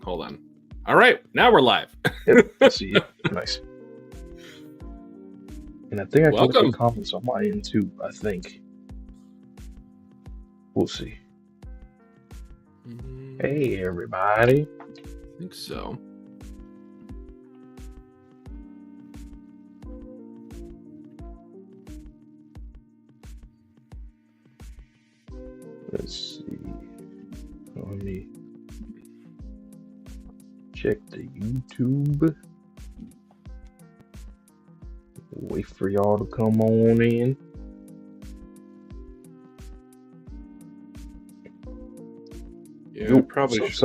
Hold on. All right, now we're live. Yep, I see it. Nice. And I think I can look Welcome. at comments on my end too, I think. We'll see. Hey, everybody. I think so. Let's see. Let me check the YouTube. Wait for y'all to come on in. Yeah, Nope. probably So should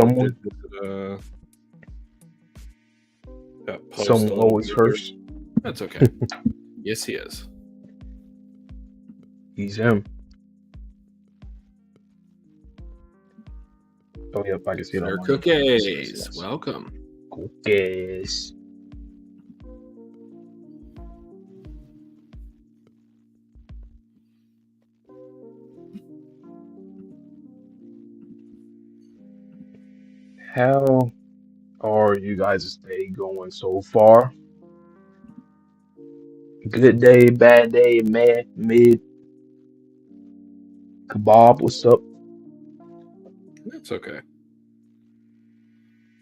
someone always first. That's okay. Yes, he is. He's him. Oh, yep, I can see it on my Cookies. Yes. Welcome. Cookies. How are you guys' day going so far? Good day, bad day, mid. Kebab, what's up? That's okay.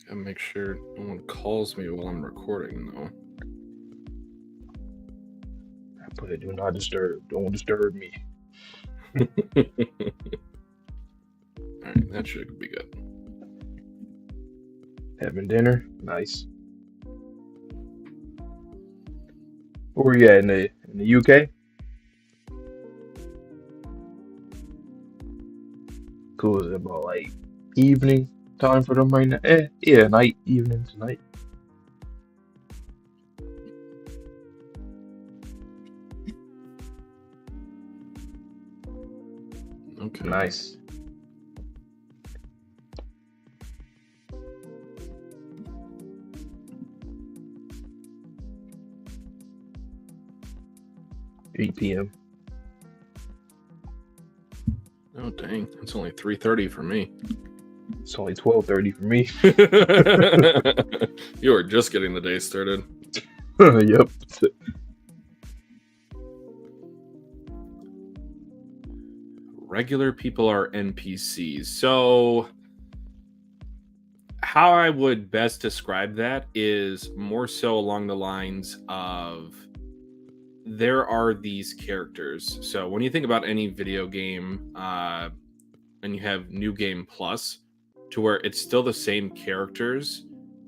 Gotta make sure no one calls me while I'm recording, though. I put it, do not disturb. Don't disturb me. Alright, that should be good. Having dinner? Nice. Where were you at, in the UK? Cool, is it about like evening time for them right now? Yeah, night, evening tonight. Okay. Nice. $8 p.m. Oh, dang. It's only 3:30 for me. It's only 12:30 for me. You are just getting the day started. Yep. Regular people are NPCs. So how I would best describe that is more so along the lines of there are these characters. So when you think about any video game and you have New Game Plus, to where it's still the same characters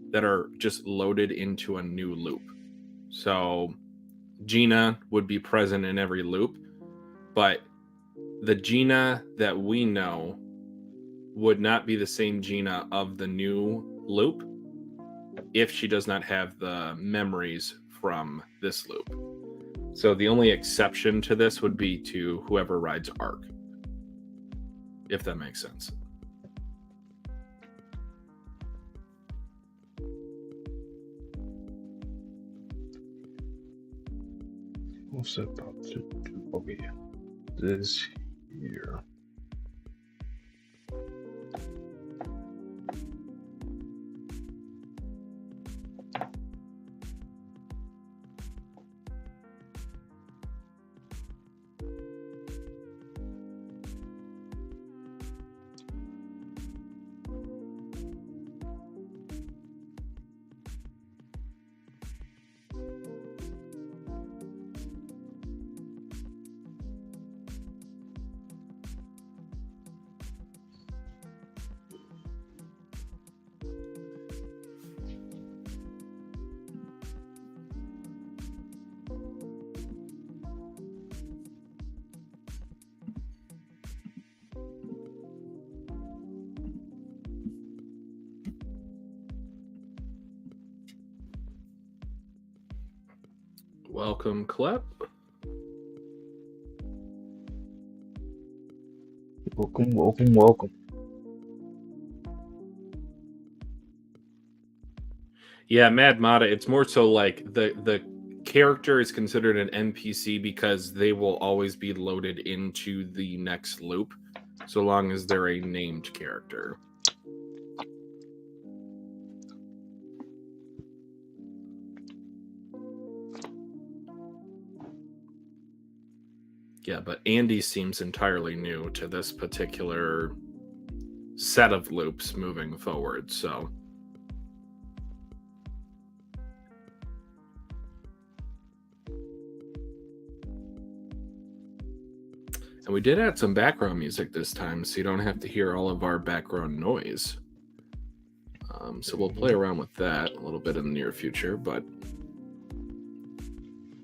that are just loaded into a new loop. So Gina would be present in every loop, but the Gina that we know would not be the same Gina of the new loop if she does not have the memories from this loop. So the only exception to this would be to whoever rides Arc, if that makes sense. What's it about to do? Okay, this here. Welcome, Clep. Welcome. Yeah, Mad Mata, it's more so like the character is considered an NPC because they will always be loaded into the next loop, so long as they're a named character. Yeah, but Andy seems entirely new to this particular set of loops moving forward, so. And we did add some background music this time, so you don't have to hear all of our background noise. So we'll play around with that a little bit in the near future, but.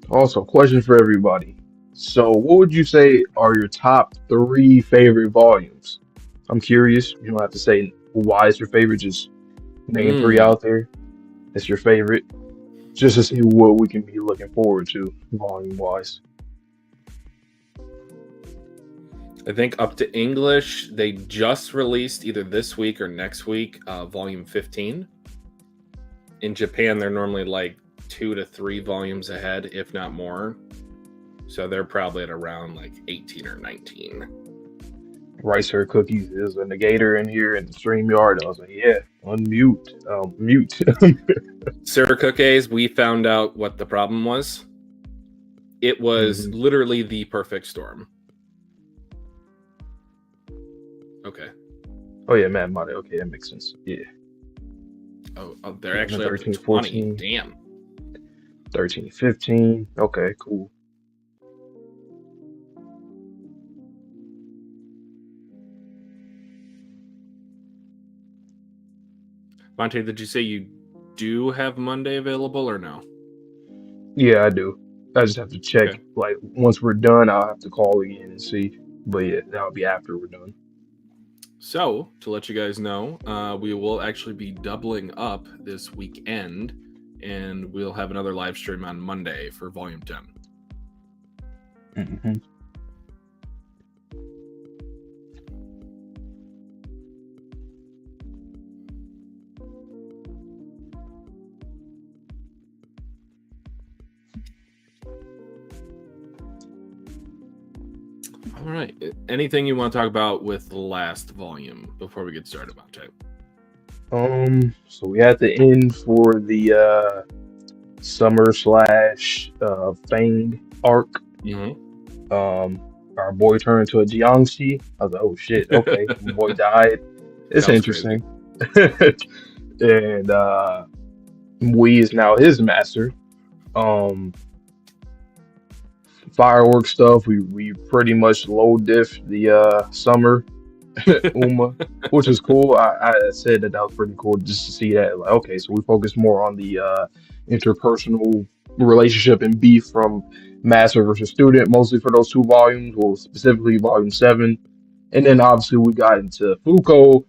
Also, question for everybody. So, what would you say are your top 3 favorite volumes? I'm curious. You don't have to say why it's your favorite. Just name 3 out there. That's your favorite. Just to see what we can be looking forward to volume wise. I think up to English, they just released either this week or next week, volume 15. In Japan, they're normally like 2 to 3 volumes ahead, if not more. So they're probably at around like 18 or 19. Rice Her Cookies is a negator in here in the StreamYard. I was like, yeah, unmute. Mute. Sir Cookies, we found out what the problem was. It was literally the perfect storm. Okay. Oh yeah, Mad Money. Okay, that makes sense. Yeah. Oh, they're actually 13, up to 20. 14. Damn. 13, 15. Okay, cool. Monte, did you say you do have Monday available or no? Yeah, I do. I just have to check. Okay. Like once we're done, I'll have to call again and see. But yeah, that'll be after we're done. So, to let you guys know, we will actually be doubling up this weekend, and we'll have another live stream on Monday for Volume 10. Mm-hmm. All right. Anything you want to talk about with the last volume before we get started, Monte? So we had the end for the summer slash Fang arc. Our boy turned into a Jiangxi. I was like, oh shit, okay, my boy died. It's interesting. And Mui is now his master. Fireworks stuff. We pretty much low diff the summer Uma, which is cool. I said that was pretty cool just to see that. Like, okay, so we focus more on the interpersonal relationship and beef from master versus student, mostly for those 2 volumes, well, specifically volume 7. And then obviously we got into Fuko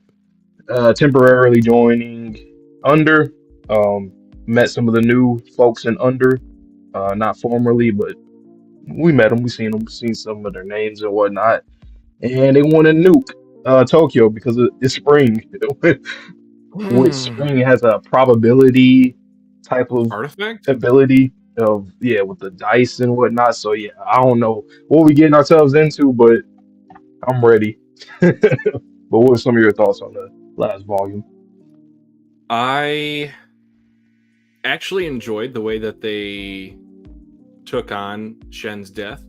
temporarily joining Under. Met some of the new folks in Under, not formally, but we met them. We seen some of their names and whatnot. And they want to nuke Tokyo because it's spring. Which spring has a probability type of artifact ability of with the dice and whatnot. So yeah, I don't know what we getting ourselves into, but I'm ready. But what are some of your thoughts on the last volume? I actually enjoyed the way that they took on Shen's death.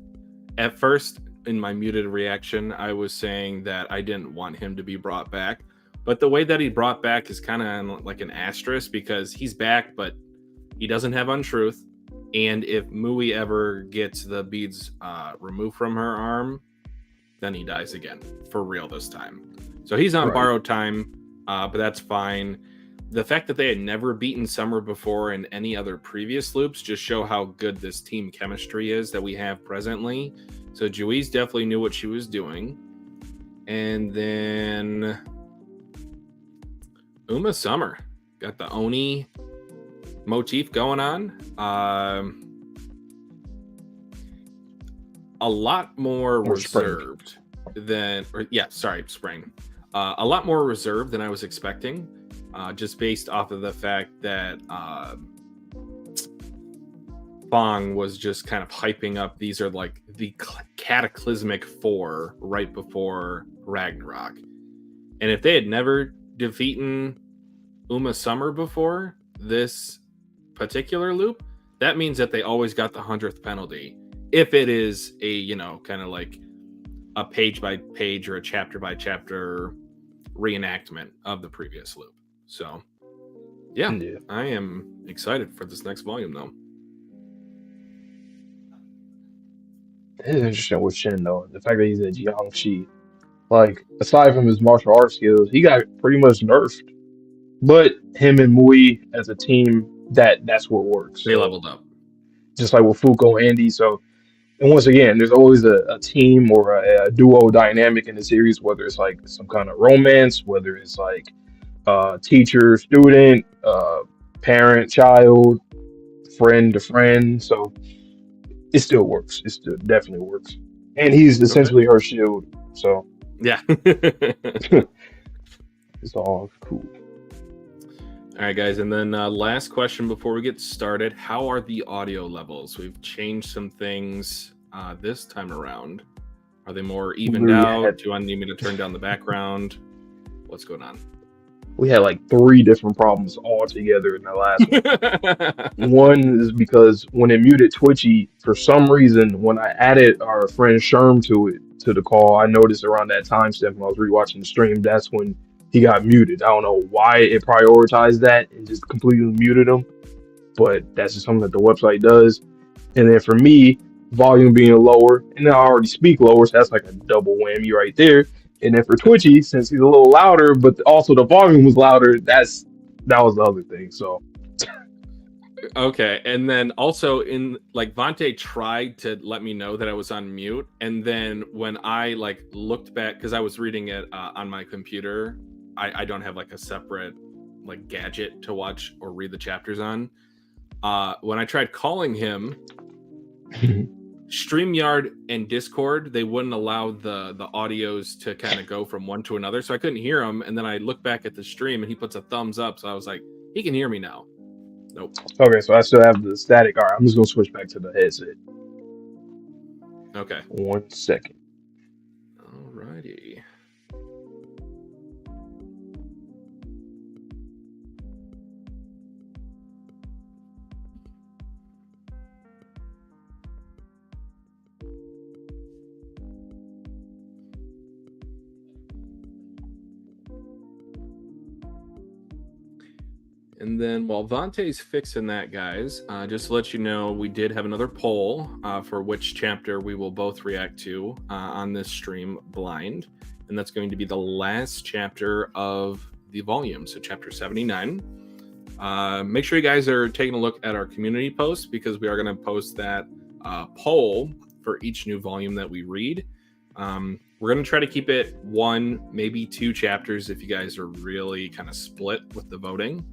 At first, in my muted reaction, I was saying that I didn't want him to be brought back. But the way that he brought back is kind of like an asterisk because he's back, but he doesn't have Untruth. And if Mui ever gets the beads removed from her arm, then he dies again. For real this time. So he's on borrowed time, but that's fine. The fact that they had never beaten Summer before in any other previous loops just show how good this team chemistry is that we have presently. So Juiz definitely knew what she was doing. And then Uma Summer got the Oni motif going on. A lot more reserved than, spring. A lot more reserved than I was expecting. Just based off of the fact that Fong was just kind of hyping up. These are like the cataclysmic 4 right before Ragnarok. And if they had never defeated Uma Summer before this particular loop, that means that they always got the 100th penalty. if it is a, you know, kind of like a page by page or a chapter by chapter reenactment of the previous loop. So yeah, I am excited for this next volume though. It is interesting with Shin though. The fact that he's a Jiangxi. Like, aside from his martial arts skills, he got pretty much nerfed. But him and Mui as a team, that's what works. They So leveled up. just like with Fuko and Andy. So, and once again, there's always a team or a duo dynamic in the series, whether it's like some kind of romance, whether it's like teacher, student, parent, child, friend to friend. So it still works. It still definitely works. And he's essentially her shield. So yeah. it's all cool. All right, guys, and then last question before we get started. How are the audio levels? We've changed some things this time around. Are they more evened out? Do you need me to turn down the background? What's going on? We had like 3 different problems all together in the last one. One is because when it muted Twitchy, for some reason, when I added our friend Sherm to the call, I noticed around that timestamp when I was rewatching the stream, that's when he got muted. I don't know why it prioritized that and just completely muted him, but that's just something that the website does. And then for me, volume being lower, and I already speak lower, so that's like a double whammy right there. And then for Twitchy, since he's a little louder, but also the volume was louder, that was the other thing. So okay, and then also in like Vante tried to let me know that I was on mute, and then when I like looked back because I was reading it on my computer, I don't have like a separate like gadget to watch or read the chapters on. When I tried calling him, StreamYard and Discord, they wouldn't allow the audios to kind of go from one to another, so I couldn't hear him. And then I looked back at the stream, and he puts a thumbs up, so I was like, he can hear me now. Nope. Okay, so I still have the static. All right, I'm just gonna switch back to the headset. Okay. 1 second. Alrighty. And then while Vante's fixing that, guys, just to let you know, we did have another poll for which chapter we will both react to on this stream blind. And that's going to be the last chapter of the volume, so chapter 79. Make sure you guys are taking a look at our community post because we are going to post that poll for each new volume that we read. We're going to try to keep it 1, maybe 2 chapters if you guys are really kind of split with the voting.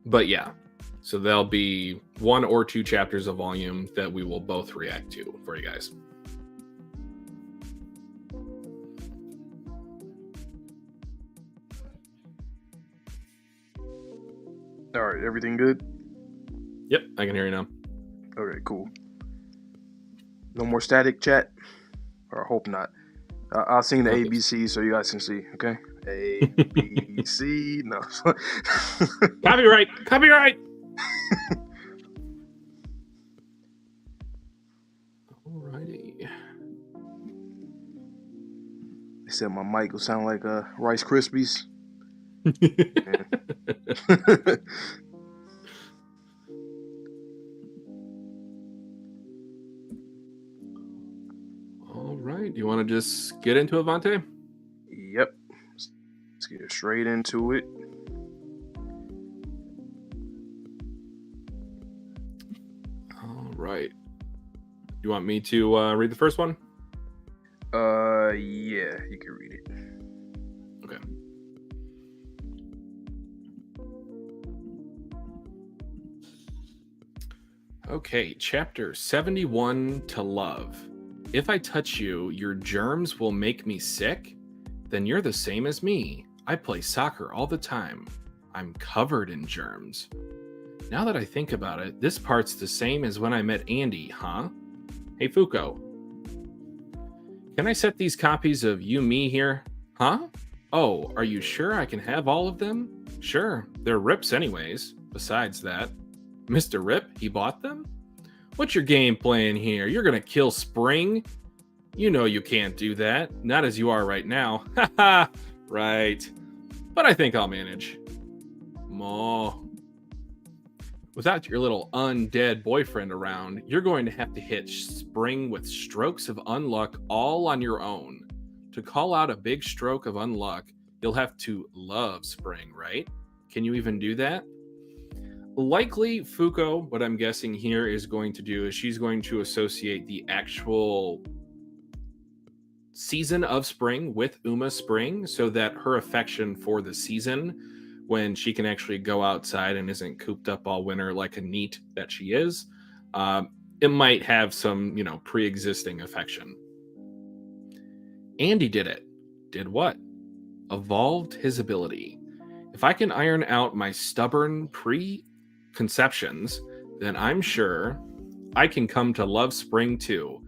But yeah, so there'll be 1 or 2 chapters of volume that we will both react to for you guys. All right, everything good? Yep, I can hear you now. Okay, cool. No more static, chat? Or I hope not. I'll sing the ABC so you guys can see, okay? A, B, C, no. Copyright! Alrighty. They said my mic will sound like Rice Krispies. All right, do you want to just get into it, Vante? Yep. Let's get straight into it. All right. You want me to read the first one? Yeah, you can read it. Okay. Okay, chapter 71 to love. If I touch you, your germs will make me sick? Then you're the same as me. I play soccer all the time. I'm covered in germs. Now that I think about it, this part's the same as when I met Andy, huh? Hey, Fuko. Can I set these copies of You Me here? Huh? Oh, are you sure I can have all of them? Sure, they're Rip's anyways. Besides that, Mr. Rip, he bought them? What's your game plan here? You're gonna kill Spring? You know you can't do that. Not as you are right now. Haha. Right. But I think I'll manage. Mo. Without your little undead boyfriend around, you're going to have to hit Spring with strokes of unluck all on your own. To call out a big stroke of unluck, you'll have to love Spring, right? Can you even do that? Likely, Fuko, what I'm guessing here is going to do is she's going to associate the actual season of spring with Uma Spring so that her affection for the season, when she can actually go outside and isn't cooped up all winter like a neat that she is, it might have some, pre-existing affection. Andy did it. Did what? Evolved his ability. If I can iron out my stubborn preconceptions, then I'm sure I can come to love spring too,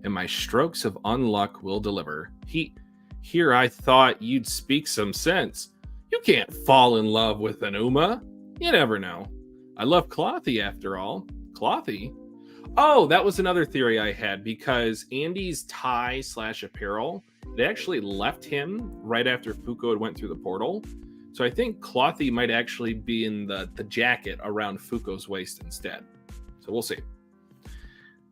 and my strokes of unluck will deliver. Here I thought you'd speak some sense. You can't fall in love with an Uma. You never know. I love Clothy after all. Clothy? Oh, that was another theory I had, because Andy's tie/apparel, it actually left him right after Fuko had went through the portal. So I think Clothy might actually be in the jacket around Fuko's waist instead. So we'll see.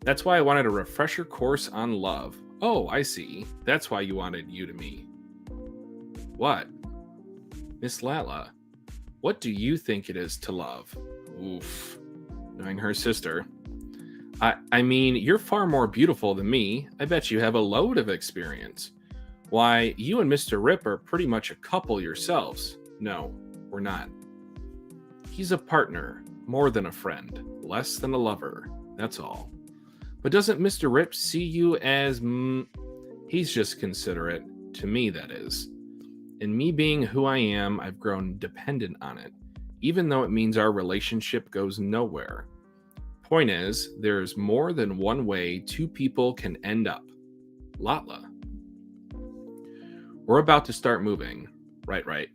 That's why I wanted a refresher course on love. Oh, I see. That's why you wanted you to me. What? Miss Lala, what do you think it is to love? Oof. Knowing her sister. I mean, you're far more beautiful than me. I bet you have a load of experience. Why, you and Mr. Rip are pretty much a couple yourselves. No, we're not. He's a partner, more than a friend, less than a lover. That's all. But doesn't Mr. Rip see you as... He's just considerate. To me, that is. And me being who I am, I've grown dependent on it, even though it means our relationship goes nowhere. Point is, there's more than one way two people can end up. Latla. We're about to start moving. Right.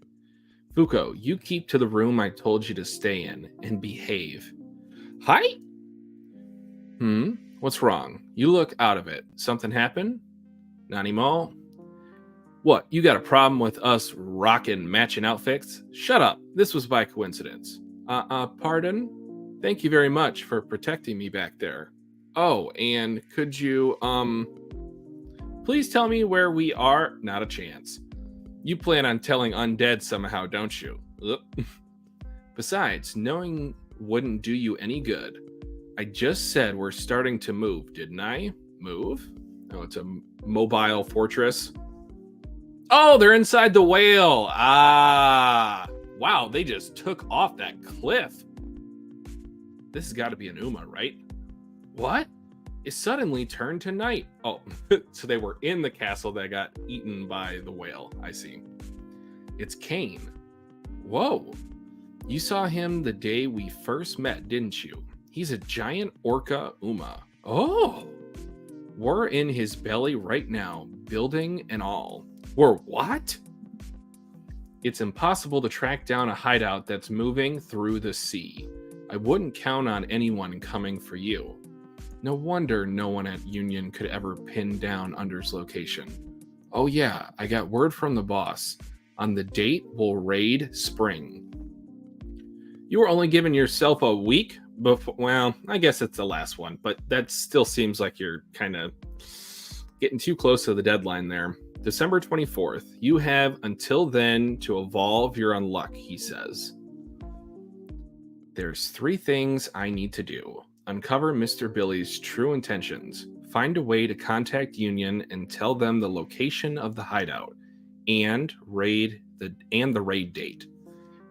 Fuko, you keep to the room I told you to stay in and behave. Hi? What's wrong? You look out of it. Something happened? Nanimo? What, you got a problem with us rocking matching outfits? Shut up. This was by coincidence. Pardon? Thank you very much for protecting me back there. Oh, and could you, please tell me where we are? Not a chance. You plan on telling Undead somehow, don't you? Besides, knowing wouldn't do you any good. I just said we're starting to move, didn't I? Move? Oh, it's a mobile fortress. Oh, they're inside the whale. Ah, wow, they just took off that cliff. This has got to be an Uma, right? What? It suddenly turned to night. Oh, so they were in the castle that got eaten by the whale. I see. It's Kane. Whoa. You saw him the day we first met, didn't you? He's a giant orca Uma. Oh. We're in his belly right now, building and all. We're what? It's impossible to track down a hideout that's moving through the sea. I wouldn't count on anyone coming for you. No wonder no one at Union could ever pin down Under's location. Oh yeah, I got word from the boss. On the date, we'll raid Spring. You were only giving yourself a week before. Well, I guess it's the last one, but that still seems like you're kind of getting too close to the deadline there. December 24th. You have until then to evolve your unluck, he says. There's 3 things I need to do. Uncover Mr. Billy's true intentions, find a way to contact Union and tell them the location of the hideout, and the raid date,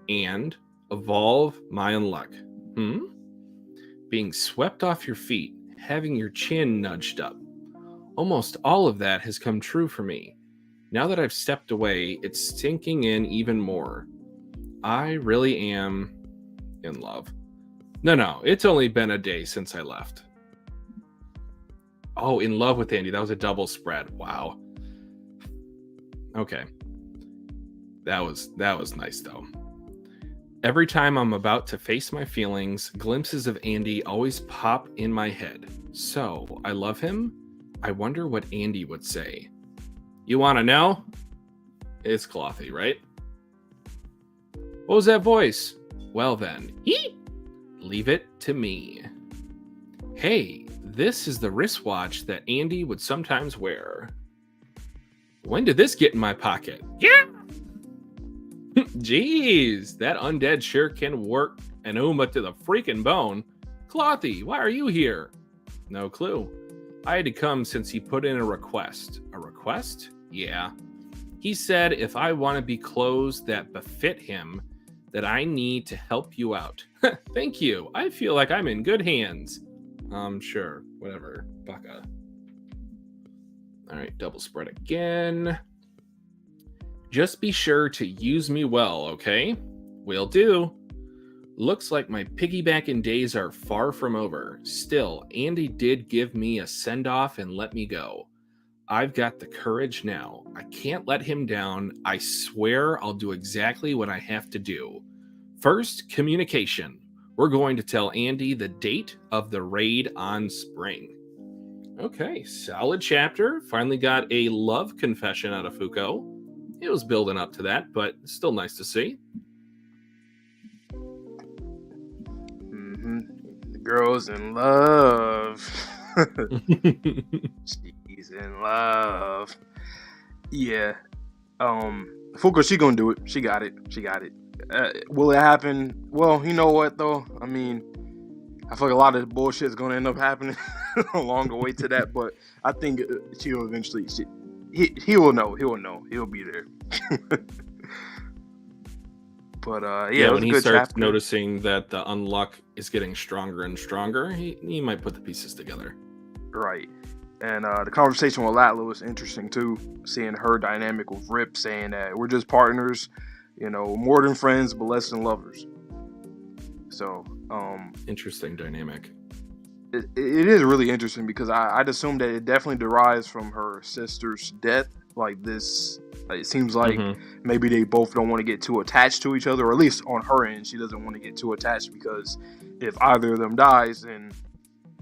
and evolve my unluck. Being swept off your feet, having your chin nudged up. Almost all of that has come true for me. Now that I've stepped away, it's sinking in even more. I really am in love. No, it's only been a day since I left. Oh, in love with Andy. That was a double spread. Wow. Okay. That was nice though. Every time I'm about to face my feelings, glimpses of Andy always pop in my head. So, I love him. I wonder what Andy would say. You want to know? It's Clothy, right? What was that voice? Well then, leave it to me. Hey, this is the wristwatch that Andy would sometimes wear. When did this get in my pocket? Yeah! Jeez, that undead sure can work an Uma to the freaking bone. Clothy, why are you here? No clue. I had to come since he put in a request. A request? Yeah. He said if I want to be clothes that befit him, that I need to help you out. Thank you. I feel like I'm in good hands. Sure. Whatever. Baka. All right, double spread again. Just be sure to use me well, okay? Will do. Looks like my piggybacking days are far from over. Still, Andy did give me a send-off and let me go. I've got the courage now. I can't let him down. I swear I'll do exactly what I have to do. First, communication. We're going to tell Andy the date of the raid on spring. Okay, solid chapter. Finally got a love confession out of Fuko. It was building up to that, but still nice to see. The girl's in love. She's in love. Yeah. Fuko, she gonna do it. She got it. Will it happen? Well, you know what though? I mean, I feel like a lot of bullshit is gonna end up happening along the way to that, but I think she'll eventually. He will know. He will know. He'll be there. But yeah, When he starts noticing that the unluck is getting stronger and stronger, he might put the pieces together. Right. And the conversation with Latlo was interesting too, seeing her dynamic with Rip, saying that we're just partners, more than friends, but less than lovers. So, interesting dynamic. It is really interesting because I'd assume that it definitely derives from her sister's death. Like this, it seems like maybe they both don't want to get too attached to each other, or at least on her end, she doesn't want to get too attached because if either of them dies, then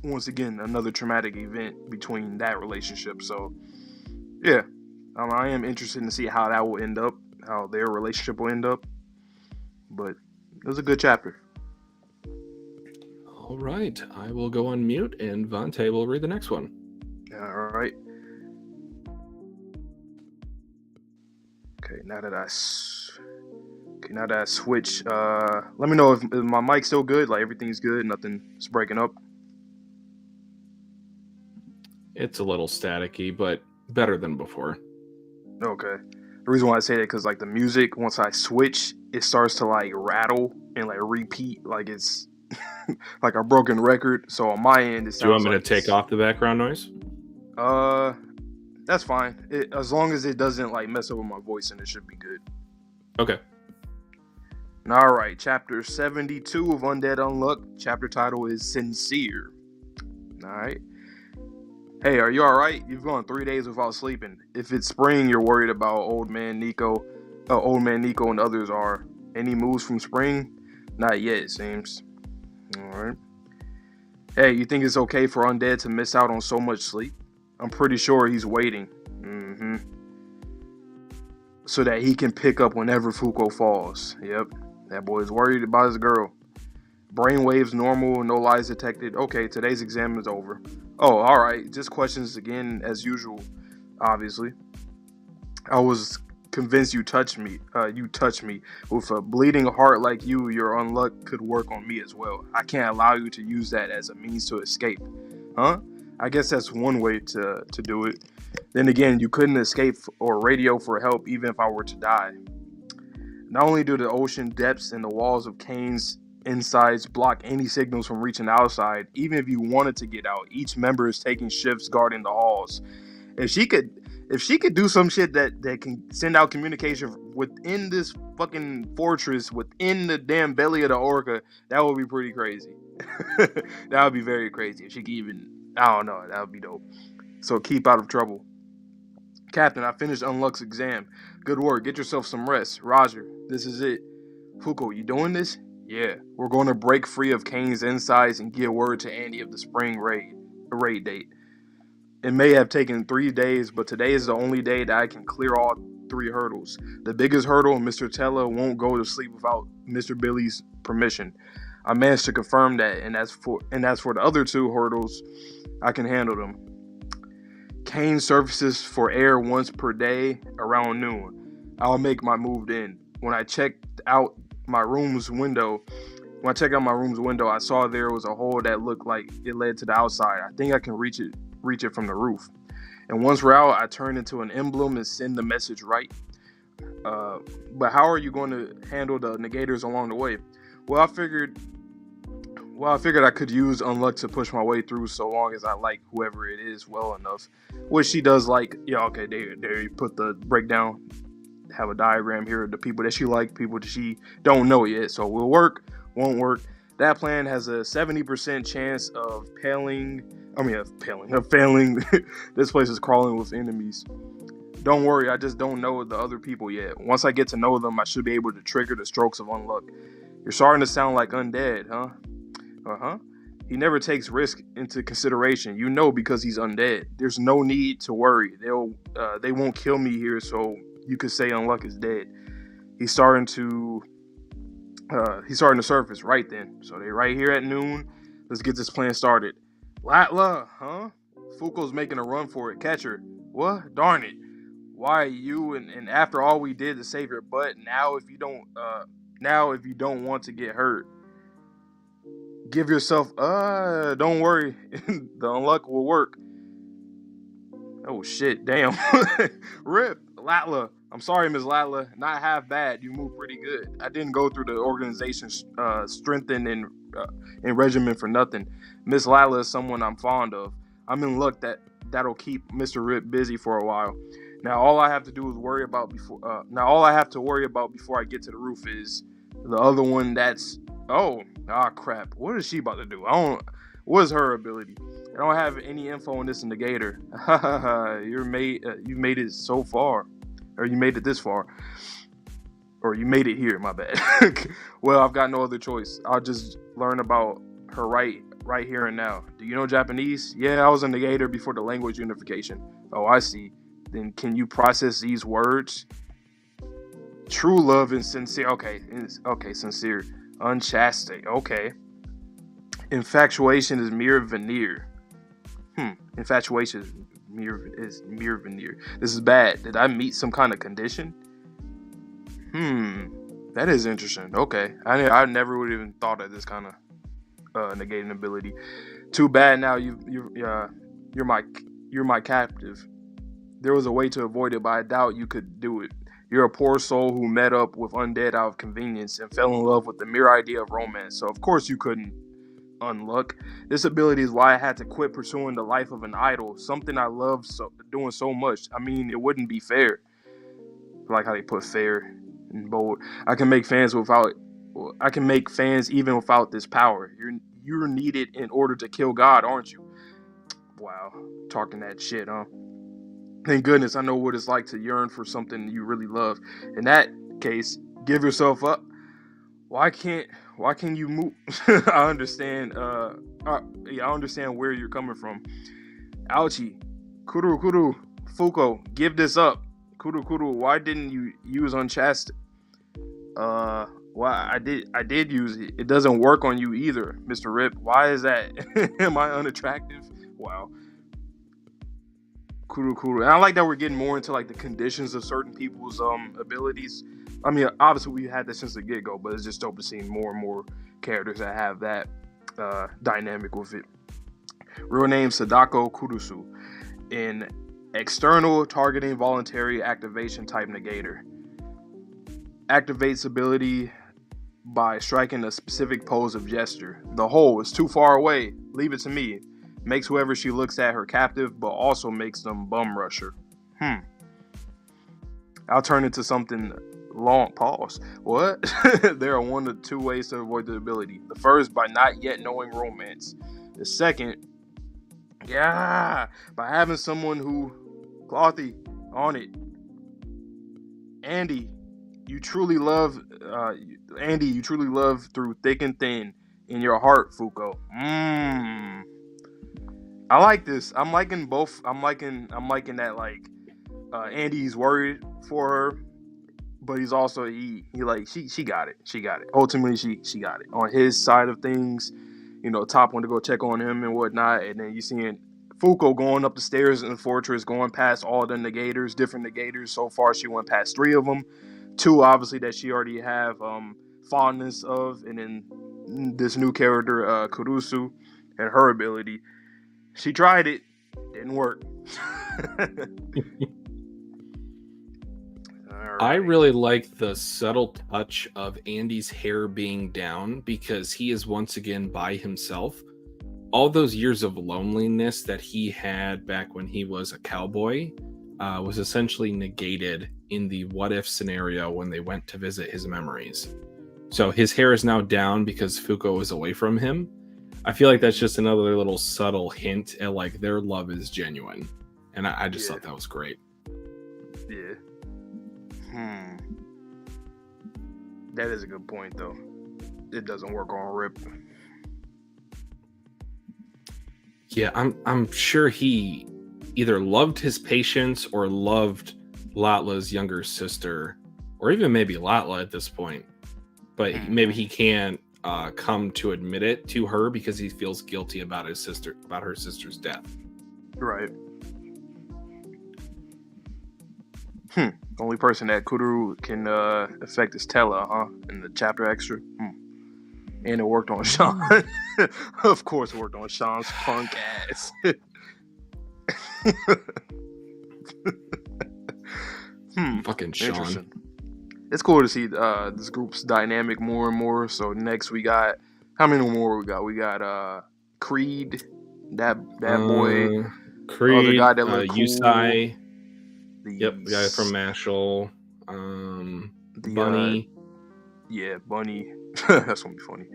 once again, another traumatic event between that relationship. So, yeah, I am interested to see how that will end up, how their relationship will end up. But it was a good chapter. All right, I will go on mute, and Vontae will read the next one. All right. Okay, now that I switch, let me know if my mic's still good, like everything's good, nothing's breaking up. It's a little staticky, but better than before. Okay. The reason why I say that because like the music, once I switch, it starts to like rattle and like repeat, like it's like a broken record. So on my end, it sounds. Do you want me to take off the background noise? That's fine. As long as it doesn't like mess up with my voice, and it should be good. Okay. All right, chapter 72 of Undead Unluck. Chapter title is Sincere. All right. Hey, are you all right? You've gone 3 days without sleeping. If it's spring, you're worried about Old Man Nico and others are. Any moves from spring? Not yet, it seems. All right. Hey, you think it's okay for Undead to miss out on so much sleep? I'm pretty sure he's waiting. So that he can pick up whenever Fuko falls. Yep. That boy's worried about his girl. Brainwaves normal, no lies detected. Okay, today's exam is over. Oh, alright. Just questions again as usual, obviously. I was convinced you touched me. With a bleeding heart like you, your unluck could work on me as well. I can't allow you to use that as a means to escape. Huh? I guess that's one way to do it. Then again, you couldn't escape or radio for help even if I were to die. Not only do the ocean depths and the walls of Kane's insides block any signals from reaching outside, even if you wanted to get out, each member is taking shifts guarding the halls. If she could do some shit that can send out communication within this fucking fortress, within the damn belly of the orca, that would be pretty crazy. That would be very crazy. If she could even, I don't know, that would be dope. So keep out of trouble. Captain, I finished Unluck's exam. Good work. Get yourself some rest. Roger. This is it. Fuko, you doing this? Yeah, we're going to break free of Kane's insides and give word to Andy of the spring raid date. It may have taken 3 days, but today is the only day that I can clear all 3 hurdles. The biggest hurdle, Mr. Tella won't go to sleep without Mr. Billy's permission. I managed to confirm that, and as for the other 2 hurdles, I can handle them. Kane surfaces for air once per day around noon. I'll make my move then. When I checked out my room's window, I saw there was a hole that looked like it led to the outside. I think I can reach it from the roof. And once we're out, I turn into an emblem and send the message right. But how are you going to handle the negators along the way? Well, I figured I could use Unluck to push my way through so long as I like whoever it is well enough. Which she does like. Yeah, okay, there you put the breakdown. Have a diagram here of the people that she like, people that she don't know yet. So will work, won't work. That plan has a 70% chance of failing. This place is crawling with enemies. Don't worry, I just don't know the other people yet. Once I get to know them, I should be able to trigger the strokes of Unluck. You're starting to sound like Undead, huh? Uh-huh. He never takes risk into consideration, because he's undead. There's no need to worry. They won't kill me here, so you could say Unluck is dead. He's starting to surface right then. So they right here at noon. Let's get this plan started. Latla, huh? Fuko's making a run for it. Catch her. What? Darn it. Why you and after all we did to save your butt, now if you don't want to get hurt, give yourself don't worry. The Unluck will work. Oh shit, damn. Rip, Latla. I'm sorry, Ms. Latla. Not half bad. You move pretty good. I didn't go through the organization's strengthen and regimen for nothing. Miss Latla is someone I'm fond of. I'm in luck that'll keep Mr. Rip busy for a while. Now all I have to worry about before I get to the roof is the other one that's crap. What is she about to do? What is her ability? I don't have any info on this negator. You've made it so far. Or you made it this far. Or you made it here, my bad. Well, I've got no other choice. I'll just learn about her right here and now. Do you know Japanese? Yeah, I was a negator before the language unification. Oh, I see. Then can you process these words? True love and sincere. Okay, sincere. Unchastity. Okay. Infatuation is mere veneer. Infatuation is mere veneer. This is bad. Did I meet some kind of condition? That is interesting. Okay. I never would have even thought of this kind of negating ability. Too bad now you're my captive. There was a way to avoid it, but I doubt you could do it. You're a poor soul who met up with undead out of convenience and fell in love with the mere idea of romance. So of course you couldn't unluck. This ability is why I had to quit pursuing the life of an idol, something I love doing so much. I mean, it wouldn't be fair. I like how they put fair in bold. I can make fans even without this power. You're needed in order to kill God, aren't you? Wow, talking that shit, huh? Thank goodness I know what it's like to yearn for something you really love. In that case, give yourself up. Why can't you move? I understand. I understand where you're coming from. Ouchie, Kuru, Fuko, give this up. Kuru, why didn't you use unchastity? Well, I did use it. It doesn't work on you either, Mr. Rip. Why is that? Am I unattractive? Wow. Kuru. And I like that we're getting more into like the conditions of certain people's abilities. I mean, obviously we had this since the get-go, but it's just dope to see more and more characters that have that dynamic with it. Real name Sadako Kurusu. An external targeting voluntary activation type negator. Activates ability by striking a specific pose of gesture. The hole is too far away. Leave it to me. Makes whoever she looks at her captive, but also makes them bum rush her. I'll turn into something long. Pause. What? There are 1 to 2 ways to avoid the ability. The first, by not yet knowing romance. The second, by having someone who clothy on it. Andy, you truly love Andy, you truly love through thick and thin in your heart, Fuko. I like this. I'm liking both. I'm liking that like Andy's worried for her, but he's also he like she got it. She got it. Ultimately, she got it. On his side of things, you know, Top went to go check on him and whatnot, and then you seeing Fuko going up the stairs in the fortress, going past all the negators, different negators. So far, she went past 3 of them. 2, obviously, that she already have fondness of, and then this new character, Kurusu, and her ability. She tried it, didn't work. I really like the subtle touch of Andy's hair being down because he is once again by himself. All those years of loneliness that he had back when he was a cowboy was essentially negated in the what if scenario when they went to visit his memories. So his hair is now down because Fuko is away from him. I feel like that's just another little subtle hint at like their love is genuine. And I just thought that was great. Yeah. That is a good point though. It doesn't work on Rip. Yeah, I'm sure he either loved his patients or loved Latla's younger sister, or even maybe Latla at this point. But maybe he can't come to admit it to her because he feels guilty about her sister's death. Right. Only person that Kuduru can affect is Tella, huh? In the chapter extra. And it worked on Sean. Of course it worked on Sean's punk ass. Fucking Sean. It's cool to see this group's dynamic more and more. So next we got, how many more we got? We got Creed, that boy. Creed, the guy that looked cool. Yusai. The guy from Mashal. Bunny. Bunny. That's gonna be funny.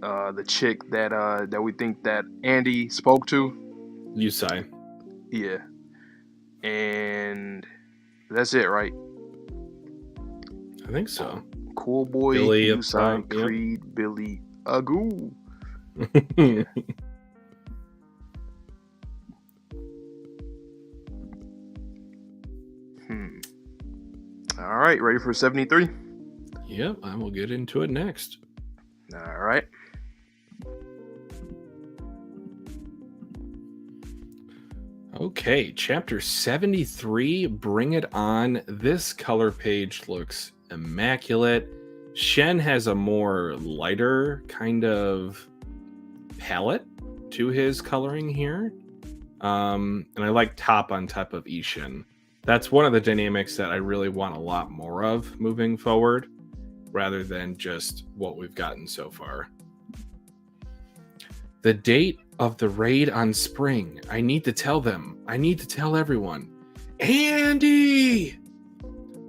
The chick that we think that Andy spoke to. Yusai. Yeah. And that's it, right? I think so. Cool Boy, Billy, Yusai, Creed, Billy, Agoo. Yeah. All right, ready for 73? Yep, I will get into it next. All right. Okay, chapter 73, Bring It On. This color page looks immaculate. Shen has a more lighter kind of palette to his coloring here. And I like Top on top of Ishin. That's one of the dynamics that I really want a lot more of moving forward, rather than just what we've gotten so far. The date of the raid on Spring. I need to tell them. I need to tell everyone. Andy!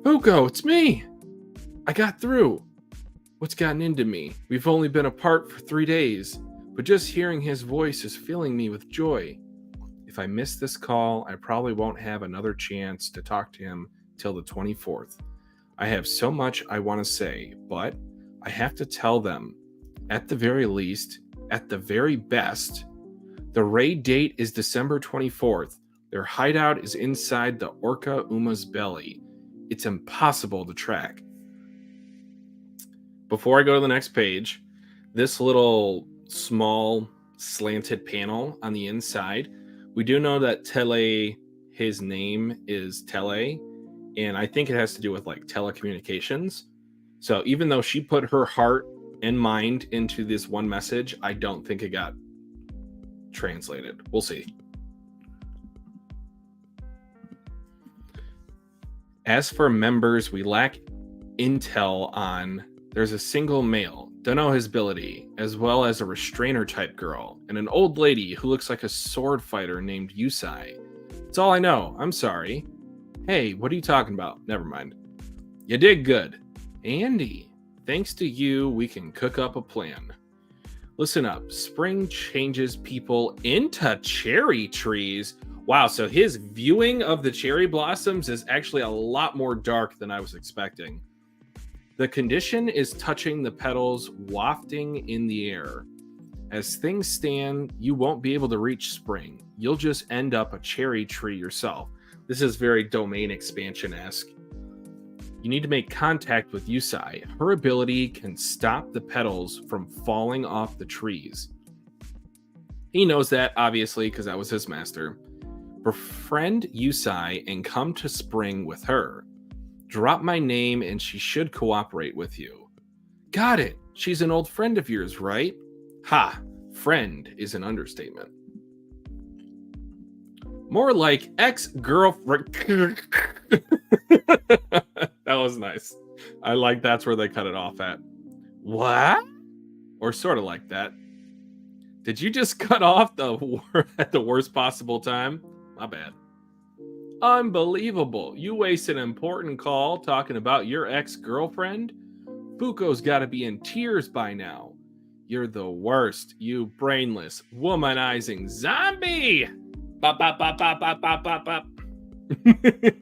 Fuko, it's me! I got through. What's gotten into me? We've only been apart for 3 days, but just hearing his voice is filling me with joy. If I miss this call, I probably won't have another chance to talk to him till the 24th. I have so much I want to say, but I have to tell them. At the very least, at the very best, the raid date is December 24th. Their hideout is inside the Orca Uma's belly. It's impossible to track. Before I go to the next page, this little small slanted panel on the inside, we do know that Tele, his name is Tele, and I think it has to do with like telecommunications. So even though she put her heart and mind into this one message, I don't think it got translated. We'll see. As for members, we lack intel on. There's a single male, don't know his ability, as well as a restrainer type girl, and an old lady who looks like a sword fighter named Yusai. That's all I know. I'm sorry. Hey, what are you talking about? Never mind. You did good. Andy, thanks to you, we can cook up a plan. Listen up. Spring changes people into cherry trees. Wow, so his viewing of the cherry blossoms is actually a lot more dark than I was expecting. The condition is touching the petals, wafting in the air. As things stand, you won't be able to reach spring. You'll just end up a cherry tree yourself. This is very domain expansion-esque. You need to make contact with Yusai. Her ability can stop the petals from falling off the trees. He knows that, obviously, because that was his master. Befriend Yusai and come to spring with her. Drop my name and she should cooperate with you. Got it. She's an old friend of yours, right? Ha. Friend is an understatement. More like ex-girlfriend. That was nice. I like that's where they cut it off at. What? Or sort of like that. Did you just cut off at the worst possible time? My bad. Unbelievable. You wasted an important call talking about your ex-girlfriend? Fuko's got to be in tears by now. You're the worst, you brainless, womanizing zombie! Bop, bop, bop, bop, bop, bop, bop, bop.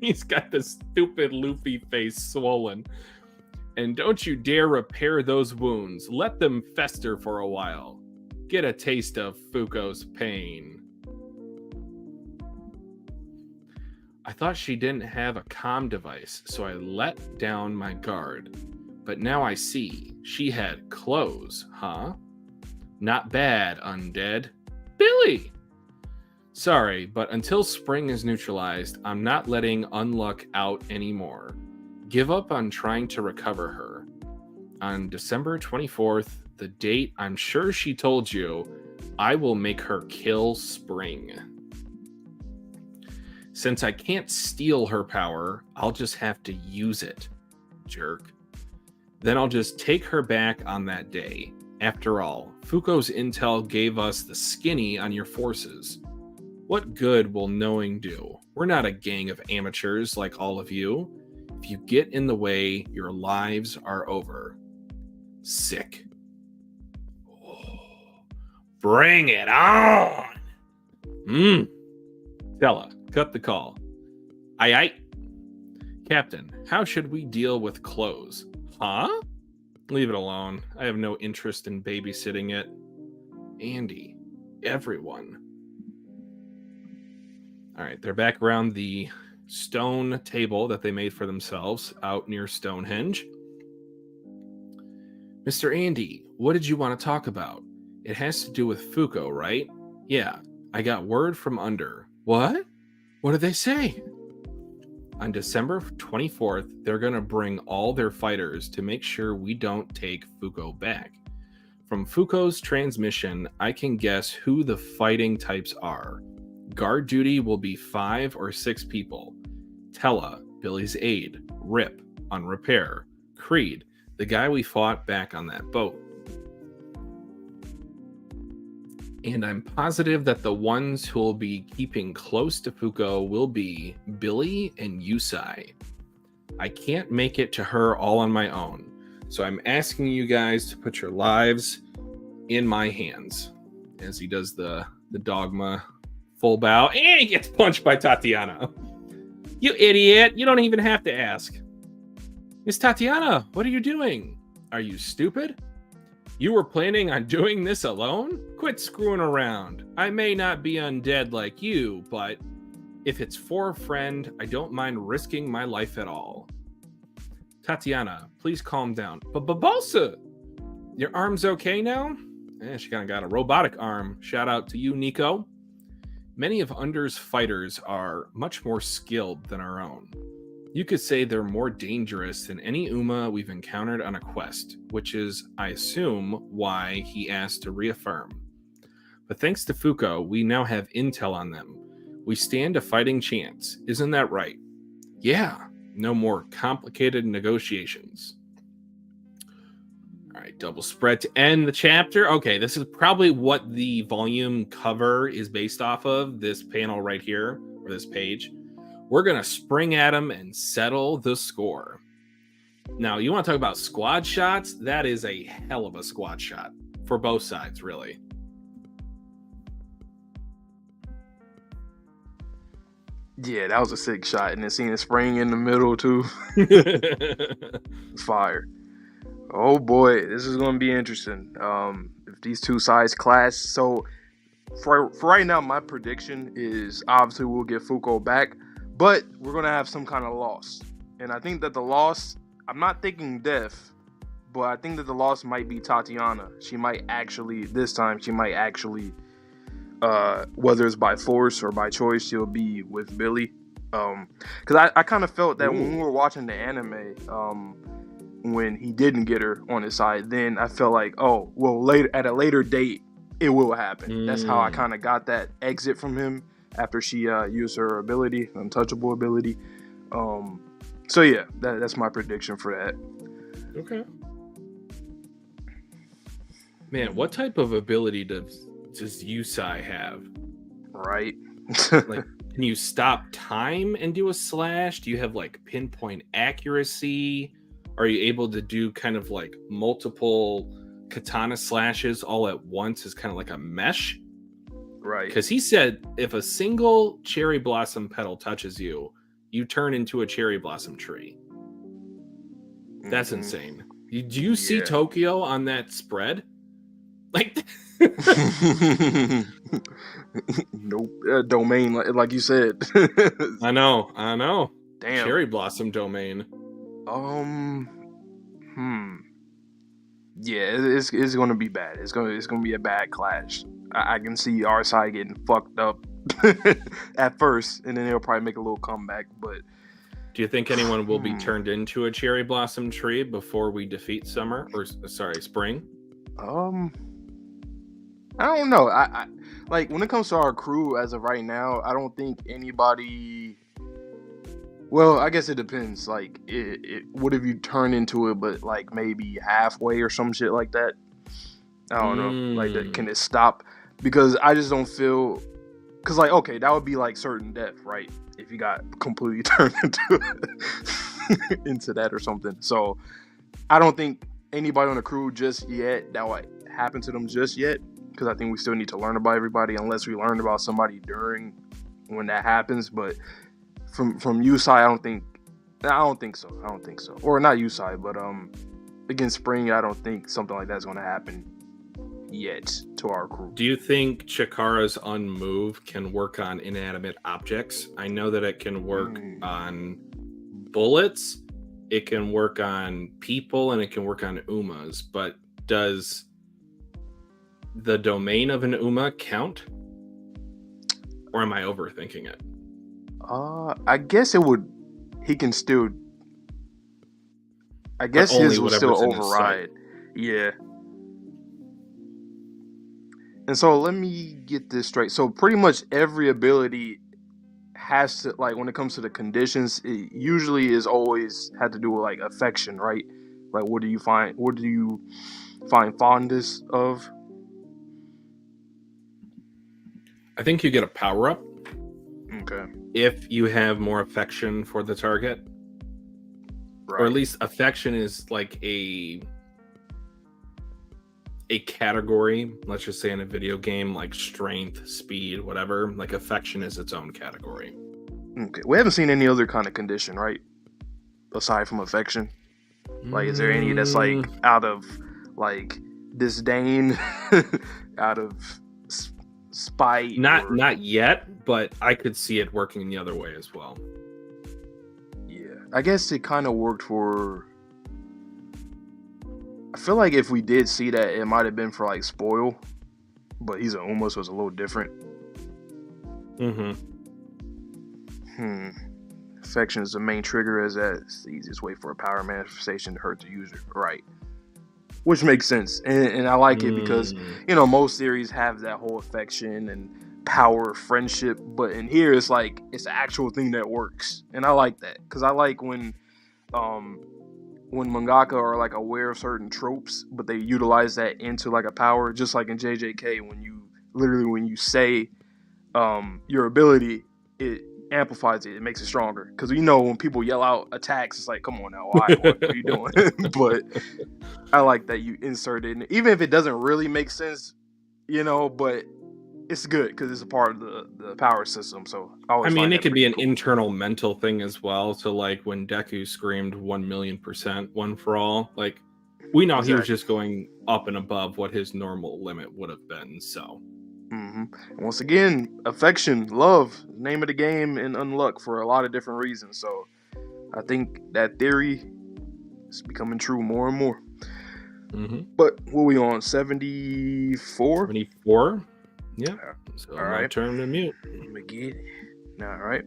He's got the stupid Luffy face swollen. And don't you dare repair those wounds. Let them fester for a while. Get a taste of Fuko's pain. I thought she didn't have a comm device, so I let down my guard. But now I see. She had clothes, huh? Not bad, Undead. Billy! Sorry, but until spring is neutralized, I'm not letting Unluck out anymore. Give up on trying to recover her. On December 24th, the date I'm sure she told you, I will make her kill Spring. Since I can't steal her power, I'll just have to use it, jerk. Then I'll just take her back on that day. After all, Fuko's intel gave us the skinny on your forces. What good will knowing do? We're not a gang of amateurs like all of you. If you get in the way, your lives are over. Sick. Oh, bring it on! Stella, cut the call. Aye. Captain, how should we deal with clothes? Huh? Leave it alone. I have no interest in babysitting it. Andy, everyone. All right, they're back around the stone table that they made for themselves out near Stonehenge. Mr. Andy, what did you want to talk about? It has to do with Fuko, right? Yeah, I got word from Under. What? What did they say? On December 24th, they're going to bring all their fighters to make sure we don't take Fuko back. From Fuko's transmission, I can guess who the fighting types are. Guard duty will be 5 or 6 people. Tella, Billy's aide. Rip, on repair. Creed, the guy we fought back on that boat. And I'm positive that the ones who will be keeping close to Fuko will be Billy and Yusai. I can't make it to her all on my own, so I'm asking you guys to put your lives in my hands. As he does the dogma full bow, and he gets punched by Tatiana. You idiot! You don't even have to ask. Miss Tatiana, what are you doing? Are you stupid? You were planning on doing this alone? Quit screwing around. I may not be undead like you, but if it's for a friend, I don't mind risking my life at all. Tatiana, please calm down. Balsa! Your arm's okay now? She kind of got a robotic arm. Shout out to you, Nico. Many of Under's fighters are much more skilled than our own. You could say they're more dangerous than any Uma we've encountered on a quest, which is, I assume, why he asked to reaffirm. But thanks to Fuko, we now have intel on them. We stand a fighting chance. Isn't that right? Yeah, no more complicated negotiations. All right, double spread to end the chapter. Okay, this is probably what the volume cover is based off of, this panel right here, or this page. We're going to spring at him and settle the score. Now, you want to talk about squad shots? That is a hell of a squad shot for both sides, really. Yeah, that was a sick shot. And then seeing the spring in the middle, too. It's fire. Oh boy, this is going to be interesting. If these two sides clash, so for right now, my prediction is obviously we'll get Fuko back, but we're gonna have some kind of loss, and I think that the loss, I'm not thinking death, but I think that the loss might be Tatiana. She might actually this time whether it's by force or by choice, she'll be with Billy. Because I kind of felt that when we were watching the anime, when he didn't get her on his side, then I felt like, oh well, later at a later date it will happen. That's how I kind of got that exit from him after she used her ability, untouchable ability. So yeah, that's my prediction for that. Okay. Man, what type of ability does Yusai have? Right. Like, can you stop time and do a slash? Do you have like pinpoint accuracy? Are you able to do kind of like multiple katana slashes all at once as kind of like a mesh? Right. Because he said if a single cherry blossom petal touches you, you turn into a cherry blossom tree. That's insane. Do you see Tokyo on that spread? Like, nope. Domain, like you said. I know. Damn. Cherry blossom domain. Yeah, it's gonna be bad. It's gonna be a bad clash. I can see our side getting fucked up at first, and then they'll probably make a little comeback. But do you think anyone will be turned into a cherry blossom tree before we defeat spring? I don't know. I like when it comes to our crew as of right now, I don't think anybody. Well, I guess it depends. Like, what if you turn into it, but like maybe halfway or some shit like that? I don't know. Like, can it stop? Because I just don't feel. Because like, okay, that would be like certain death, right? If you got completely turned into that or something. So, I don't think anybody on the crew just yet that would happen to them just yet. Because I think we still need to learn about everybody, unless we learn about somebody during when that happens. But from Yusai, I don't think so. Or not Yusai, but against Spring, I don't think something like that's going to happen yet to our crew. Do you think Chikara's unmove can work on inanimate objects? I know that it can work on bullets, it can work on people, and it can work on Umas. But does the domain of an Uma count? Or am I overthinking it? I guess it would. He can still. I guess his will still override. Yeah. And so let me get this straight. So pretty much every ability has to, like, when it comes to the conditions, it usually is always had to do with like affection, right? Like, what do you find fondness of? I think you get a power up. Okay. If you have more affection for the target. Right. Or at least affection is like a category, let's just say in a video game, like strength, speed, whatever. Like affection is its own category. Okay. We haven't seen any other kind of condition, right? Aside from affection. Like, is there any that's like out of like disdain, out of spite? Not yet, but I could see it working the other way as well. Yeah, I guess it kind of worked for. I feel like if we did see that, it might have been for like Spoil, but he's an Uma, so it's a little different. Affection is the main trigger, as that's the easiest way for a power manifestation to hurt the user, right? Which makes sense, and I like it because most series have that whole affection and power, friendship, but in here it's like it's an actual thing that works, and I like that because I like when mangaka are like aware of certain tropes, but they utilize that into like a power, just like in JJK when you say your ability, it amplifies it makes it stronger, because when people yell out attacks, it's like, come on now, why? What are you doing? But I like that you insert it, even if it doesn't really make sense, but it's good because it's a part of the power system. So I mean, it could be an internal mental thing as well. So like when Deku screamed 1,000,000%, one for all, like We know he was Exactly. just going up and above what his normal limit would have been. So And once again, affection, love, name of the game in Unluck for a lot of different reasons. So I think that theory is becoming true more and more. But what we on, 74? 74. Yeah. So All no right. turn to mute. I'm gonna get it. All right.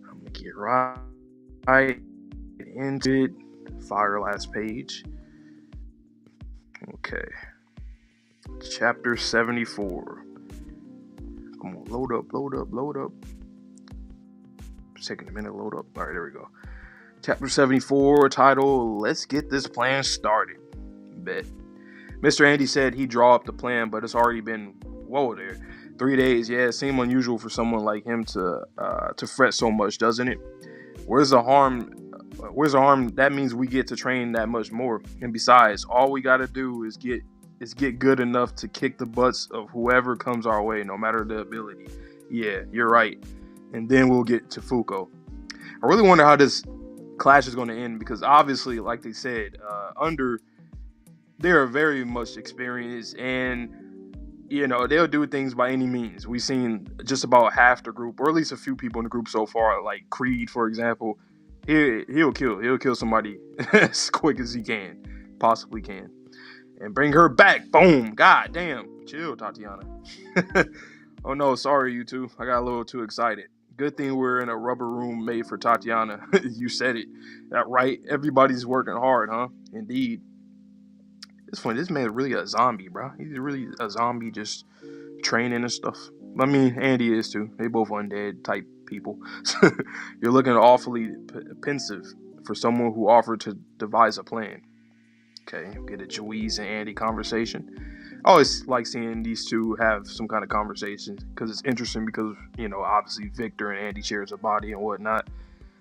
I'm gonna get right into it. Fire last page. Okay. Chapter 74. Come on, load up. It's taking a minute to load up. All right, there we go. Chapter 74, title, Let's Get This Plan Started. Bet. Mr. Andy said he'd draw up the plan, but it's already been, 3 days. Yeah, it seemed unusual for someone like him to fret so much, doesn't it? Where's the harm? That means we get to train that much more. And besides, all we gotta do is get good enough to kick the butts of whoever comes our way, no matter the ability. Yeah, you're right. And then we'll get to Funko. I really wonder how this clash is going to end, because obviously, like they said, they're very much experienced, and they'll do things by any means. We've seen just about half the group, or at least a few people in the group so far, like Creed, for example. He'll kill somebody as quick as he possibly can, and bring her back. Boom! God damn! Chill, Tatiana. Oh no, sorry you two. I got a little too excited. Good thing we're in a rubber room made for Tatiana. You said it. That right? Everybody's working hard, huh? Indeed. It's funny. This man's really a zombie, bro. He's really a zombie, just training and stuff. I mean, Andy is too. They both undead type people. You're looking awfully pensive for someone who offered to devise a plan. Okay, get a Juiz and Andy conversation. I always like seeing these two have some kind of conversation, because it's interesting, because, obviously Victor and Andy shares a body and whatnot.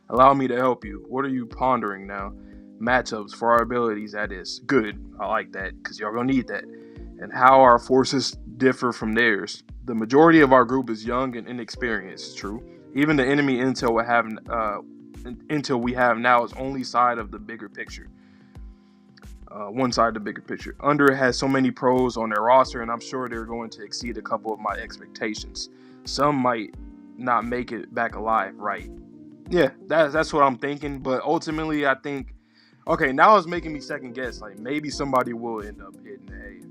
Allow me to help you. What are you pondering now? Matchups for our abilities, that is. Good. I like that, because y'all gonna need that. And how our forces differ from theirs. The majority of our group is young and inexperienced, true. Even the enemy intel we have now is only side of the bigger picture. One side of the bigger picture. Under has so many pros on their roster, and I'm sure they're going to exceed a couple of my expectations. Some might not make it back alive, right? Yeah, that's what I'm thinking. But ultimately, I think, okay, now it's making me second guess. Like, maybe somebody will end up hitting the A.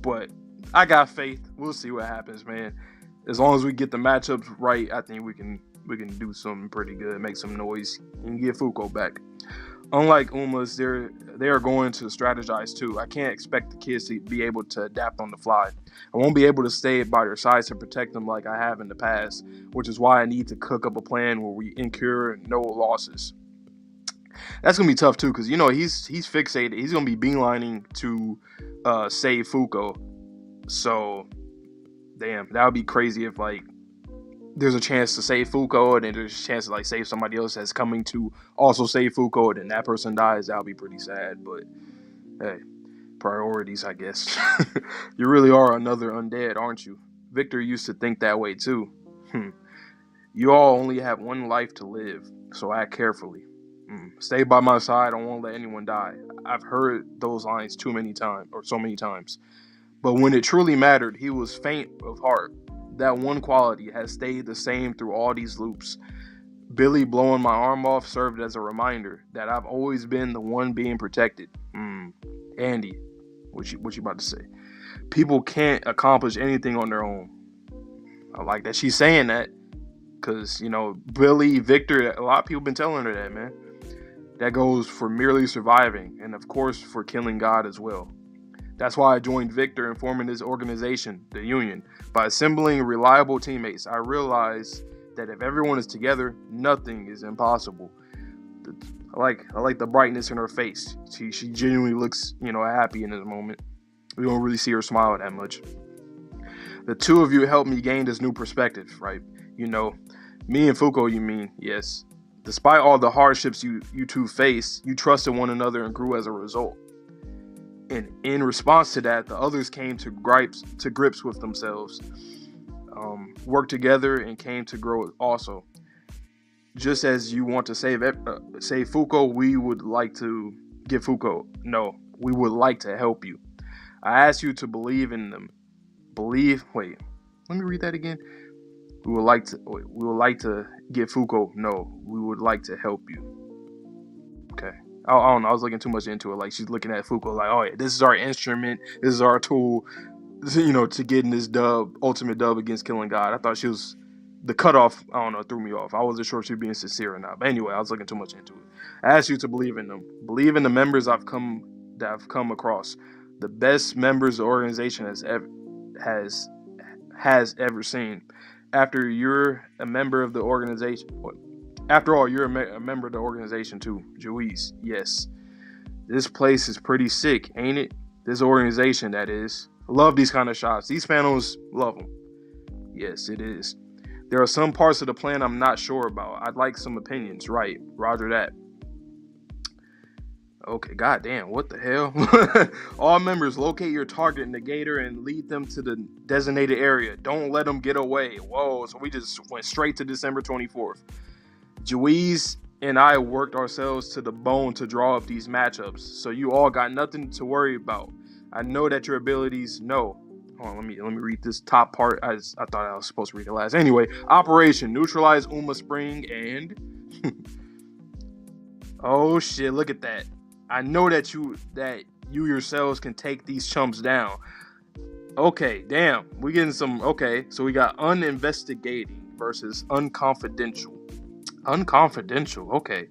But I got faith. We'll see what happens, man. As long as we get the matchups right, I think we can do something pretty good, make some noise, and get Funko back. Unlike Uma's, they are going to strategize too. I can't expect the kids to be able to adapt on the fly. I won't be able to stay by their sides to protect them like I have in the past, which is why I need to cook up a plan where we incur no losses. That's gonna be tough too, because he's fixated. He's gonna be beelining to save Funko. So, damn, that would be crazy if there's a chance to save Funko, and then there's a chance to save somebody else that's coming to also save Funko, and then that person dies. That would be pretty sad. But hey, priorities, I guess. You really are another undead, aren't you? Victor used to think that way too. You all only have one life to live, so act carefully. Stay by my side. I won't let anyone die. I've heard those lines so many times. But when it truly mattered, he was faint of heart. That one quality has stayed the same through all these loops. Billy blowing my arm off served as a reminder that I've always been the one being protected. Andy, what you about to say? People can't accomplish anything on their own. I like that she's saying that, because, Billy, Victor, a lot of people been telling her that, man. That goes for merely surviving, and of course for killing God as well. That's why I joined Victor in forming this organization, the Union. By assembling reliable teammates, I realized that if everyone is together, nothing is impossible. I like the brightness in her face. She genuinely looks, happy in this moment. We don't really see her smile that much. The two of you helped me gain this new perspective, right? Me and Funko, you mean? Yes. Despite all the hardships you two faced, you trusted one another and grew as a result. And in response to that, the others came to grips with themselves, worked together, and came to grow also. Just as you want to save Funko, we would like to give Funko. No, We would like to help you. I ask you to believe in them. Wait, let me read that again. We would like to get Funko. No, we would like to help you. Okay. I don't know. I was looking too much into it. Like, she's looking at Funko like, oh yeah, this is our instrument. This is our tool, to get in this ultimate dub against Killing God. I thought she was the cutoff. I don't know, threw me off. I wasn't sure if she was being sincere or not. But anyway, I was looking too much into it. I ask you to believe in them. Believe in the members I've come across. The best members the organization has ever seen. After you're a member of the organization. After all, you're a member of the organization too. Juiz, yes. This place is pretty sick, ain't it? This organization, that is. I love these kind of shots. These panels, love them. Yes, it is. There are some parts of the plan I'm not sure about. I'd like some opinions. Right, roger that. Okay, goddamn, what the hell? All members, locate your target negator and lead them to the designated area. Don't let them get away. Whoa, so we just went straight to December 24th. Juiz and I worked ourselves to the bone to draw up these matchups, so you all got nothing to worry about. I know that your abilities know. Hold on, let me read this top part. I thought I was supposed to read it last. Anyway, Operation Neutralize Uma Spring and oh shit, look at that. I know that you yourselves can take these chumps down. Okay, damn. We getting some. Okay, so we got uninvestigating versus unconfidential. Unconfidential. Okay.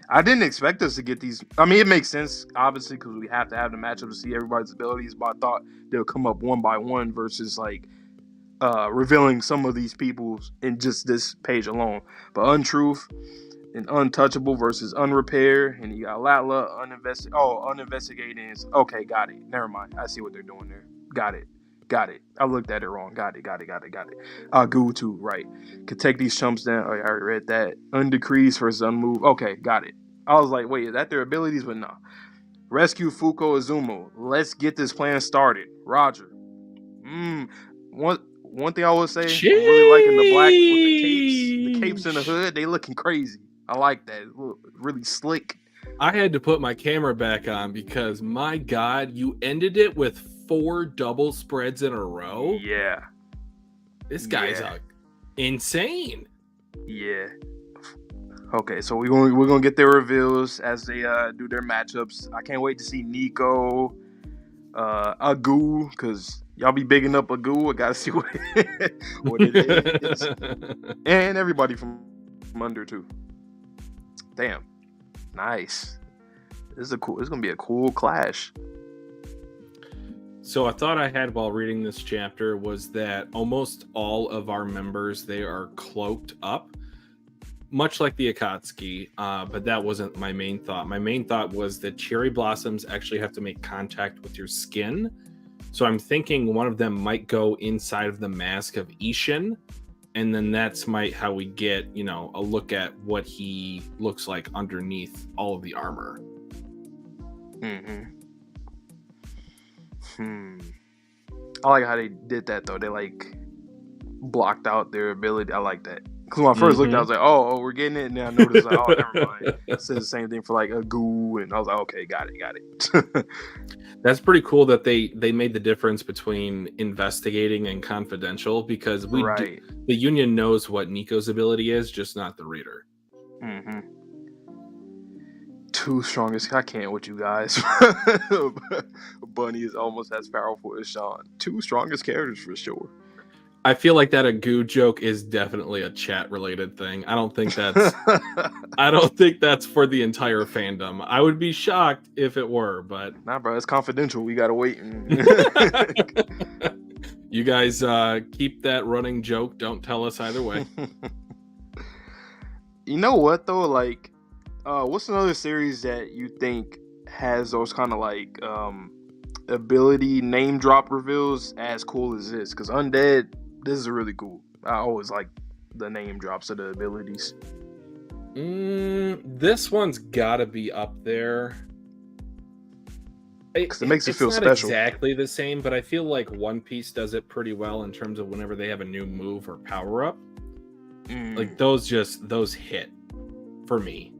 I didn't expect us to get these. I mean, it makes sense, obviously, because we have to have the matchup to see everybody's abilities. But I thought they'll come up one by one versus like revealing some of these people in just this page alone. But Untruth and Untouchable versus Unrepair, and you got Latla, Uninvestigating is okay. Got it. Never mind. I see what they're doing there. Got it. I looked at it wrong. Got it. Goo too, right. Could take these chumps down. Oh, I already read that. Undecrease versus Unmove. Okay, got it. I was like, wait, is that their abilities? But no. Rescue Fuko Izumo. Let's get this plan started. Roger. One thing I will say, Jeez. I'm really liking the black with the capes. The capes in the hood, they looking crazy. I like that. Really slick. I had to put my camera back on because, my God, you ended it with 4 double spreads in a row. Yeah. This guy's insane. Yeah. Okay, so we're gonna get their reveals as they do their matchups. I can't wait to see Nico, Agu, because y'all be bigging up Agu. I gotta see what it is. And everybody from under too. Damn. Nice. This is gonna be a cool clash. So a thought I had while reading this chapter was that almost all of our members, they are cloaked up, much like the Akatsuki, but that wasn't my main thought. My main thought was that cherry blossoms actually have to make contact with your skin. So I'm thinking one of them might go inside of the mask of Ishin, and then that's how we get, a look at what he looks like underneath all of the armor. I like how they did that though. They like blocked out their ability. I like that. Because when I first looked, I was like, "Oh, we're getting it." And then I noticed, like, "Oh, never mind." It says the same thing for like a goo, and I was like, "Okay, got it." That's pretty cool that they made the difference between investigating and confidential, because the Union knows what Nico's ability is, just not the reader. Two strongest. I can't with you guys. Bunny is almost as powerful as Sean. 2 strongest characters for sure. I feel like that Agu joke is definitely a chat related thing. I don't think that's for the entire fandom. I would be shocked if it were, but nah, bro, it's confidential. We gotta wait. You guys keep that running joke. Don't tell us either way. You know what though? Like, what's another series that you think has those kind of like ability name drop reveals as cool as this? Because Undead, this is really cool. I always like the name drops of the abilities. This one's gotta be up there. It makes it feel not special. Exactly the same, but I feel like One Piece does it pretty well in terms of whenever they have a new move or power up. Like those hit for me.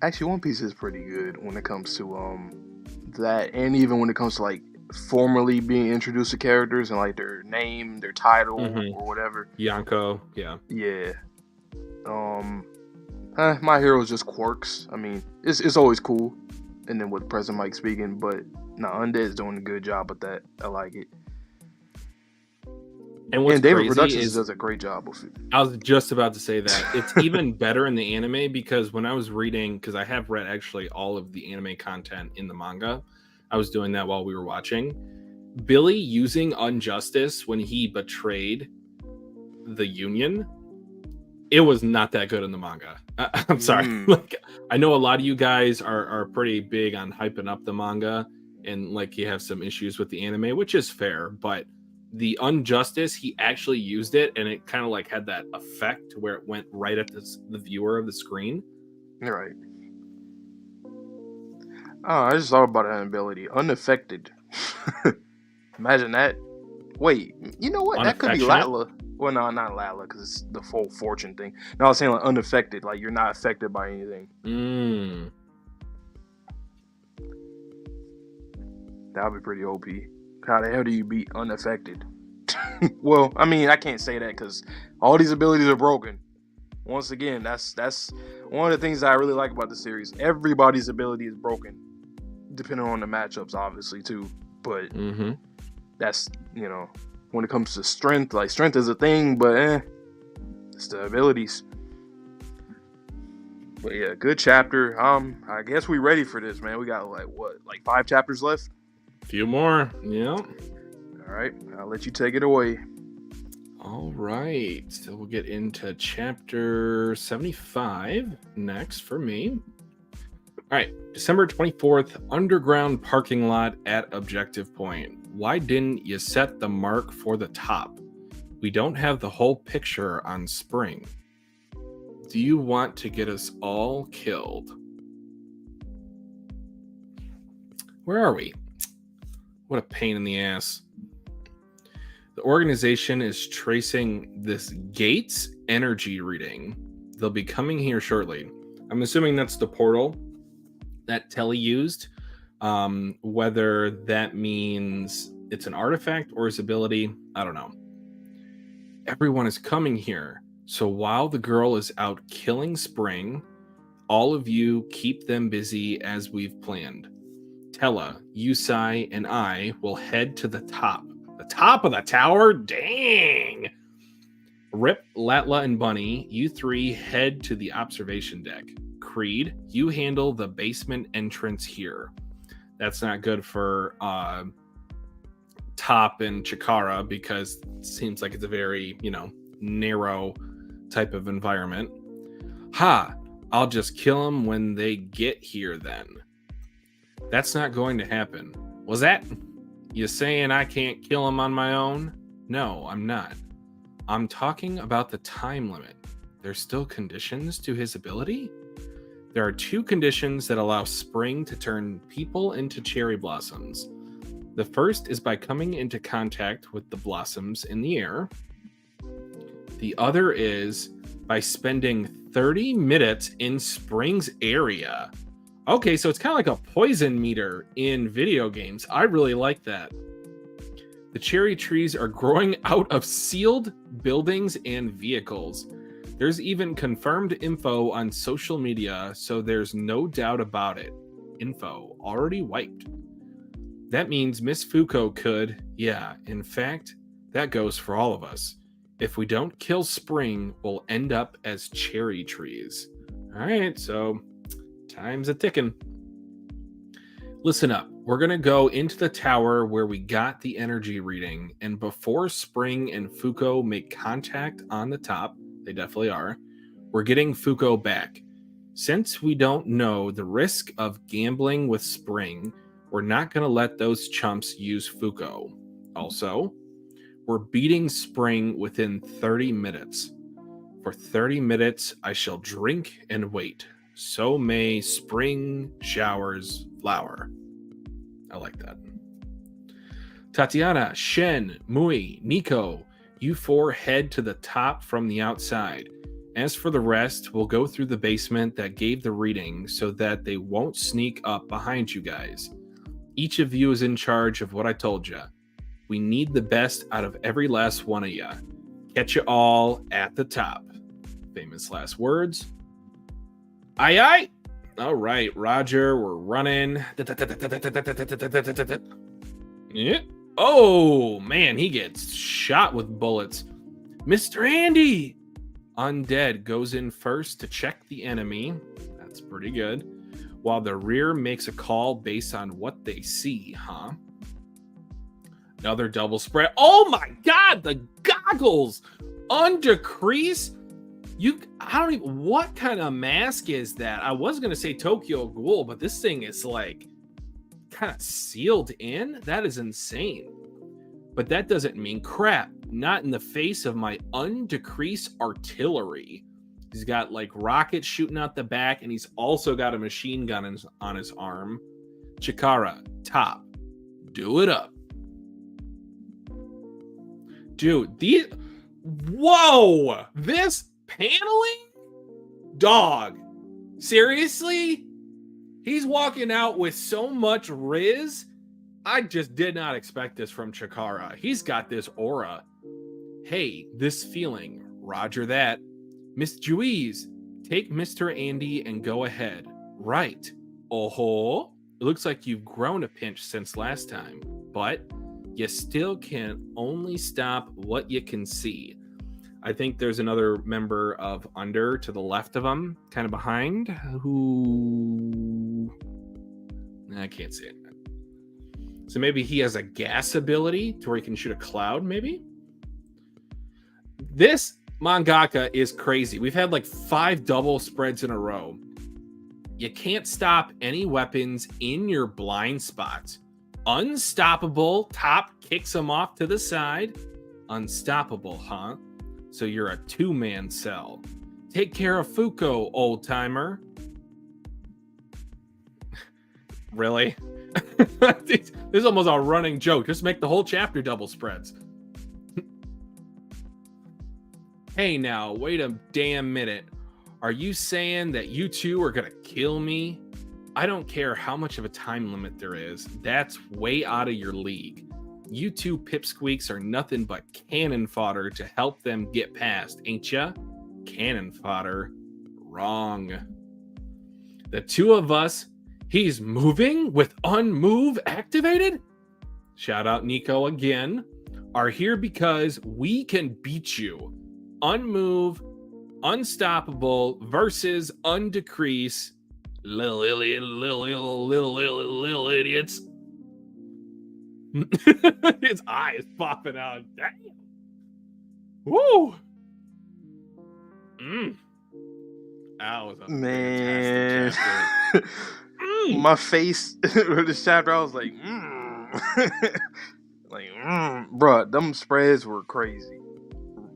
Actually, One Piece is pretty good when it comes to that, and even when it comes to like formally being introduced to characters and like their name, their title, or whatever. Yonko, yeah. Yeah. My hero is just quirks. I mean, it's always cool. And then with President Mike speaking, but no, Undead's doing a good job with that. I like it. And what's David crazy Productions does a great job with it. I was just about to say that. It's even better in the anime because when I was reading, because I have read actually all of the anime content in the manga, I was doing that while we were watching. Billy using Injustice when he betrayed the Union, it was not that good in the manga. I'm sorry. Like, I know a lot of you guys are pretty big on hyping up the manga and like you have some issues with the anime, which is fair, but the Injustice, he actually used it and it kind of like had that effect where it went right at the viewer of the screen. You're right. Oh, I just thought about that ability. Unaffected. Imagine that. Wait, you know what? That could be Latla. Well, no, not Latla, because it's the full fortune thing. No, I was saying like unaffected, like you're not affected by anything. That would be pretty OP. How the hell do you beat unaffected? Well, I mean, I can't say that because all these abilities are broken. Once again, that's one of the things that I really like about the series. Everybody's ability is broken, depending on the matchups, obviously too. But that's, you know, when it comes to strength, like strength is a thing, but it's the abilities. But yeah, good chapter. I guess we ready for this, man. We got like 5 chapters left. Few more, yeah. All right, I'll let you take it away. All right, so we'll get into chapter 75 next for me. All right, December 24th, underground parking lot at Objective Point. Why didn't you set the mark for the top? We don't have the whole picture on Spring. Do you want to get us all killed? Where are we? What a pain in the ass. The organization is tracing this Gates energy reading. They'll be coming here shortly. I'm assuming that's the portal that Telly used. Whether that means it's an artifact or his ability, I don't know. Everyone is coming here. So while the girl is out killing Spring, all of you keep them busy as we've planned. Tella, Yusai, and I will head to the top. The top of the tower? Dang! Rip, Latla, and Bunny, you 3 head to the observation deck. Creed, you handle the basement entrance here. That's not good for Top and Chikara because it seems like it's a very, narrow type of environment. Ha! I'll just kill them when they get here then. That's not going to happen. Was that? You saying I can't kill him on my own? No, I'm not. I'm talking about the time limit. There's still conditions to his ability? There are 2 conditions that allow Spring to turn people into cherry blossoms. The first is by coming into contact with the blossoms in the air. The other is by spending 30 minutes in Spring's area. Okay, so it's kind of like a poison meter in video games. I really like that. The cherry trees are growing out of sealed buildings and vehicles. There's even confirmed info on social media, so there's no doubt about it. Info already wiped. That means Miss Fuko could, in fact, that goes for all of us. If we don't kill Spring, we'll end up as cherry trees. All right, so time's a ticking. Listen up. We're going to go into the tower where we got the energy reading, and before Spring and Fuko make contact on the top, they definitely are, we're getting Fuko back. Since we don't know the risk of gambling with Spring, we're not going to let those chumps use Fuko. Also, we're beating Spring within 30 minutes. For 30 minutes, I shall drink and wait. So may Spring showers flower. I like that. Tatiana, Shen, Mui, Nico, you 4 head to the top from the outside. As for the rest, we'll go through the basement that gave the reading so that they won't sneak up behind you guys. Each of you is in charge of what I told you. We need the best out of every last one of you. Catch you all at the top. Famous last words. Aye, aye. All right, Roger, we're running. Yeah. Oh, man, he gets shot with bullets. Mr. Andy! Undead goes in first to check the enemy. That's pretty good. While the rear makes a call based on what they see, huh? Another double spread. Oh my god, the goggles! Undecrease? I don't even, what kind of mask is that? I was gonna say Tokyo Ghoul, but this thing is like kind of sealed in. That is insane. But that doesn't mean crap. Not in the face of my undecrease artillery. He's got like rockets shooting out the back, and he's also got a machine gun on his arm. Chikara, top. Do it up. Dude, whoa! This paneling? Dog. Seriously? He's walking out with so much riz. I just did not expect this from Chikara. He's got this aura. Hey, this feeling. Roger that. Miss Juiz, take Mr. Andy and go ahead. Right. Oh, it looks like you've grown a pinch since last time, but you still can only stop what you can see. I think there's another member of Under to the left of him, kind of behind, who... I can't see it. So maybe he has a gas ability to where he can shoot a cloud, maybe? This mangaka is crazy. We've had like 5 double spreads in a row. You can't stop any weapons in your blind spots. Unstoppable, top kicks him off to the side. Unstoppable, huh? So you're a 2-man cell. Take care of Fuko, old timer. Really? This is almost a running joke. Just make the whole chapter double spreads. Hey now, wait a damn minute. Are you saying that you two are gonna kill me? I don't care how much of a time limit there is. That's way out of your league. You two pipsqueaks are nothing but cannon fodder to help them get past, ain't ya? Cannon fodder. Wrong. The two of us, he's moving with unmove activated? Shout out Nico again. Are here because we can beat you. Unmove, unstoppable versus undecrease. Little idiots. His eye is popping out. Damn. Woo. That was a man. fantastic chapter. My face with this chapter, I was like, bruh, them spreads were crazy.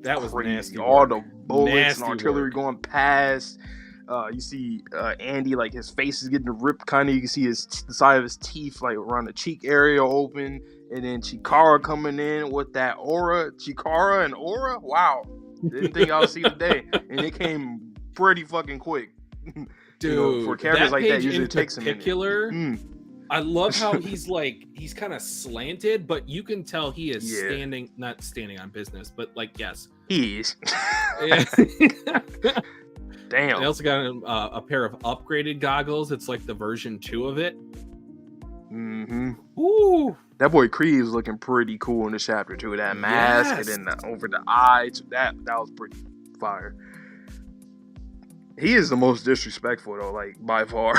That was crazy. nasty. All work. the bullets Nasty and artillery work. going past. You see Andy, like his face is getting ripped kind of. You can see the side of his teeth, like around the cheek area open. And then Chikara coming in with that aura. Chikara and aura? Wow. Didn't think I'll see the day. And it came pretty fucking quick. Dude, for characters that like that, page usually in it takes a minute. particular, I love how he's kind of slanted, but you can tell he is not standing on business, but like, yes. He is. Damn. I also got a pair of upgraded goggles. It's like the version 2 of it. Mm-hmm. Ooh. That boy Creed was looking pretty cool in the chapter too. That mask and then over the eyes. That was pretty fire. He is the most disrespectful though, like by far.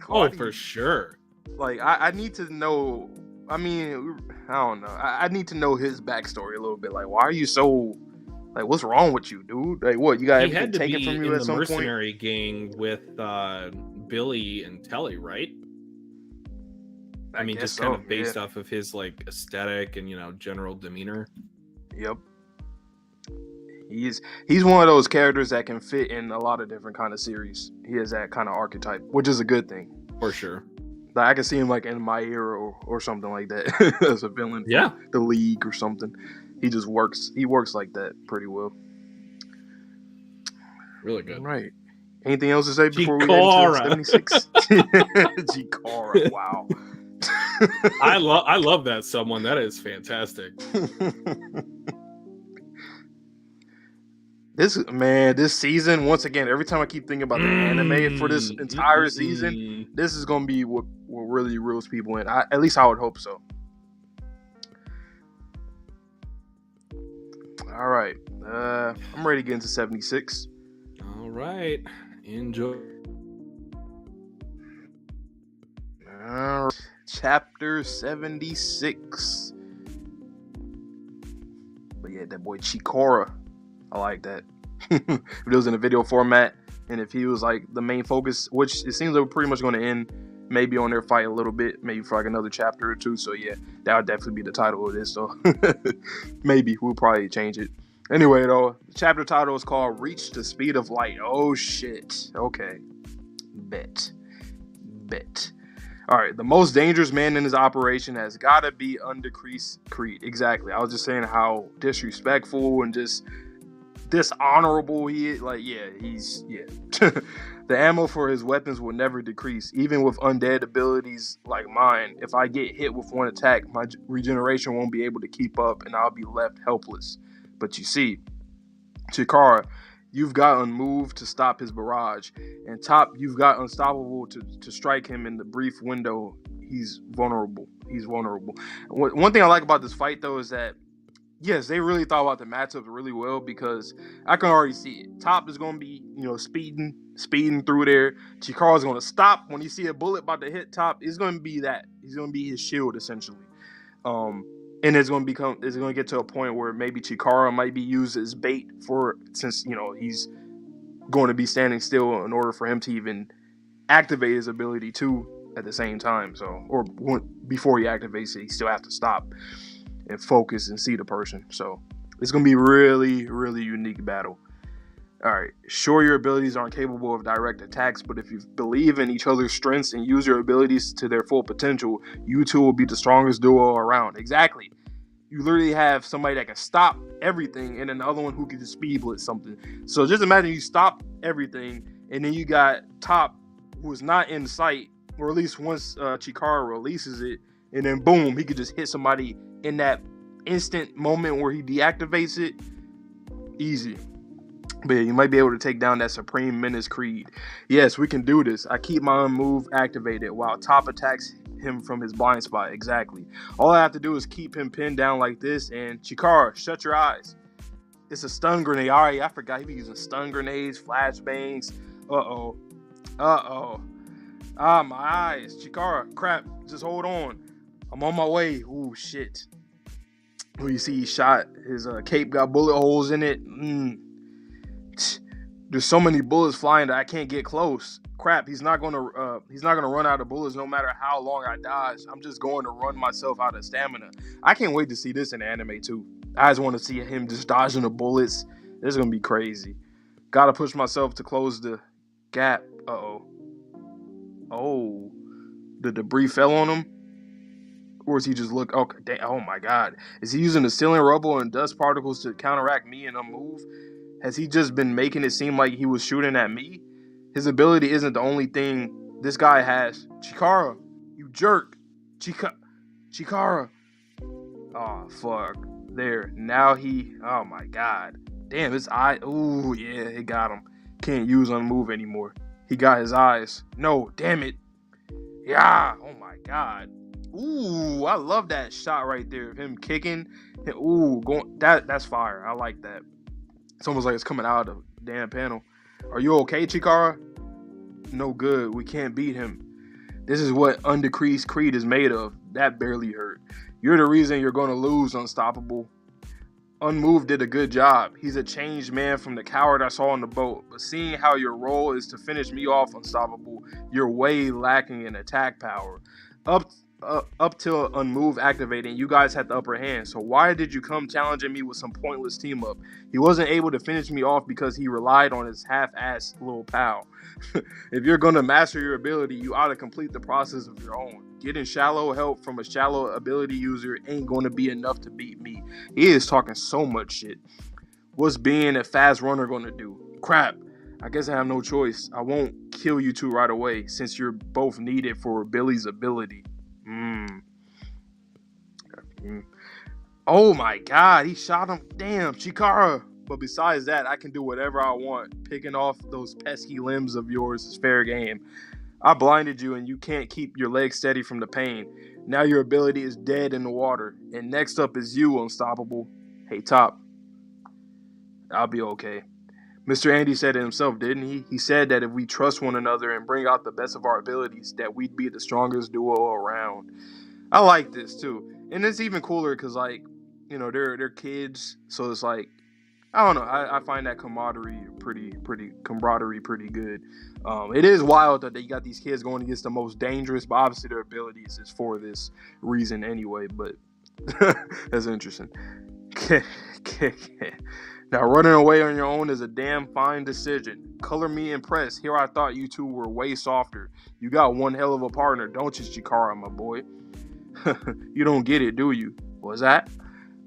For sure. Like I need to know. I mean, I don't know. I need to know his backstory a little bit. Like, why are you so? Like, what's wrong with you, dude? Like, what, you got everything taken from you at some point? He had to be in the mercenary gang with Billy and Telly, right? I mean, just kind of based off of his like aesthetic and general demeanor. Yep. He's one of those characters that can fit in a lot of different kind of series. He has that kind of archetype, which is a good thing. For sure. Like, I can see him like in My Hero or something like that as a villain. Yeah. The League or something. He just works. He works like that pretty well. Really good. Right. Anything else to say before we Chikara. head into 76? Chikara, wow. I love that someone. That is fantastic. This season, once again, every time I keep thinking about the anime for this entire season, this is gonna be what really reels people in. At least I would hope so. All right, I'm ready to get into 76. All right, enjoy. Chapter 76. But yeah, that boy Chikara, I like that. If it was in a video format, and if he was like the main focus, which it seems like we're pretty much going to end maybe on their fight a little bit, maybe for like another chapter or two. So yeah, that would definitely be the title of this. So maybe we'll probably change it. Anyway, though, the chapter title is called "Reach the Speed of Light." Oh shit. Okay. Bet. All right, the most dangerous man in his operation has got to be Undecreased Creed. Exactly. I was just saying how disrespectful and just dishonorable he is. Like, yeah. The ammo for his weapons will never decrease. Even with undead abilities like mine, if I get hit with one attack, my regeneration won't be able to keep up and I'll be left helpless. But you see, Chikara, you've got unmoved to stop his barrage. And Top, you've got unstoppable to strike him in the brief window. He's vulnerable. One thing I like about this fight, though, is that, yes, they really thought about the matchup really well, because I can already see it. Top is going to be, speeding through there. Chikara's going to stop when you see a bullet about to hit Top. It's going to be that. He's going to be his shield, essentially. And it's going to get to a point where maybe Chikara might be used as bait since he's going to be standing still in order for him to even activate his ability too at the same time. Before he activates it, he still has to stop and focus and see the person. So it's going to be really, really unique battle. All right, sure, your abilities aren't capable of direct attacks, but if you believe in each other's strengths and use your abilities to their full potential, you two will be the strongest duo around. Exactly. You literally have somebody that can stop everything and another one who can just speed blitz something. So just imagine you stop everything, and then you got Top, who is not in sight, or at least once Chikara releases it, and then boom, he could just hit somebody in that instant moment where he deactivates it. Easy. But yeah, you might be able to take down that Supreme Menace Creed. Yes, we can do this. I keep my unmove activated while Top attacks him from his blind spot. Exactly. All I have to do is keep him pinned down like this, and Chikara, shut your eyes. It's a stun grenade. All right, I forgot he be using stun grenades, flashbangs. Uh-oh. Ah, my eyes. Chikara, crap. Just hold on. I'm on my way. Ooh, shit. Oh, you see he shot. His cape got bullet holes in it. There's so many bullets flying that I can't get close. Crap, he's not gonna run out of bullets no matter how long I dodge. I'm just going to run myself out of stamina. I can't wait to see this in anime too. I just want to see him just dodging the bullets. This is gonna be crazy. Gotta push myself to close the gap. Oh, the debris fell on him? Or is he just oh my god. Is he using the ceiling rubble and dust particles to counteract me and unmove? Has he just been making it seem like he was shooting at me? His ability isn't the only thing this guy has. Chikara, you jerk. Chikara. Oh, fuck. There. Now oh my god. Damn, his eye. Ooh, yeah, it got him. Can't use unmove anymore. He got his eyes. No, damn it. Yeah. Oh my god. Ooh, I love that shot right there of him kicking. Ooh, that's fire. I like that. It's almost like it's coming out of the damn panel. Are you okay, Chikara? No good. We can't beat him. This is what Undecreased Creed is made of. That barely hurt. You're the reason you're going to lose, Unstoppable. Unmoved did a good job. He's a changed man from the coward I saw on the boat. But seeing how your role is to finish me off, Unstoppable, you're way lacking in attack power. Up till Unmove activating, you guys had the upper hand. So why did you come challenging me with some pointless team up? He wasn't able to finish me off because he relied on his half-assed little pal. If you're gonna master your ability, you ought to complete the process of your own. Getting shallow help from a shallow ability user ain't gonna be enough to beat me. He is talking so much shit. What's being a fast runner gonna do? Crap. I guess I have no choice. I won't kill you two right away since you're both needed for Billy's ability. Oh my god, he shot him. Damn, Chikara. But besides that, I can do whatever I want. Picking off those pesky limbs of yours is fair game. I blinded you and you can't keep your legs steady from the pain. Now your ability is dead in the water. And next up is you, Unstoppable. Hey, Top. I'll be okay. Mr. Andy said it himself, didn't he? He said that if we trust one another and bring out the best of our abilities, that we'd be the strongest duo around. I like this too. And it's even cooler because, like, you know, they're kids, so it's like, I don't know. I find that camaraderie pretty good. It is wild that they got these kids going against the most dangerous, but obviously their abilities is for this reason anyway. But that's interesting. Now running away on your own is a damn fine decision. Color me impressed. Here I thought you two were way softer. You got one hell of a partner, don't you, Chikara, my boy? You don't get it, do you? What's that?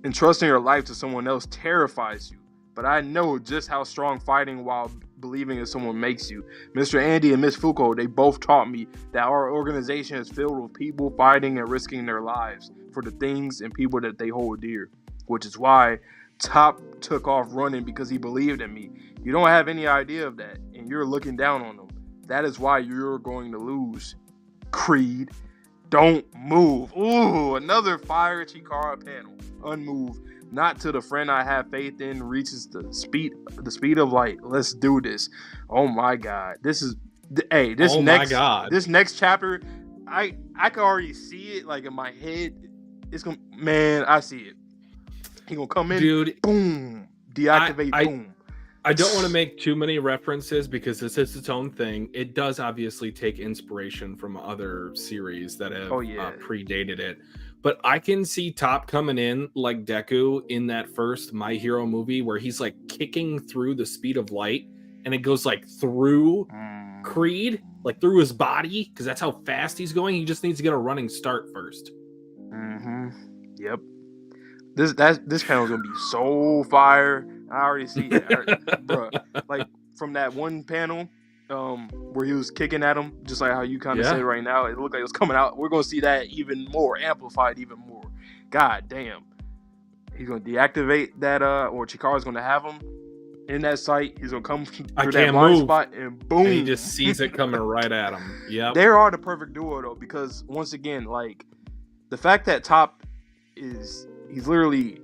Entrusting your life to someone else terrifies you. But I know just how strong fighting while believing in someone makes you. Mr. Andy and Miss Fuko, they both taught me that our organization is filled with people fighting and risking their lives for the things and people that they hold dear. Which is why Top took off running, because he believed in me. You don't have any idea of that, and you're looking down on them. That is why you're going to lose. Creed, don't move. Ooh, another fire Chikara panel. Unmoved. Not till the friend I have faith in reaches the speed of light. Let's do this. Oh my god. This next chapter, I can already see it like in my head. It's gonna, man, I see it. He gonna come in, dude. Boom, deactivate, boom. I don't want to make too many references because this is its own thing. It does obviously take inspiration from other series that have predated it. But I can see Top coming in like Deku in that first My Hero movie where he's like kicking through the speed of light and it goes like through Creed, like through his body, because that's how fast he's going. He just needs to get a running start first. Yep. This panel's gonna be so fire. I already see it, bro. Like from that one panel, where he was kicking at him, just like how you kind of said right now. It looked like it was coming out. We're gonna see that even more amplified, even more. God damn, he's gonna deactivate that. Or Chikara's gonna have him in that sight. He's gonna come through that blind spot and boom. And he just sees it coming right at him. Yeah, they are the perfect duo though, because once again, like the fact that Top he's literally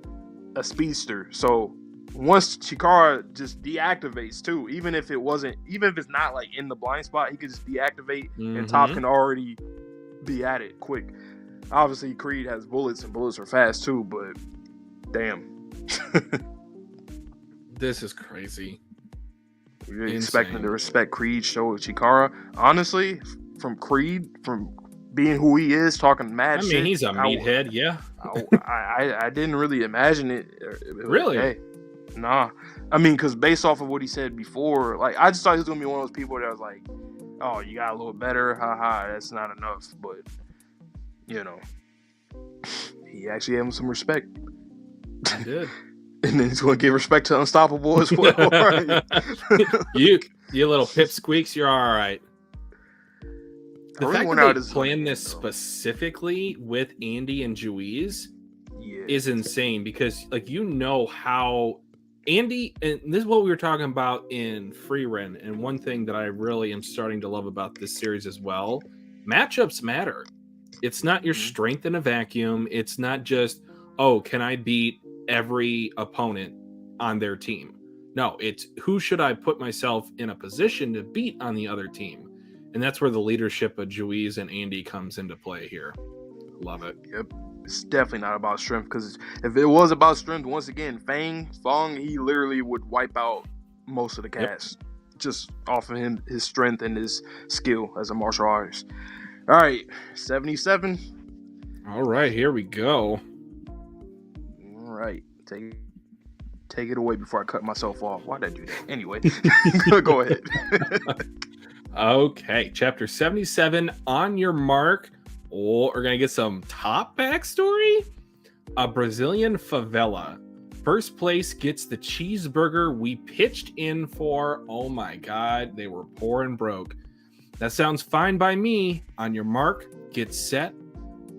a speedster. So once Chikara just deactivates too, even if it's not like in the blind spot, he could just deactivate and Top can already be at it quick. Obviously Creed has bullets and bullets are fast too, but damn. This is crazy. We were expecting to respect Creed show with Chikara. Honestly, from Creed, from being who he is, talking mad shit. I mean, he's a meathead, yeah. I didn't really imagine it. Really? Hey, nah. I mean, because based off of what he said before, like, I just thought he was going to be one of those people that was like, oh, you got a little better, haha, that's not enough. But, you know, he actually gave him some respect. He did. And then he's going to give respect to Unstoppable as well. Right? you little pipsqueaks, you're all right. The fact that they planned this specifically with Andy and Juiz is insane, because, like, you know how Andy, and this is what we were talking about in Frieren, and one thing that I really am starting to love about this series as well, matchups matter. It's not your strength in a vacuum. It's not just, oh, can I beat every opponent on their team? No, it's who should I put myself in a position to beat on the other team? And that's where the leadership of Juiz and Andy comes into play here. Love it. Yep. It's definitely not about strength, because if it was about strength, once again, Fong, he literally would wipe out most of the cast just off of his strength and his skill as a martial artist. All right, 77. All right, here we go. All right, take it away before I cut myself off. Why'd I do that? Anyway, go ahead. Okay, chapter 77, on your mark. Oh, we're going to get some Top backstory. A Brazilian favela First place gets the cheeseburger we pitched in for. Oh my God, they were poor and broke. That sounds fine by me. On your mark, get set.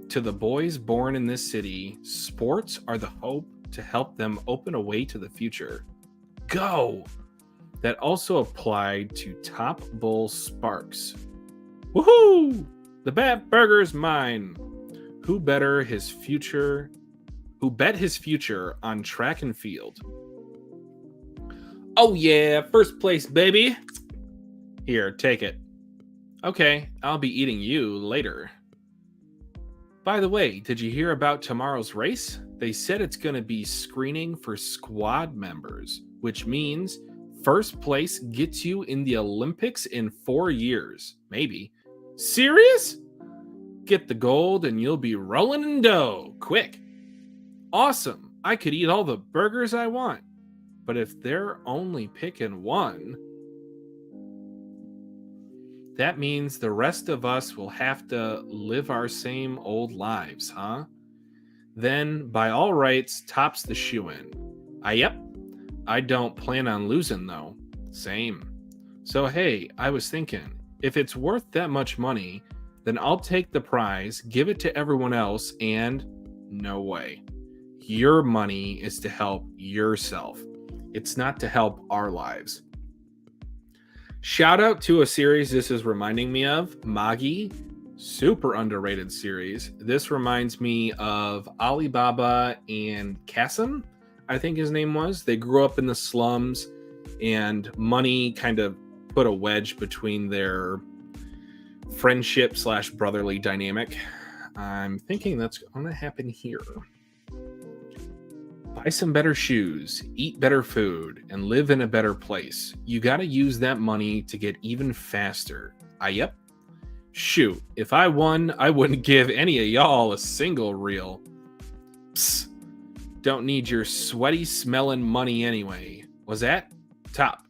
To the boys born in this city, sports are the hope to help them open a way to the future. Go! That also applied to Top Bull Sparks. Woohoo! The Bat Burger's mine. Who bet his future on track and field? Oh yeah, first place, baby. Here, take it. Okay, I'll be eating you later. By the way, did you hear about tomorrow's race? They said it's going to be screening for squad members, which means first place gets you in the Olympics in 4 years. Maybe. Serious? Get the gold and you'll be rolling in dough. Quick. Awesome. I could eat all the burgers I want. But if they're only picking one, that means the rest of us will have to live our same old lives, huh? Then, by all rights, Top's the shoo-in. Yep. I don't plan on losing, though. Same. So, hey, I was thinking, if it's worth that much money, then I'll take the prize, give it to everyone else, and no way. Your money is to help yourself. It's not to help our lives. Shout out to a series this is reminding me of, Magi. Super underrated series. This reminds me of Alibaba and Kasim, I think his name was. They grew up in the slums, and money kind of put a wedge between their friendship / brotherly dynamic. I'm thinking that's going to happen here. Buy some better shoes, eat better food, and live in a better place. You got to use that money to get even faster. Yep. Shoot, if I won, I wouldn't give any of y'all a single reel. Psst. Don't need your sweaty smelling money anyway. Was that? Top.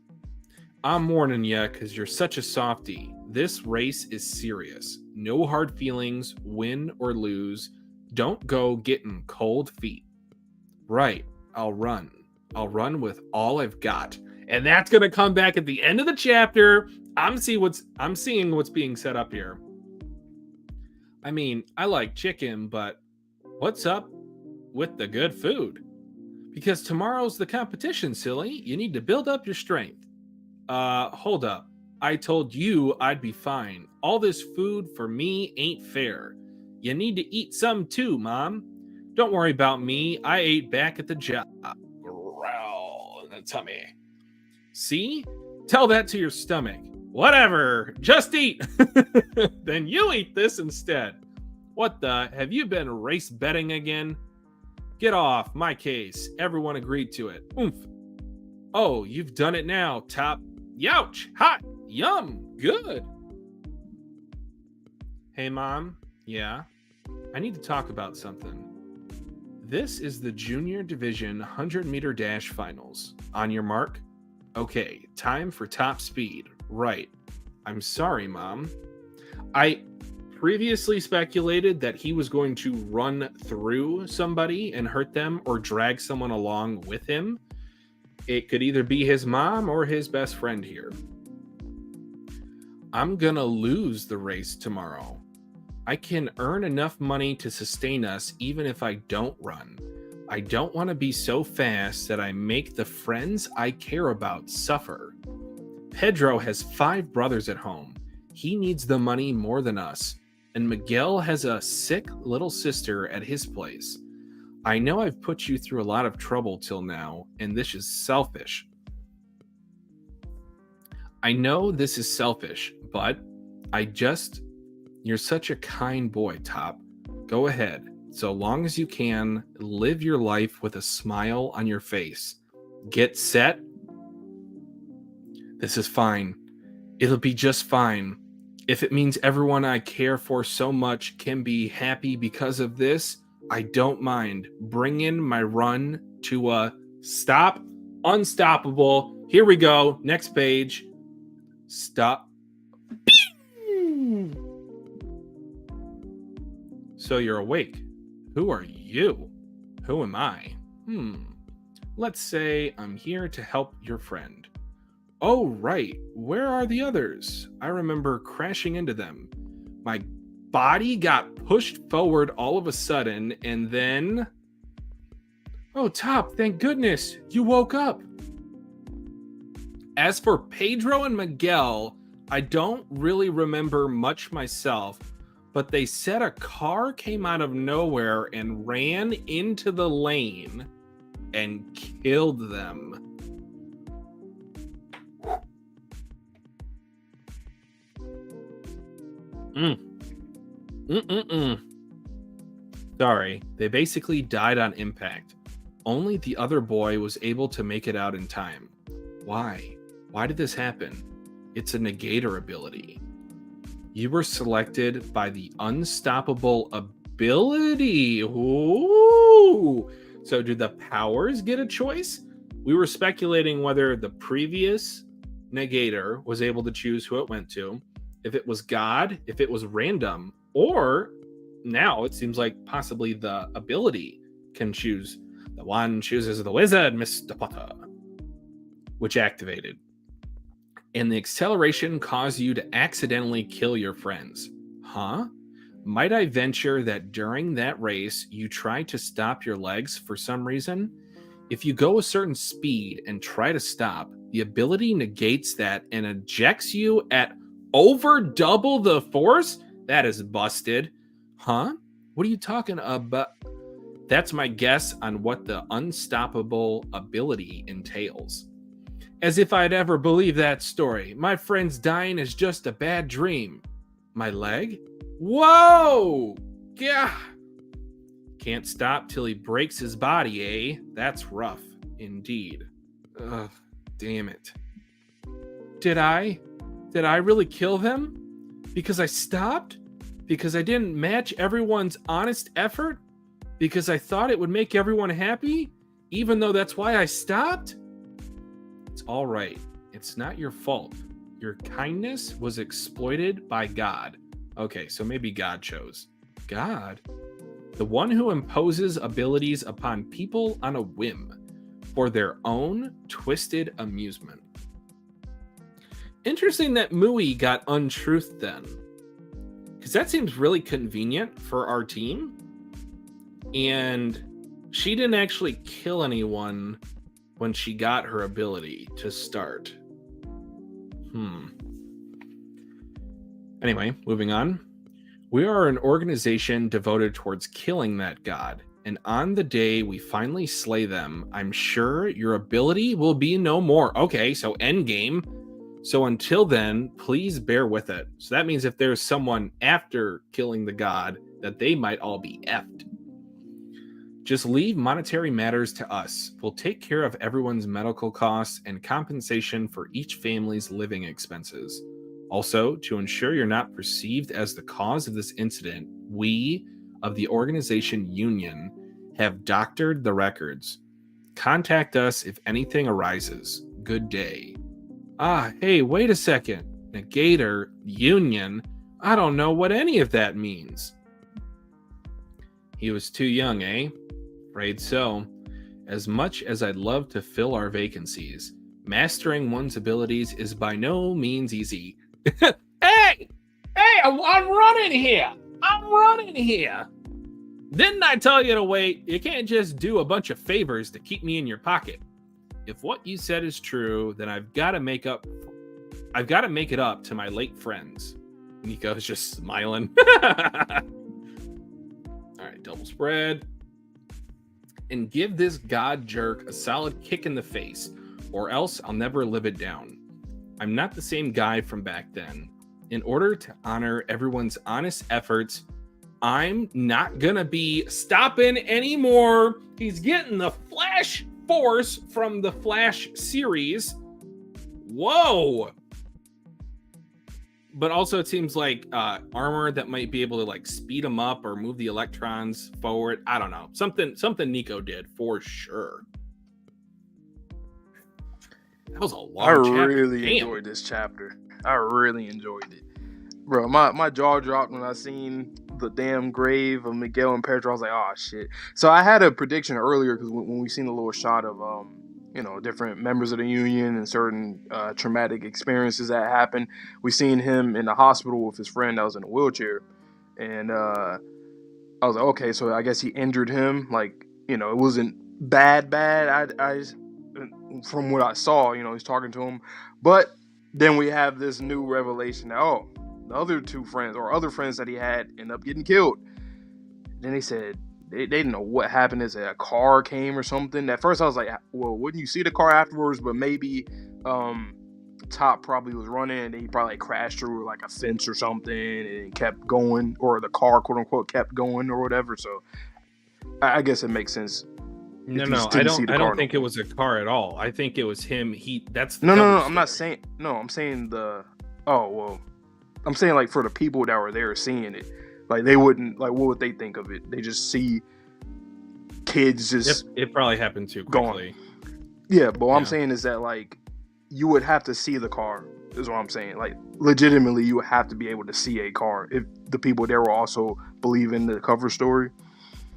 I'm warning ya because you're such a softie. This race is serious. No hard feelings, win or lose. Don't go getting cold feet. Right, I'll run. I'll run with all I've got. And that's going to come back at the end of the chapter. I'm seeing what's being set up here. I mean, I like chicken, but what's up with the good food? Because tomorrow's the competition, silly. You need to build up your strength. Hold up. I told you I'd be fine. All this food for me ain't fair. You need to eat some too, Mom. Don't worry about me. I ate back at the job. Growl in the tummy. See? Tell that to your stomach. Whatever. Just eat. Then you eat this instead. What the? Have you been race betting again? Get off my case. Everyone agreed to it. Oomph. Oh, you've done it now, Top. Youch. Hot. Yum. Good. Hey, Mom. Yeah? I need to talk about something. This is the Junior Division 100-meter dash finals. On your mark? Okay, time for top speed. Right. I'm sorry, Mom. I previously speculated that he was going to run through somebody and hurt them or drag someone along with him. It could either be his mom or his best friend here. I'm gonna lose the race tomorrow. I can earn enough money to sustain us even if I don't run. I don't want to be so fast that I make the friends I care about suffer. Pedro has 5 brothers at home. He needs the money more than us. And Miguel has a sick little sister at his place. I know I've put you through a lot of trouble till now, and this is selfish. I know this is selfish, but you're such a kind boy, Top. Go ahead. So long as you can, live your life with a smile on your face. Get set. This is fine. It'll be just fine. If it means everyone I care for so much can be happy because of this, I don't mind. Bring in my run to a stop. Unstoppable. Here we go. Next page. Stop. So you're awake. Who are you? Who am I? Let's say I'm here to help your friend. Oh, right. Where are the others? I remember crashing into them. My body got pushed forward all of a sudden, and then... Oh, Top, thank goodness. You woke up. As for Pedro and Miguel, I don't really remember much myself, but they said a car came out of nowhere and ran into the lane and killed them. Sorry, they basically died on impact. Only the other boy was able to make it out in time. Why? Why did this happen? It's a negator ability. You were selected by the unstoppable ability. Ooh! So do the powers get a choice? We were speculating whether the previous negator was able to choose who it went to, if it was God, if it was random, or now it seems like possibly the ability can choose. The one chooses the wizard, Mr. Potter, which activated. And the acceleration caused you to accidentally kill your friends. Huh? Might I venture that during that race, you tried to stop your legs for some reason? If you go a certain speed and try to stop, the ability negates that and ejects you at over double the force? That is busted. Huh? What are you talking about? That's my guess on what the unstoppable ability entails. As if I'd ever believe that story. My friend's dying is just a bad dream. My leg? Whoa! Yeah. Can't stop till he breaks his body, eh? That's rough, indeed. Ugh, damn it. Did I really kill them? Because I stopped? Because I didn't match everyone's honest effort? Because I thought it would make everyone happy? Even though that's why I stopped? It's all right. It's not your fault. Your kindness was exploited by God. Okay, so maybe God chose. God? The one who imposes abilities upon people on a whim for their own twisted amusement. Interesting that Mui got untruth then. Because that seems really convenient for our team. And she didn't actually kill anyone when she got her ability to start. Anyway, moving on. We are an organization devoted towards killing that god, and on the day we finally slay them, I'm sure your ability will be no more. Okay, so endgame. So until then, please bear with it. So that means if there's someone after killing the god, that they might all be effed. Just leave monetary matters to us. We'll take care of everyone's medical costs and compensation for each family's living expenses. Also, to ensure you're not perceived as the cause of this incident, we, of the organization Union, have doctored the records. Contact us if anything arises. Good day. Ah, hey, wait a second. Negator, Union, I don't know what any of that means. He was too young, eh? Afraid so. As much as I'd love to fill our vacancies, mastering one's abilities is by no means easy. Hey, I'm running here. Didn't I tell you to wait? You can't just do a bunch of favors to keep me in your pocket. If what you said is true, then I've got to make it up to my late friends. Nico's just smiling. All right, double spread. And give this god jerk a solid kick in the face, or else I'll never live it down. I'm not the same guy from back then. In order to honor everyone's honest efforts, I'm not gonna be stopping anymore. He's getting the Flash Force from the Flash series. Whoa! But also it seems like armor that might be able to like speed him up or move the electrons forward. I don't know. Something Nico did for sure. That was a long chapter. I really enjoyed this chapter. I really enjoyed it. Bro, my jaw dropped when I seen the damn grave of Miguel and Pedro. I was like, oh shit. So I had a prediction earlier because when we seen a little shot of different members of the union and certain traumatic experiences that happened. We seen him in the hospital with his friend that was in a wheelchair, and I was like, okay, so I guess he injured him. Like, it wasn't bad. I from what I saw, he's talking to him, but then we have this new revelation that, the other two friends or other friends that he had end up getting killed. Then they said they didn't know what happened. Is a car came or something? At first I was like, well, wouldn't you see the car afterwards? But maybe Top probably was running and he probably crashed through like a fence or something and kept going, or the car quote unquote kept going or whatever. So I guess it makes sense. No, I don't think it was a car at all. I think it was him. No. I'm not saying. No, I'm saying I'm saying like for the people that were there seeing it, like they wouldn't like. What would they think of it? They just see kids just. It probably happened too quickly. Yeah, but what I'm saying is that like you would have to see the car. Is what I'm saying. Like legitimately, you would have to be able to see a car if the people there were also believing the cover story.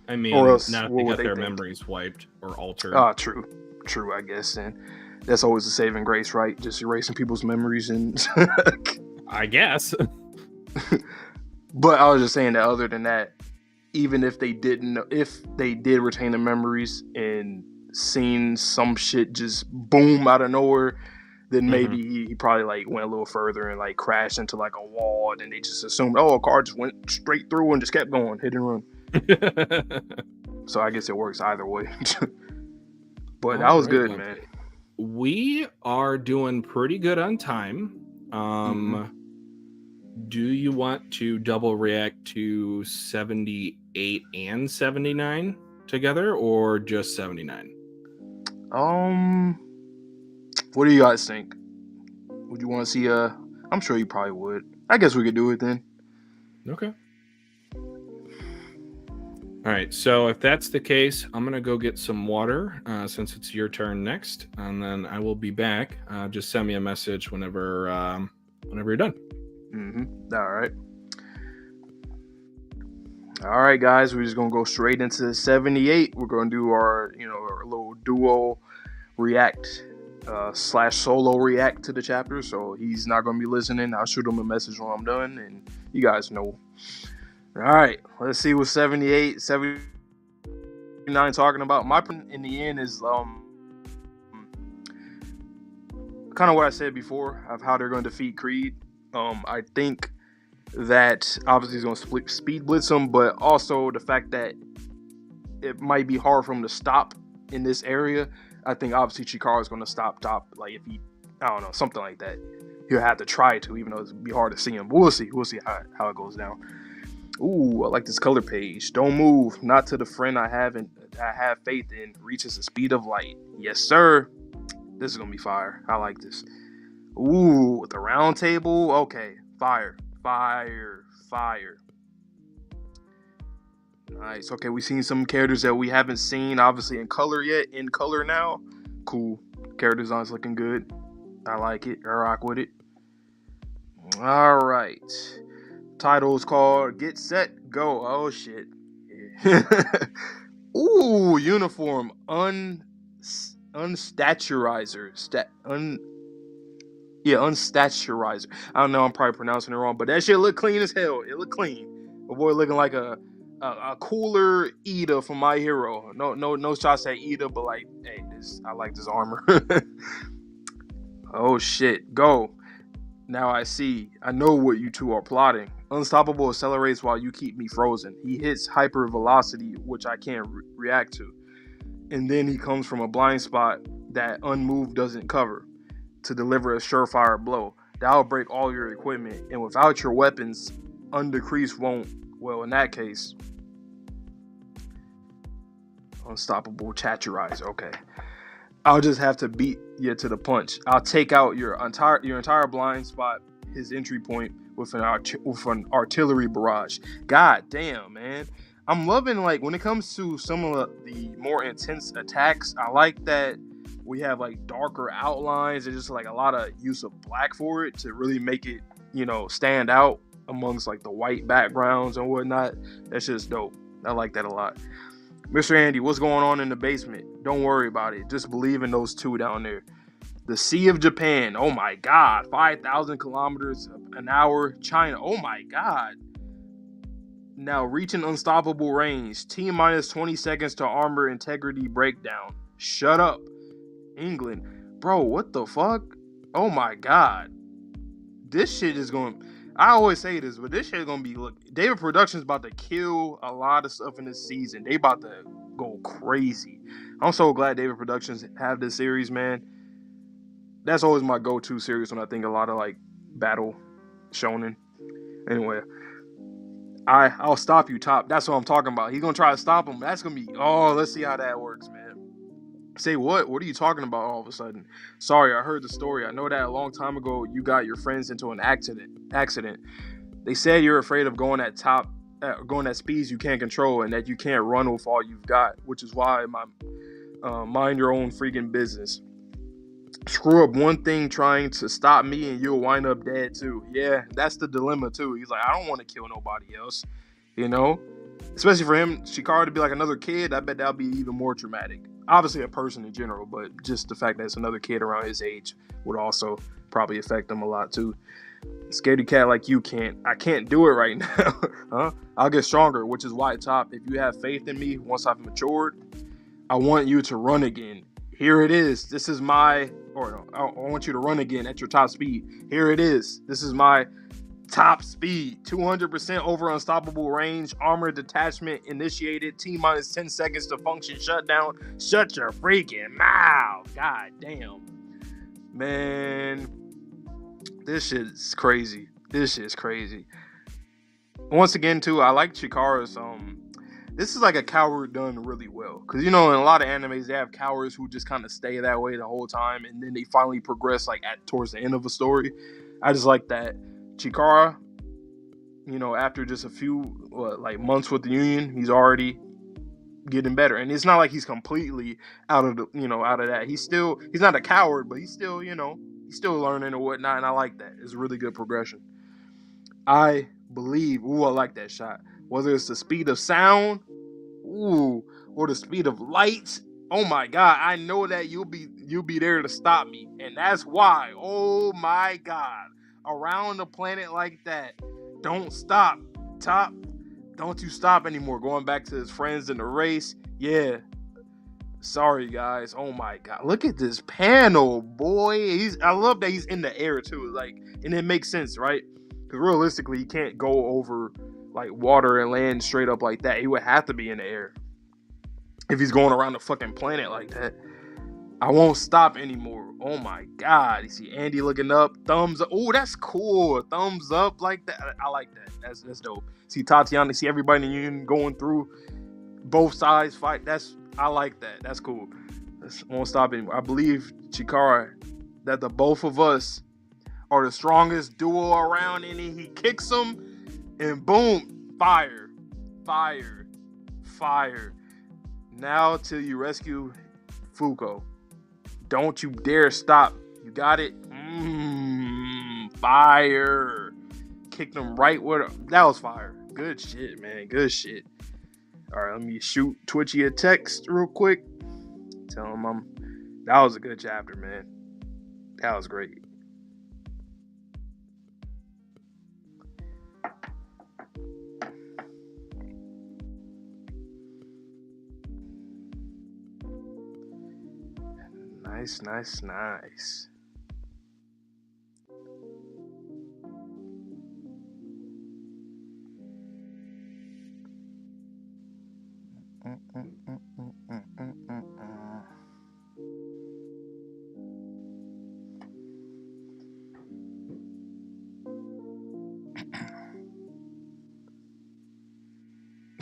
I mean, or else, not if they got their memories wiped or altered. True, I guess. And that's always the saving grace, right? Just erasing people's memories and... I guess. But I was just saying that other than that, even if they did retain the memories and seen some shit just boom out of nowhere, then maybe he probably like went a little further and like crashed into like a wall, and they just assumed, a car just went straight through and just kept going, hit and run. So I guess it works either way. But that was good, man. We are doing pretty good on time. Do you want to double react to 78 and 79 together, or just 79? What do you guys think? Would you want to see I'm sure you probably would. I guess we could do it then. Okay. All right, so if that's the case, I'm going to go get some water since it's your turn next, and then I will be back. Just send me a message whenever you're done. All right, guys, we're just going to go straight into 78. We're going to do our little duo react / solo react to the chapter, so he's not going to be listening. I'll shoot him a message when I'm done, and you guys know. All right, let's see what 78, 79 talking about. My point in the end is kind of what I said before of how they're going to defeat Creed. I think that obviously he's going to speed blitz him, but also the fact that it might be hard for him to stop in this area. I think obviously Chikara is going to stop Top. Like if he, I don't know, something like that. He'll have to try to, even though it'd be hard to see him. But we'll see. We'll see how it goes down. Ooh, I like this color page. Don't move, not to the friend I have faith in reaches the speed of light. Yes, sir. This is gonna be fire. I like this. Ooh, the round table. Okay, fire. Nice. Okay, we've seen some characters that we haven't seen, obviously in color yet. In color now. Cool. Character design's looking good. I like it. I rock with it. All right. Title is called Get Set Go. Oh shit. Yeah. Ooh, uniform unstaturizer. Unstaturizer. I don't know, I'm probably pronouncing it wrong, but that shit look clean as hell. It look clean. My boy looking like a cooler Ida from My Hero. No shots at Ida, but like, hey, I like this armor. Oh shit, go. Now I know what you two are plotting. Unstoppable accelerates while you keep me frozen. He hits hyper velocity, which I can't react to. And then he comes from a blind spot that unmoved doesn't cover to deliver a surefire blow. That'll break all your equipment. And without your weapons, undecrease won't. Well, in that case, unstoppable chaturize. Okay. I'll just have to beat you to the punch. I'll take out your entire blind spot, his entry point, with an artillery barrage. God damn, man. I'm loving, like, when it comes to some of the more intense attacks, I like that we have, like, darker outlines and just, like, a lot of use of black for it to really make it, stand out. amongst like the white backgrounds and whatnot. That's just dope. I like that a lot. Mr. Andy, what's going on in the basement? Don't worry about it. Just believe in those two down there. The Sea of Japan. Oh my God. 5,000 kilometers an hour. China. Oh my God. Now reaching unstoppable range. T minus 20 seconds to armor integrity breakdown. Shut up. England. Bro, what the fuck? Oh my God. This shit is going... I always say this, but this shit is going to be... Look, David Productions about to kill a lot of stuff in this season. They about to go crazy. I'm so glad David Productions have this series, man. That's always my go-to series when I think a lot of like battle shonen. Anyway, I'll stop you, Top. That's what I'm talking about. He's gonna try to stop him. That's gonna be let's see how that works, man. Say what? What are you talking about all of a sudden? Sorry, I heard the story. I know that a long time ago you got your friends into an accident. They said you're afraid of going at speeds you can't control and that you can't run with all you've got, which is why mind your own freaking business. Screw up one thing trying to stop me and you'll wind up dead too. Yeah, that's the dilemma too. He's like, I don't want to kill nobody else, you know? Especially for him, Chikara to be like another kid, I bet that'll be even more traumatic. Obviously a person in general, but just the fact that it's another kid around his age would also probably affect him a lot too. Scaredy cat like you I can't do it right now. Huh? I'll get stronger, which is why, Top, if you have faith in me once I've matured, I want you to run again. Here it is. This is I want you to run again at your top speed. Here it is. This is my top speed. 200% over unstoppable range. Armor detachment initiated. T minus 10 seconds to function shutdown. Shut your freaking mouth. God damn. Man. This shit is crazy. This shit is crazy. Once again, too, I like Chikara's this is like a coward done really well. Because, you know, in a lot of animes, they have cowards who just kind of stay that way the whole time. And then they finally progress, like, towards the end of a story. I just like that. Chikara, you know, after just a few, months with the Union, he's already getting better. And it's not like he's completely out of that. He's not a coward, but he's still, he's still learning and whatnot. And I like that. It's really good progression. I believe, I like that shot. Whether it's the speed of sound, or the speed of light, oh my God, I know that you'll be there to stop me, and that's why. Oh my God, around the planet like that, don't stop, Top. Don't you stop anymore. Going back to his friends in the race, yeah. Sorry guys. Oh my God, look at this panel, boy. I love that he's in the air too, and it makes sense, right? Because realistically, he can't go over like water and land straight up like that. He would have to be in the air if he's going around the fucking planet like that. I won't stop anymore. Oh my God. You see Andy looking up, thumbs up. Oh, that's cool. Thumbs up like that. I like that. That's dope. See Tatiana, see everybody in the Union going through both sides fight. I like that. That's cool. Won't stop anymore. I believe, Chikara, that the both of us are the strongest duo around, and he kicks him. And boom, fire. Now till you rescue Fuko. Don't you dare stop. You got it? Fire. Kicked him right where that was fire. Good shit, man. Good shit. All right, let me shoot Twitchy a text real quick. Tell him that was a good chapter, man. That was great. Nice.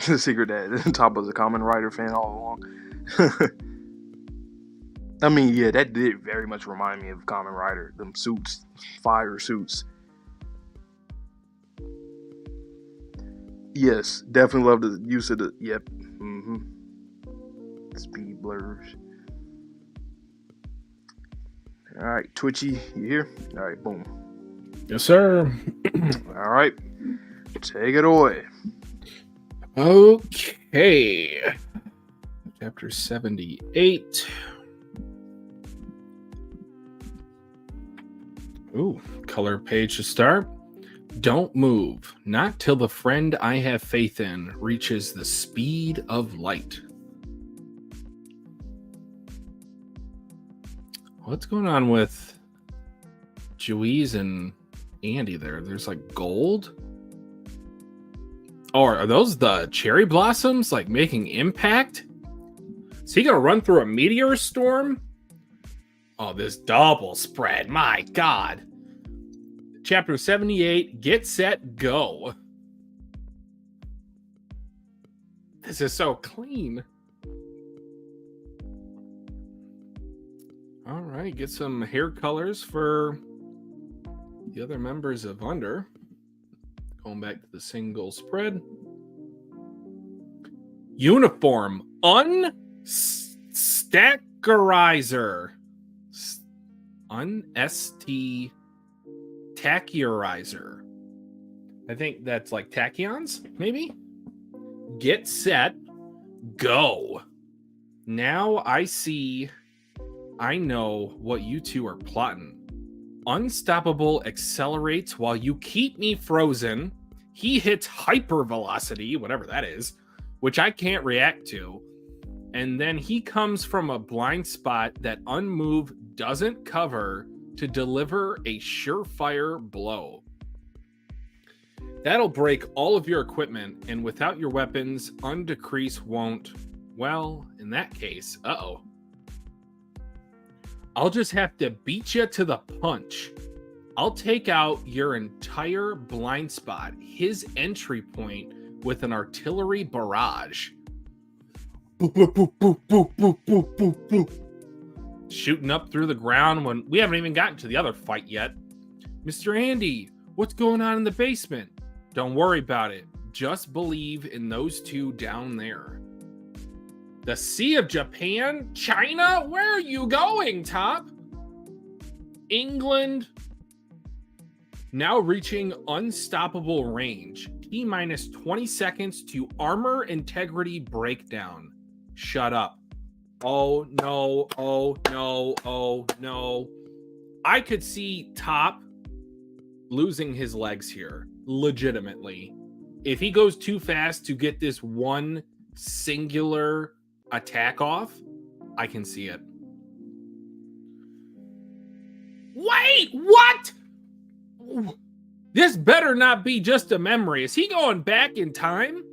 The secret that Top was a Kamen Rider fan all along. I mean, yeah, that did very much remind me of Kamen Rider. Them suits, fire suits. Yes, definitely love the use of the, yep. Speed blurs. All right, Twitchy, you here? All right, boom. Yes, sir. All right. Take it away. Okay. Chapter 78. Ooh, color page to start. Don't move, not till the friend I have faith in reaches the speed of light. What's going on with Juiz and Andy there? There's like gold? Or are those the cherry blossoms like making impact? Is he gonna run through a meteor storm? Oh, this double spread, my god. Chapter 78, get set, go. This is so clean. All right, get some hair colors for the other members of Under. Going back to the single spread. Uniform unstackerizer. Un-ST tachyrizer. I think that's like tachyons, maybe? Get set, go. Now I know what you two are plotting. Unstoppable accelerates while you keep me frozen. He hits hyper velocity, whatever that is, which I can't react to. And then he comes from a blind spot that Unmove doesn't cover to deliver a surefire blow. That'll break all of your equipment, and without your weapons, Undecrease won't. Well, in that case, uh-oh. I'll just have to beat you to the punch. I'll take out your entire blind spot, his entry point, with an artillery barrage. Boop, boop, boop, boop, boop, boop, boop, boop, boop. Shooting up through the ground when we haven't even gotten to the other fight yet. Mr. Andy, what's going on in the basement? Don't worry about it. Just believe in those two down there. The Sea of Japan? China? Where are you going, Top? England? Now reaching unstoppable range. T-minus 20 seconds to armor integrity breakdown. Shut up. Oh no, oh no, oh no. I could see Top losing his legs here, legitimately. If he goes too fast to get this one singular attack off, I can see it. Wait, what? This better not be just a memory. Is he going back in time?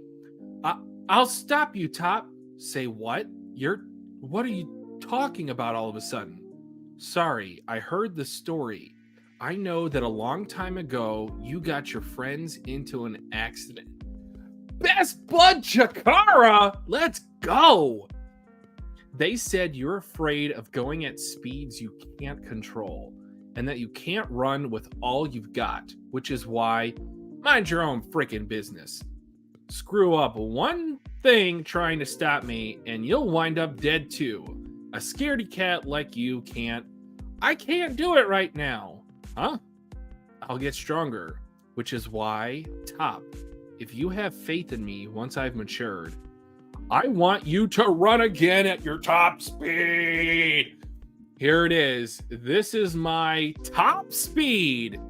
I'll stop you, Top. Say what? What are you talking about all of a sudden? Sorry, I heard the story. I know that a long time ago, you got your friends into an accident. Best Bud Chikara! Let's go! They said you're afraid of going at speeds you can't control, and that you can't run with all you've got, which is why, mind your own freaking business. Screw up one thing trying to stop me, and you'll wind up dead too. A scaredy cat like you can't. I can't do it right now. Huh? I'll get stronger, which is why, Top, if you have faith in me once I've matured, I want you to run again at your top speed. Here it is. This is my top speed.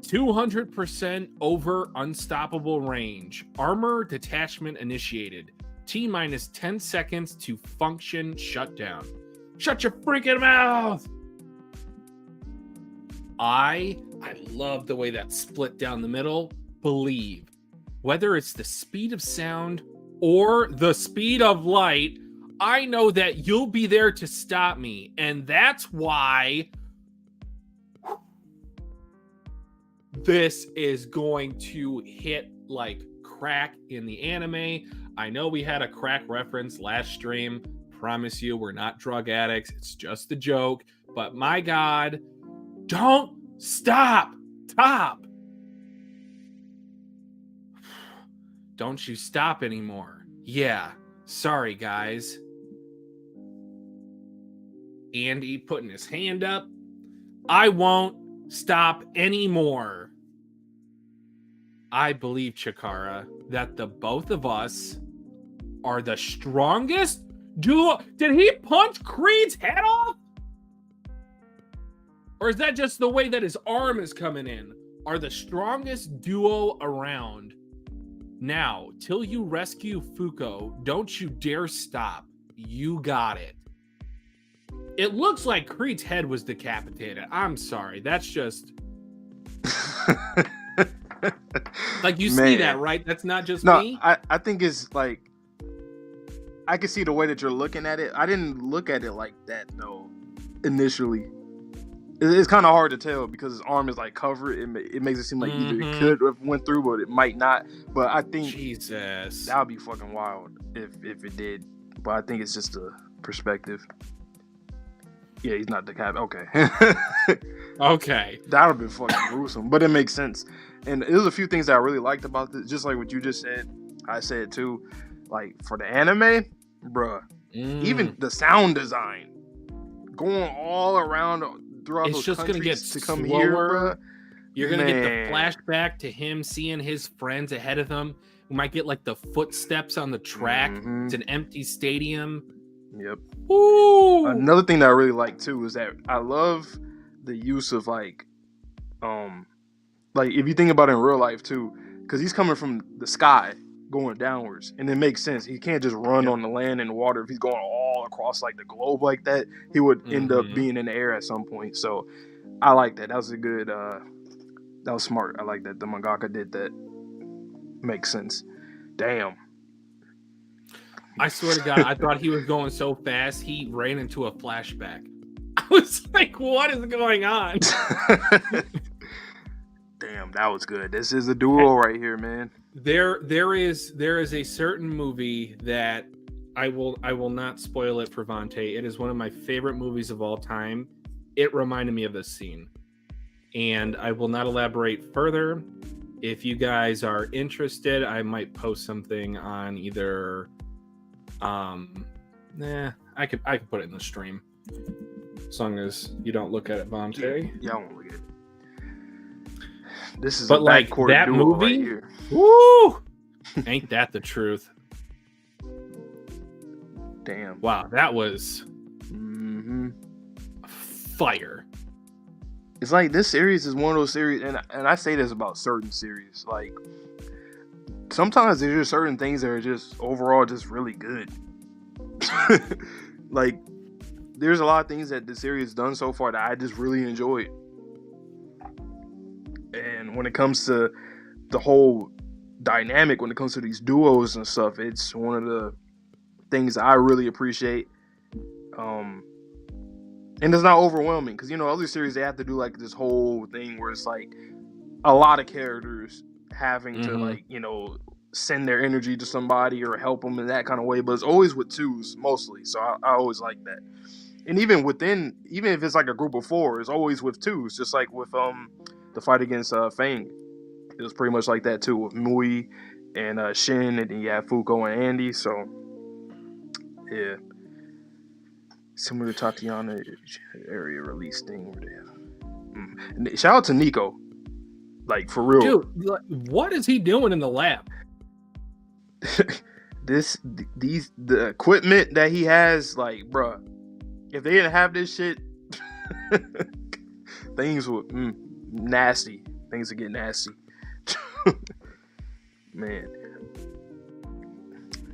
200% over unstoppable range. Armor detachment initiated. T-minus 10 seconds to function shutdown. Shut your freaking mouth! I love the way that split down the middle. Believe. Whether it's the speed of sound or the speed of light, I know that you'll be there to stop me. And that's why this is going to hit like crack in the anime. I know we had a crack reference last stream. Promise you, we're not drug addicts. It's just a joke. But my God, don't stop. Top. Don't you stop anymore. Yeah. Sorry, guys. Andy putting his hand up. I won't stop anymore. I believe, Chikara, that the both of us are the strongest duo. Did he punch Creed's head off? Or is that just the way that his arm is coming in? Are the strongest duo around. Now, till you rescue Fuko, don't you dare stop. You got it. It looks like Creed's head was decapitated. I'm sorry. That's just... like, you see that, right? That's not just me? I think it's like... I can see the way that you're looking at it. I didn't look at it like that, though, initially. It's kind of hard to tell because his arm is like covered. It makes it seem like either it could have went through, but it might not. But I think Jesus, that would be fucking wild if it did. But I think it's just a perspective. Yeah, he's not decapitated. Okay. Okay. That would have been fucking gruesome, but it makes sense. And there's a few things that I really liked about this, just like what you just said. I said too, like for the anime, bruh, even the sound design going all around throughout it's those just gonna get to come slower. here, bruh. You're gonna get the flashback to him seeing his friends ahead of him. We might get like the footsteps on the track. It's an empty stadium. Yep. Ooh. Another thing that I really like too is that I love the use of like if you think about it in real life too, because he's coming from the sky going downwards, and it makes sense. He can't just run on the land and the water. If he's going all across like the globe like that, he would end up being in the air at some point. So I like that. That was a good. That was smart. I like that the mangaka did that. Makes sense. Damn. I swear to God, I thought he was going so fast, he ran into a flashback. I was like, what is going on? Damn, that was good. This is a duo right here, man. There is a certain movie that I will not spoil it for Vontae. It is one of my favorite movies of all time. It reminded me of this scene. And I will not elaborate further. If you guys are interested, I might post something on either I could put it in the stream. As long as you don't look at it, Vontae. Yeah, I won't look at it. This is but like that movie right here. Woo! Ain't that the truth? Damn. Wow, that was fire. It's like this series is one of those series, and I say this about certain series. Like sometimes there's just certain things that are just overall just really good. Like there's a lot of things that the series has done so far that I just really enjoyed. And when it comes to the whole dynamic, when it comes to these duos and stuff, it's one of the things I really appreciate. And it's not overwhelming because, other series, they have to do like this whole thing where it's like a lot of characters having to like, send their energy to somebody or help them in that kind of way. But it's always with twos mostly. So I always like that. And even if it's like a group of four, it's always with twos, just like with the fight against Fang. It was pretty much like that too with Mui and Shin, and then you have Fuko and Andy. So yeah. Similar to Tatiana area release thing. Shout out to Nico. Like, for real. Dude, what is he doing in the lab? The equipment that he has, like, bruh, if they didn't have this shit, things would nasty. Things would get nasty. Man.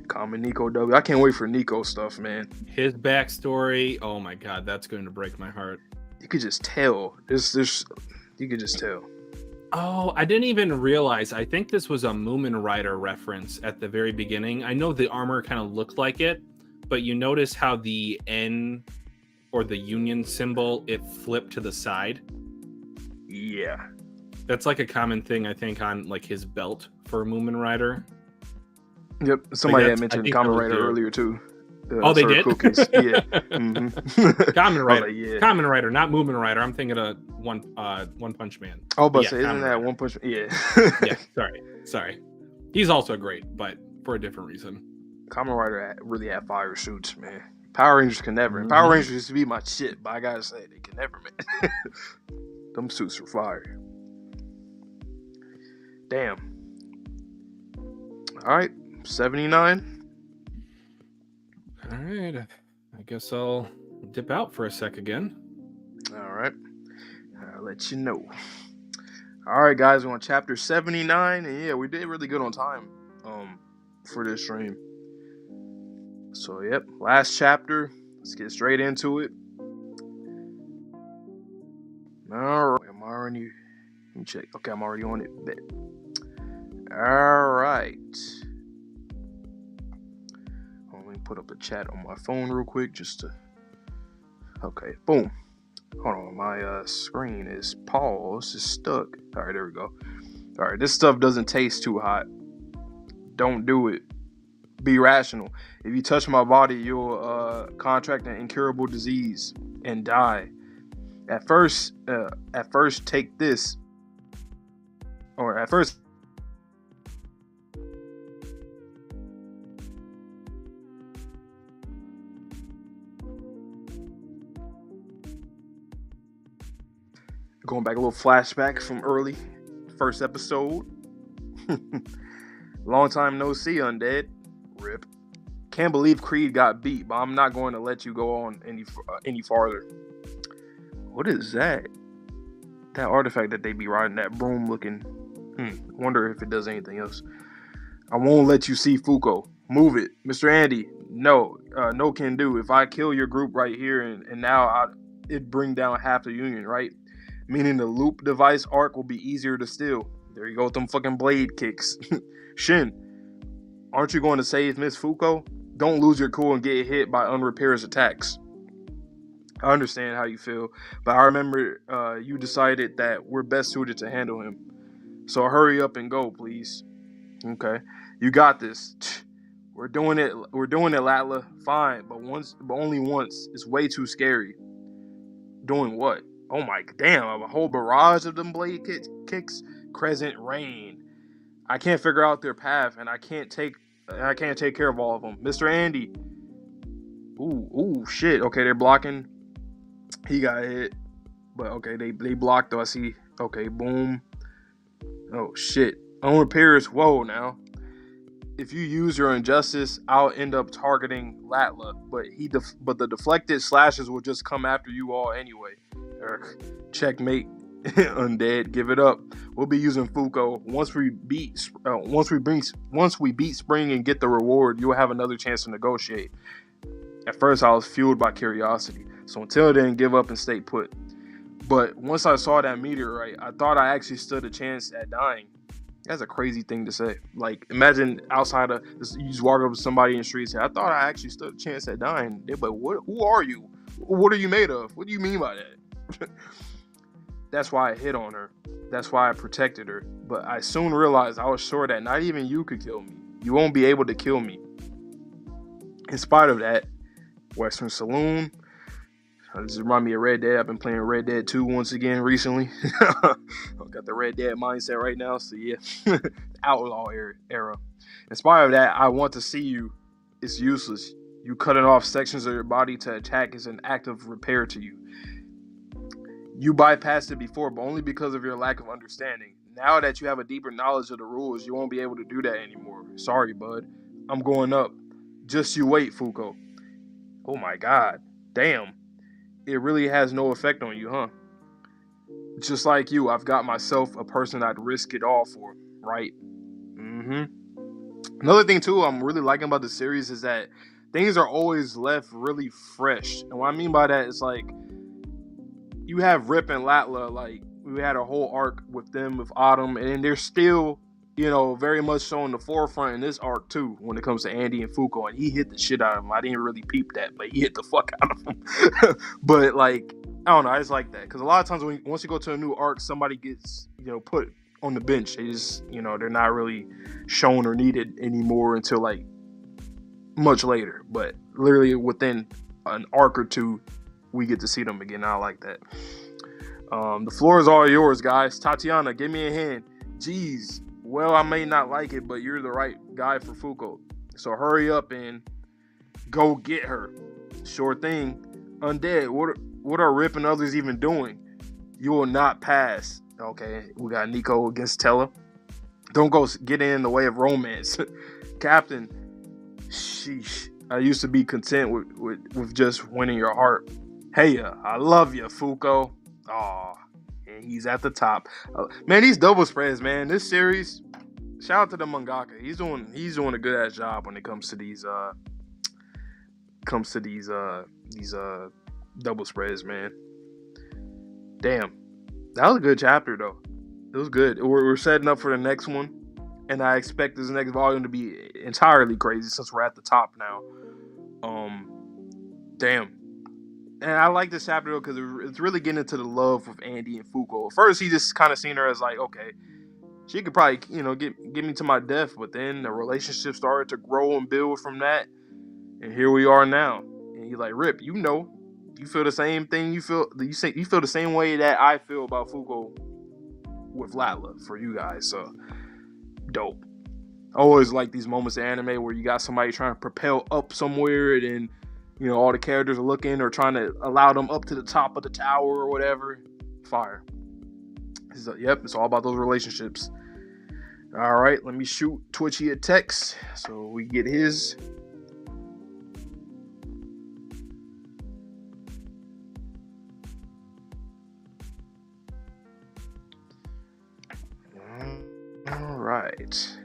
Common Nico W. I can't wait for Nico stuff, man. His backstory, oh my god, that's going to break my heart. You could just tell. You could just tell. Oh, I didn't even realize. I think this was a Mugen Rider reference at the very beginning. I know the armor kind of looked like it, but you notice how the N or the Union symbol, it flipped to the side. Yeah. That's like a common thing, I think, on like his belt for a Mugen Rider. Yep, somebody had mentioned Kamen Rider earlier too. They did? Cookies. Yeah. Kamen Rider. Like, yeah. Kamen Rider, not Mugen Rider. I'm thinking of One Punch Man. Oh, but isn't that One Punch Man? Yeah. Yeah, sorry. He's also great, but for a different reason. Kamen Rider really had fire suits, man. Power Rangers can never. Power Rangers used to be my shit, but I gotta say, they can never, man. Them suits were fire. Damn. All right, 79. All right. I guess I'll dip out for a sec again. All right, I'll let you know. All right, guys, we're on chapter 79, and yeah, we did really good on time for this stream. So, yep, last chapter. Let's get straight into it. All right, am I already? Let me check. Okay, I'm already on it. Bet. All right. Let me put up a chat on my phone real quick just to. Okay, boom. Hold on, my screen is paused. It's stuck. All right, there we go. All right, this stuff doesn't taste too hot. Don't do it. Be rational. If you touch my body, you'll contract an incurable disease and die. At first, take this. Or at first. Going back a little flashback from early first episode. Long time no see, Undead. Rip. Can't believe Creed got beat, but I'm not going to let you go on any farther. What is that? That artifact that they be riding, that broom looking. Wonder if it does anything else. I won't let you see Fuko. Move it. Mr. Andy, no can do. If I kill your group right here and now it'd bring down half the Union, right? Meaning the loop device arc will be easier to steal. There you go with them fucking blade kicks. Shin, aren't you going to save Miss Fuko? Don't lose your cool and get hit by unrepaired attacks. I understand how you feel, but I remember you decided that we're best suited to handle him. So hurry up and go, please. Okay, you got this. We're doing it, Latla. Fine, but only once. It's way too scary. Doing what? Oh my damn! A whole barrage of them blade kicks. Crescent Rain. I can't figure out their path, and I can't take care of all of them. Mr. Andy. Ooh, shit. Okay, they're blocking. He got hit, but okay, they blocked though. I see. Okay, boom. Oh shit. Unrepairs. Whoa, now. If you use your injustice, I'll end up targeting Latla, but the deflected slashes will just come after you all anyway. Checkmate. Undead, give it up. We'll be using Fuko. Once we beat Spring and get the reward, you'll have another chance to negotiate. At first, I was fueled by curiosity, so until then, give up and stay put. But once I saw that meteorite, I thought I actually stood a chance at dying. That's a crazy thing to say. Like, imagine outside of you just walk up to somebody in the street and say, "I thought I actually stood a chance at dying." They're like, "What? Who are you? What are you made of? What do you mean by that?" That's why I hit on her. That's why I protected her. But I soon realized I was sure that not even you could kill me. You won't be able to kill me. In spite of that, Western Saloon. This reminds me of Red Dead. I've been playing Red Dead 2 once again recently. I've got the Red Dead mindset right now. So yeah, outlaw era. In spite of that, I want to see you. It's useless. You cutting off sections of your body to attack is an act of repair to you. You bypassed it before, but only because of your lack of understanding. Now that you have a deeper knowledge of the rules, you won't be able to do that anymore. Sorry, bud. I'm going up. Just you wait, Fuko. Oh my god. Damn. It really has no effect on you, huh? Just like you, I've got myself a person I'd risk it all for, right? Another thing, too, I'm really liking about the series is that things are always left really fresh. And what I mean by that is, like, you have Rip and Latla, like, we had a whole arc with them, with Autumn, and they're still, very much showing the forefront in this arc, too, when it comes to Andy and Fuko, and he hit the shit out of him. I didn't really peep that, but he hit the fuck out of him. But, like, I don't know, I just like that, because a lot of times, once you go to a new arc, somebody gets, put on the bench. They just, they're not really shown or needed anymore until, like, much later, but literally within an arc or two, we get to see them again. I like that. The floor is all yours, guys. Tatiana, give me a hand. Jeez. Well, I may not like it, but you're the right guy for Fuko. So hurry up and go get her. Sure thing. Undead, what are Rip and others even doing? You will not pass. Okay, we got Nico against Tella. Don't go get in the way of romance. Captain, sheesh. I used to be content with just winning your heart. Hey, I love you, Fuko. Aw, and he's at the top. Man, these double spreads, man. This series, shout out to the mangaka. He's doing a good ass job when it comes to these double spreads, man. Damn, that was a good chapter though. It was good. We're setting up for the next one, and I expect this next volume to be entirely crazy since we're at the top now. Damn. And I like this chapter though because it's really getting into the love with Andy and Fuko. At first, he just kind of seen her as like, okay, she could probably, get me to my death. But then the relationship started to grow and build from that, and here we are now. And he's like, Rip, you feel the same thing. You feel the same way that I feel about Fuko with Latla for you guys. So dope. I always like these moments in anime where you got somebody trying to propel up somewhere, and all the characters are looking or trying to allow them up to the top of the tower or whatever. Fire. Yep, it's all about those relationships. All right, let me shoot Twitchy a text so we get his. All right.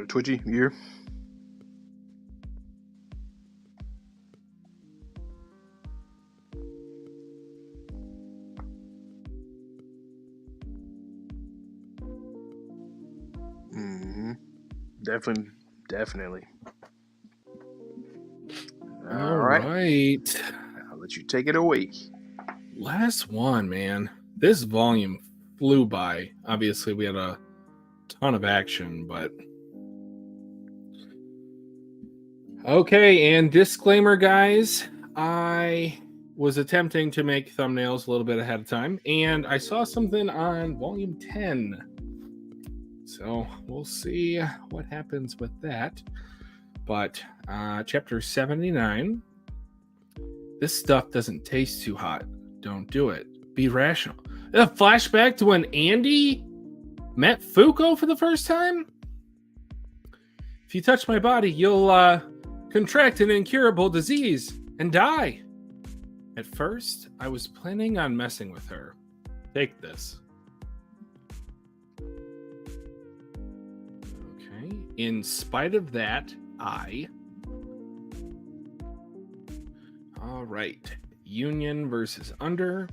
Twitchy, you here? Definitely. All right. I'll let you take it away. Last one, man. This volume flew by. Obviously, we had a ton of action, but okay. And disclaimer, guys, I was attempting to make thumbnails a little bit ahead of time, and I saw something on volume 10. So we'll see what happens with that. But chapter 79. This stuff doesn't taste too hot. Don't do it. Be rational. A flashback to when Andy met Fuko for the first time? If you touch my body, you'll contract an incurable disease and die. At first, I was planning on messing with her. Take this. Okay. In spite of that, all right. Union versus Under.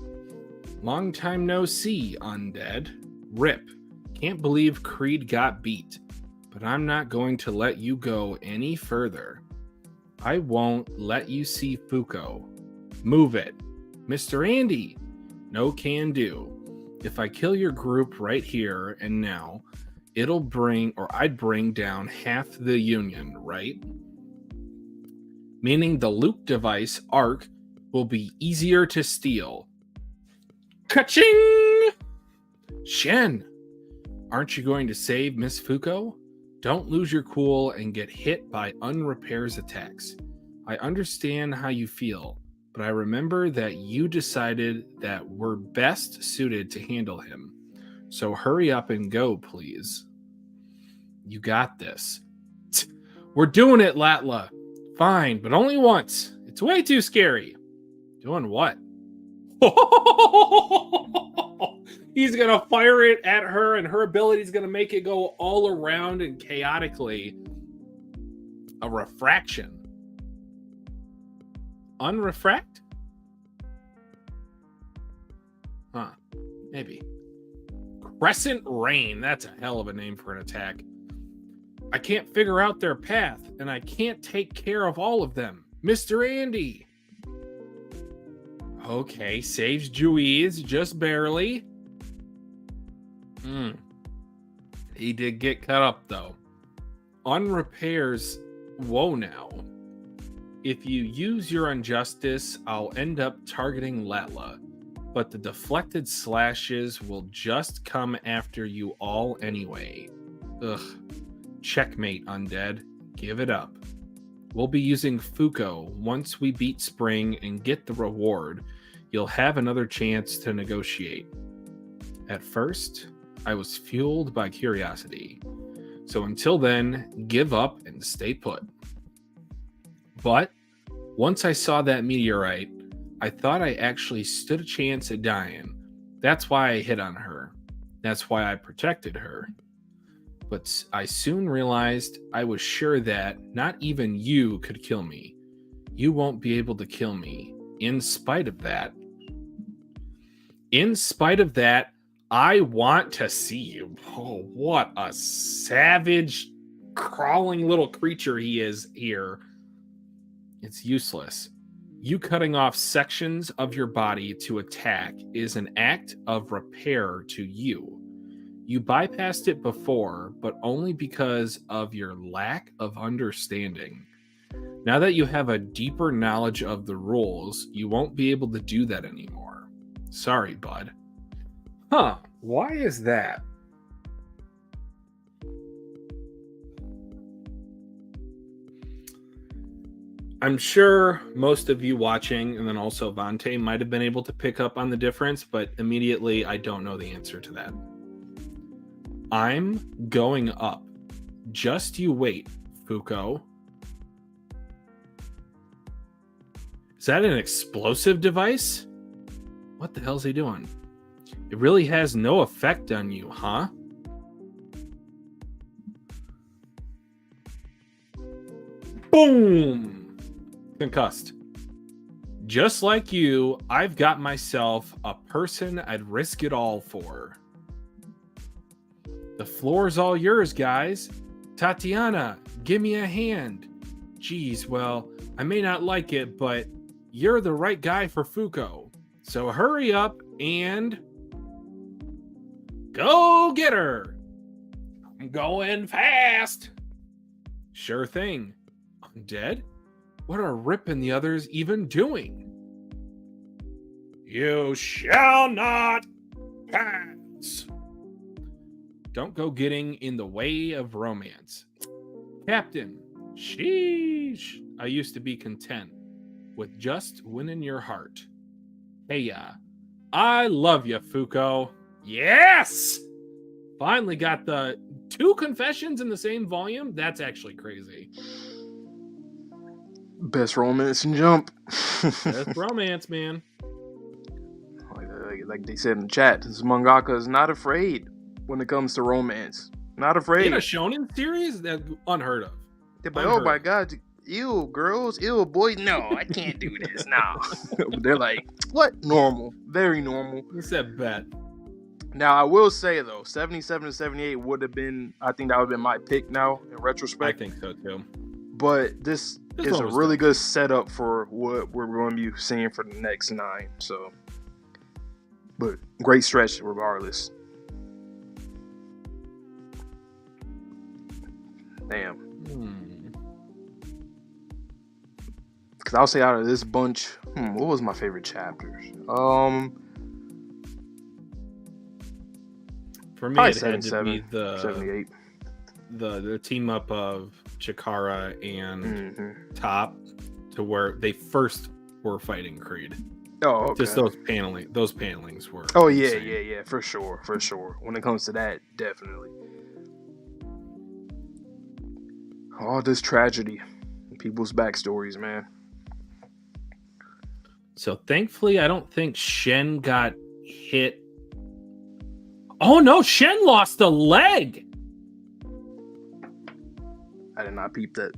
Long time no see, Undead. Rip. Can't believe Creed got beat, but I'm not going to let you go any further. I won't let you see Fuko. Move it. Mr. Andy. No can do. If I kill your group right here and now, I'd bring down half the Union, right? Meaning the Luke device, Arc, will be easier to steal. Ka-ching! Shen, aren't you going to save Miss Fuko? Don't lose your cool and get hit by unrepairs attacks. I understand how you feel, but I remember that you decided that we're best suited to handle him. So hurry up and go, please. You got this. We're doing it, Latla. Fine, but only once. It's way too scary. Doing what? He's going to fire it at her, and her ability is going to make it go all around and chaotically. A refraction. Unrefract? Huh. Maybe. Crescent Rain. That's a hell of a name for an attack. I can't figure out their path, and I can't take care of all of them. Mr. Andy. Okay, saves Juiz just barely. He did get cut up though. On repairs, whoa now. If you use your injustice, I'll end up targeting Latla, but the deflected slashes will just come after you all anyway. Ugh. Checkmate, Undead. Give it up. We'll be using Fuko once we beat Spring and get the reward. You'll have another chance to negotiate. At first, I was fueled by curiosity. So until then, give up and stay put. But once I saw that meteorite, I thought I actually stood a chance at dying. That's why I hit on her. That's why I protected her. But I soon realized I was sure that not even you could kill me. You won't be able to kill me. In spite of that, I want to see you. Oh, what a savage, crawling little creature he is here. It's useless. You cutting off sections of your body to attack is an act of repair to you. You bypassed it before, but only because of your lack of understanding. Now that you have a deeper knowledge of the rules, you won't be able to do that anymore. Sorry, bud. Huh, why is that? I'm sure most of you watching, and then also Vante, might have been able to pick up on the difference, but immediately I don't know the answer to that. I'm going up. Just you wait, Fuko. Is that an explosive device? What the hell's he doing? It really has no effect on you, huh? Boom! Concussed. Just like you, I've got myself a person I'd risk it all for. The floor's all yours, guys. Tatiana, give me a hand. Geez, well, I may not like it, but you're the right guy for Fuko. So hurry up and go get her. I'm going fast. Sure thing. Undead? What are Rip and the others even doing? You shall not pass. Don't go getting in the way of romance. Captain, sheesh. I used to be content with just winning your heart. Hey, yeah. I love you, Fuko. Yes! Finally got the 2 confessions in the same volume. That's actually crazy. Best romance and jump. Best romance, man. Like they said in the chat, this mangaka is not afraid when it comes to romance. Not afraid. In a shonen series? That's unheard of. They're like, oh my god, ew, girls, ew, boys. No, I can't do this. No. They're like, what? Normal. Very normal. What's that bet? Now, I will say, though, 77 to 78 would have been, I think that would have been my pick now, in retrospect. I think so, too. But this is a really good setup for what we're going to be seeing for the next 9. So, but great stretch regardless. Damn. Because I'll say out of this bunch, what was my favorite chapters? For me, it had to be 78. The team up of Chikara and Top to where they first were fighting Creed. Oh, okay. Just those panelings were. Oh insane. yeah, for sure. When it comes to that, definitely. All this tragedy, people's backstories, man. So thankfully, I don't think Shen got hit. Oh no, Shen lost a leg. I did not peep that.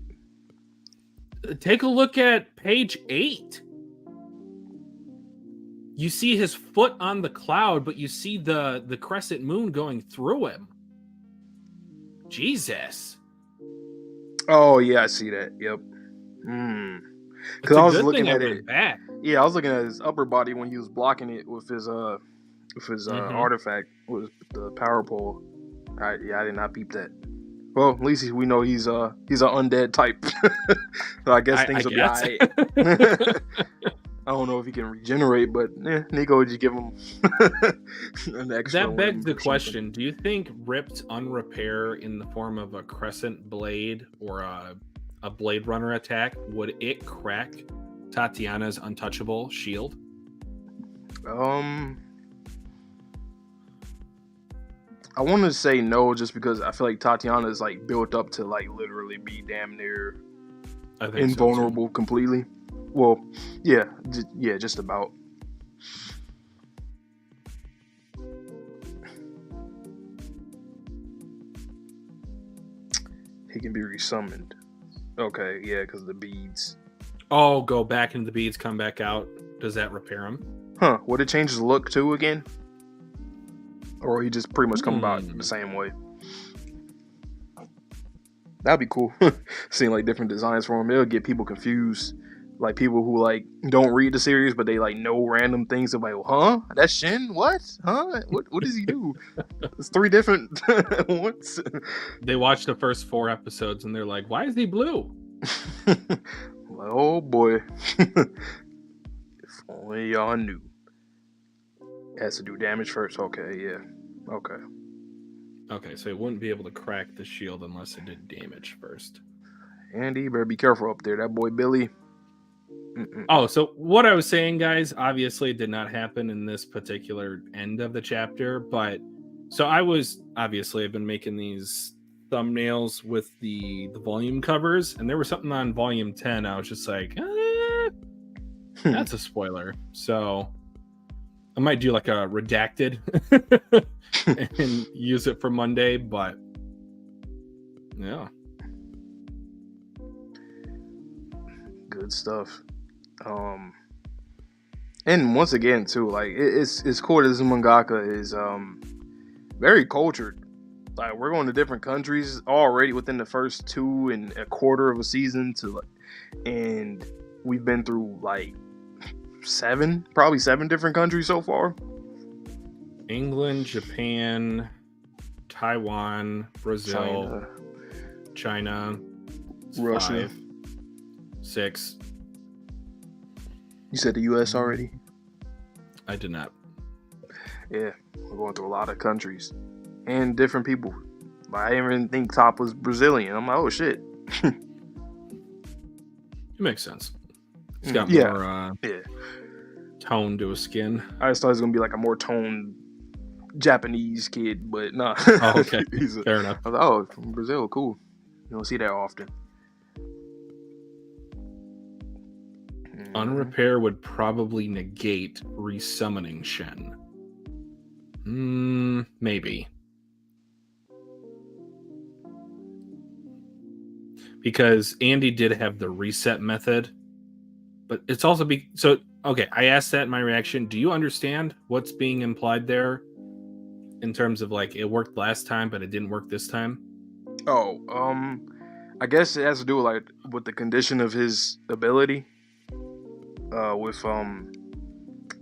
Take a look at page 8. You see his foot on the cloud, but you see the crescent moon going through him. Jesus. Oh yeah, I see that. Yep. It's Because a I was good thing looking I at it. went back. Yeah, I was looking at his upper body when he was blocking it with his artifact with the power pole. I did not peep that. Well, at least we know he's an undead type. So I guess things will be guess. alright. I don't know if he can regenerate, but Nico would just give him an extra. That begs the or question: something. do you think ripped unrepair in the form of a crescent blade or a Blade Runner attack, would it crack Tatiana's untouchable shield? I want to say no, just because I feel like Tatiana is like built up to like literally be damn near I think invulnerable completely. Well, yeah, just about. He can be resummoned. Okay, yeah, because of the beads. Oh, go back into the beads, come back out. Does that repair him? Huh? Would it change his look too again? Or he just pretty much come about the same way? That'd be cool. Seeing like different designs for him, it'll get people confused. Like people who like don't read the series, but they like know random things. They're like, huh? That's Shin? What? Huh? What does he do? It's 3 different ones. They watch the first 4 episodes and they're like, why is he blue? Like, oh boy. If only y'all knew. Has to do damage first. Okay, yeah. Okay. Okay, so it wouldn't be able to crack the shield unless it did damage first. Andy, you better be careful up there. That boy Billy. Oh, so what I was saying, guys, obviously did not happen in this particular end of the chapter, but so I've been making these thumbnails with the volume covers, and there was something on volume 10. I was just like, that's a spoiler. So I might do like a redacted and use it for Monday, but yeah. Good stuff. And once again too, like it's cool that this mangaka is very cultured. Like we're going to different countries already within the first 2 and a quarter of a season and we've been through like 7 different countries so far. England, Japan, Taiwan, Brazil, China, Russia, 5, 6. You said the US already? I did not. Yeah, we're going through a lot of countries and different people. I didn't even think Top was Brazilian. I'm like, oh shit. It makes sense. It's got more tone to his skin. I just thought it was gonna be like a more toned Japanese kid, but nah. Oh, okay. Fair enough. I was like, oh, from Brazil, cool. You don't see that often. Unrepair would probably negate resummoning Shen. Maybe. Because Andy did have the reset method, but it's also okay, I asked that in my reaction. Do you understand what's being implied there in terms of like it worked last time but it didn't work this time? Oh, I guess it has to do with the condition of his ability. With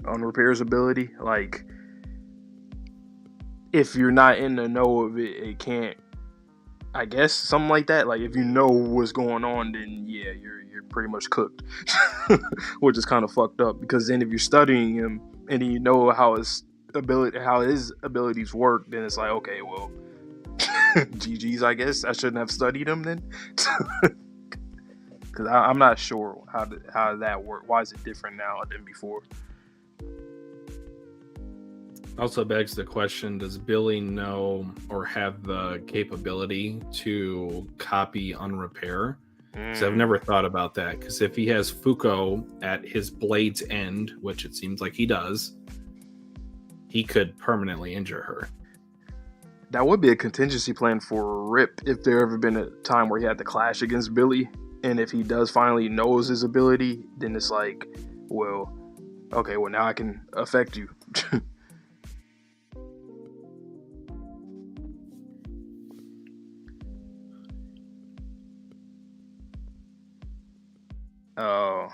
Unrepair's ability, like if you're not in the know of it, it can't. I guess something like that. Like if you know what's going on, then yeah, you're pretty much cooked, which is kind of fucked up. Because then if you're studying him and you know how his abilities work, then it's like okay, well, GG's. I guess I shouldn't have studied him then. Because I'm not sure how that works. Why is it different now than before? Also begs the question, does Billy know or have the capability to copy Unrepair? Because I've never thought about that. Because if he has Fuko at his blade's end, which it seems like he does, he could permanently injure her. That would be a contingency plan for Rip if there ever been a time where he had to clash against Billy. And if he does finally knows his ability, then it's like, well, okay, well now I can affect you. Oh.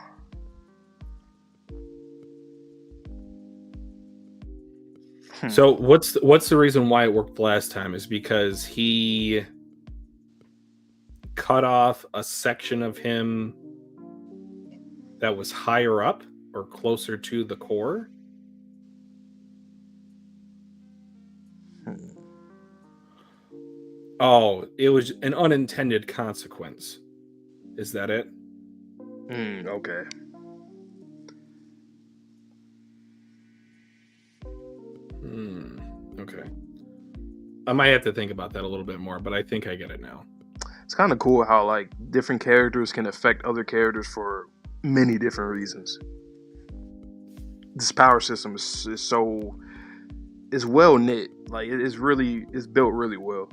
So what's the reason why it worked last time is because he cut off a section of him that was higher up or closer to the core. Oh, it was an unintended consequence. Is that it? Okay. Okay. I might have to think about that a little bit more, but I think I get it now. It's kind of cool how like different characters can affect other characters for many different reasons. This power system is well knit. Like it's built really well.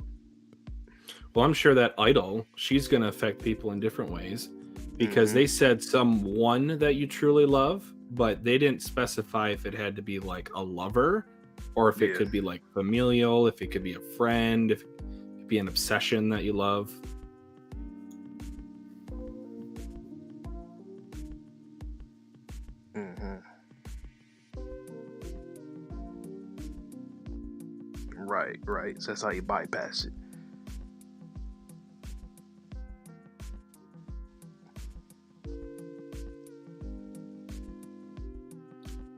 Well, I'm sure that idol, she's going to affect people in different ways because they said someone that you truly love, but they didn't specify if it had to be like a lover or if it could be like familial, if it could be a friend, if it could be an obsession that you love. Right. So that's how you bypass it.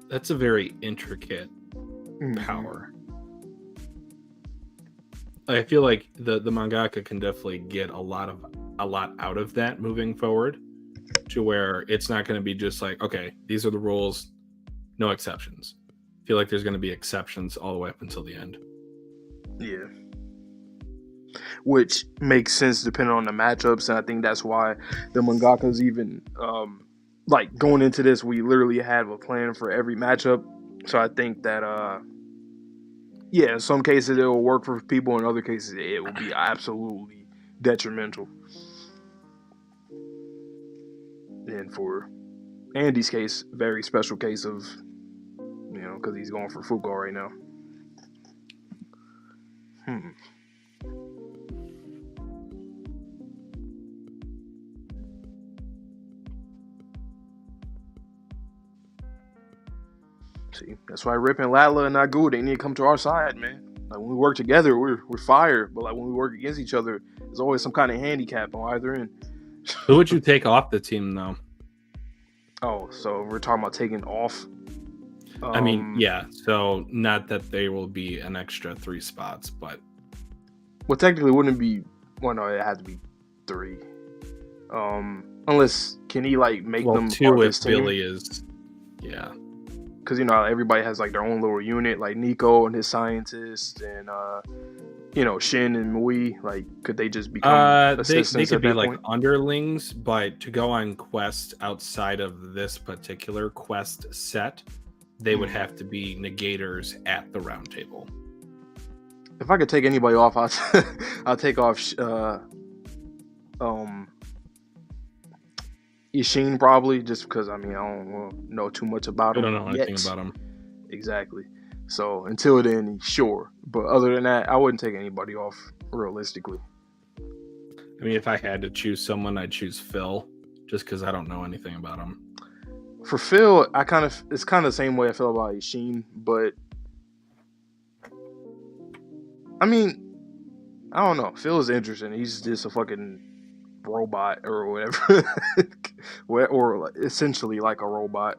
That's a very intricate power. I feel like the mangaka can definitely get a lot out of that moving forward, to where it's not going to be just like, okay, these are the rules, no exceptions. I feel like there's going to be exceptions all the way up until the end. Yeah. Which makes sense depending on the matchups, and I think that's why the mangaka's even like going into this, we literally have a plan for every matchup. So I think that in some cases it will work for people, in other cases it will be absolutely detrimental. And for Andy's case, very special case of, because he's going for Funko right now. See, that's why Rip and Latla and Nagu, they need to come to our side, man. Like when we work together, we're fire. But like when we work against each other, there's always some kind of handicap on either end. Who would you take off the team though? Oh, so we're talking about taking off. I mean, yeah. So not that they will be an extra 3 spots, but well, technically, wouldn't it be? Well, no, it had to be 3. Unless can he like make them 2 if Billy is, yeah. Because everybody has like their own little unit, like Nico and his scientist, and Shin and Mui. Like, could they just become assistants? They could be like point? underlings, but to go on quest outside of this particular quest set, they would have to be negators at the round table. If I could take anybody off, I'll take off Ishin probably, just because I don't know too much about him. I don't know anything about him. Exactly. So until then, sure. But other than that, I wouldn't take anybody off realistically. I mean, if I had to choose someone, I'd choose Phil, just because I don't know anything about him. For Phil, it's kind of the same way I feel about Ishin, but I mean, I don't know. Phil is interesting. He's just a fucking robot or whatever, or essentially like a robot.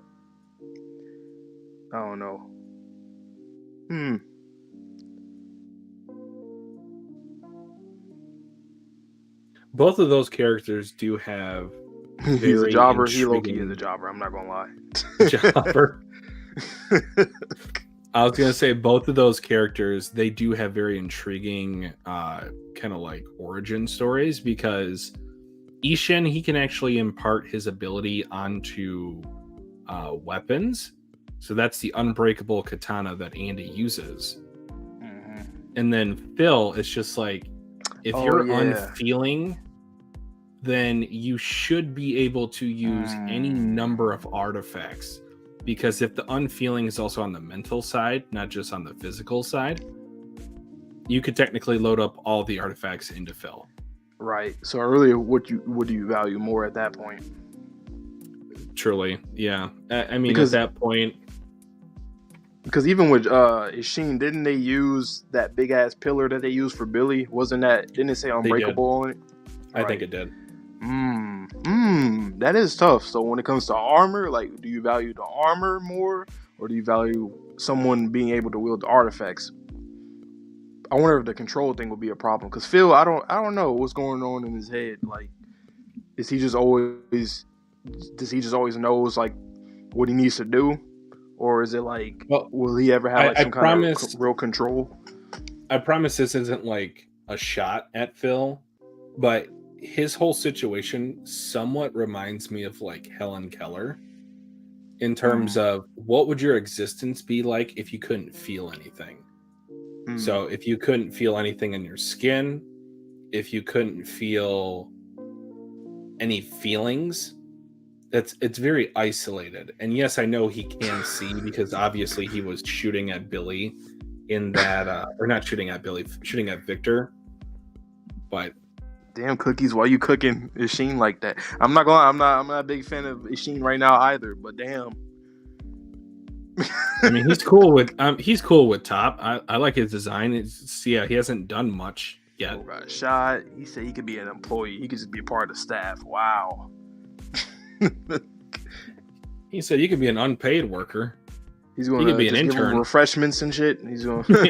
I don't know. Both of those characters do have. He's a jobber. He low-key is a jobber. I'm not gonna lie. Jobber. I was gonna say both of those characters, they do have very intriguing kind of like origin stories, because Ishin, he can actually impart his ability onto weapons. So that's the unbreakable katana that Andy uses. And then Phil, it's just like, if you're unfeeling, then you should be able to use any number of artifacts. Because if the unfeeling is also on the mental side, not just on the physical side, you could technically load up all the artifacts into Phil. Right. So really, what do you value more at that point? Truly, yeah. I mean, Because- at that point, Because even with Ishin, didn't they use that big ass pillar that they used for Billy? Didn't it say unbreakable on it? I think it did. That is tough. So when it comes to armor, like, do you value the armor more, or do you value someone being able to wield the artifacts? I wonder if the control thing would be a problem. Because Phil, I don't know what's going on in his head. Like, does he just always knows like what he needs to do, or is it like, will he ever have like some kind of real control? I promise this isn't like a shot at Phil, but his whole situation somewhat reminds me of like Helen Keller in terms of what would your existence be like if you couldn't feel anything. So if you couldn't feel anything in your skin, if you couldn't feel any feelings, it's very isolated. And yes, I know he can see because obviously he was shooting at Billy in that or not shooting at Billy, shooting at Victor. But damn cookies, why you cooking Ishin like that? I'm not a big fan of Ishin right now either, but damn. I mean, he's cool with Top. I like his design. He hasn't done much yet. Oh, got shot. He said he could be an employee. He could just be a part of the staff. Wow. He said you could be an unpaid worker. He's going to be an intern. Give him refreshments and shit. He's going. Damn.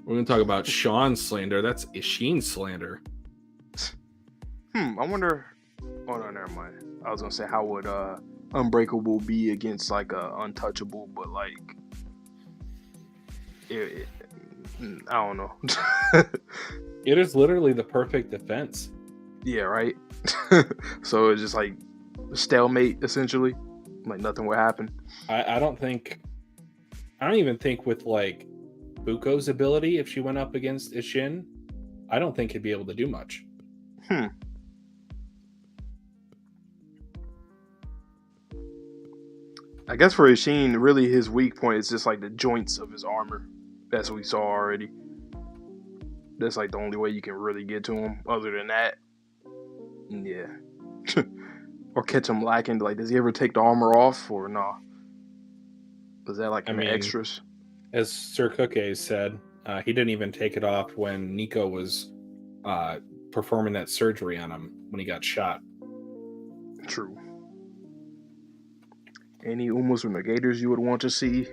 We're going to talk about Sean slander. That's Ishin slander. I wonder. Oh no, never mind. I was gonna say, how would Unbreakable be against like Untouchable, but like, I don't know. It is literally the perfect defense. Yeah, right. So it's just like stalemate essentially. Like nothing would happen. I don't even think with like Buko's ability, if she went up against Ishin, I don't think he'd be able to do much. I guess for Ishin, really his weak point is just like the joints of his armor. That's what we saw already. That's like the only way you can really get to him. Other than that, yeah. Or catch him lacking. Like, does he ever take the armor off or no? Was that like extras? As Sir Cookie said, he didn't even take it off when Nico was performing that surgery on him when he got shot. True. Any Umas or negators you would want to see?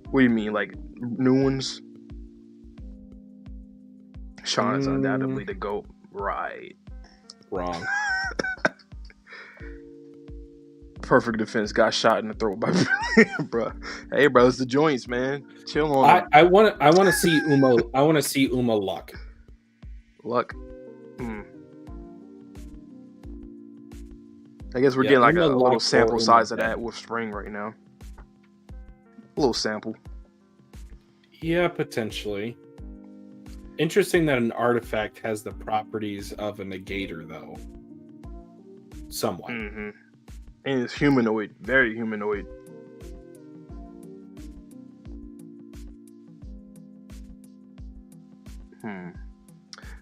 What do you mean, like new ones? Sean is undoubtedly the GOAT. Right. Wrong. Perfect defense. Got shot in the throat by bro. Hey, bro, it's the joints, man. Chill on. I want to see Uma. I want to see Uma Luck. Luck. I guess we're getting like a little sample size of that with Spring right now. A little sample. Yeah, potentially. Interesting that an artifact has the properties of a negator, though. Somewhat. And it's humanoid. Very humanoid. I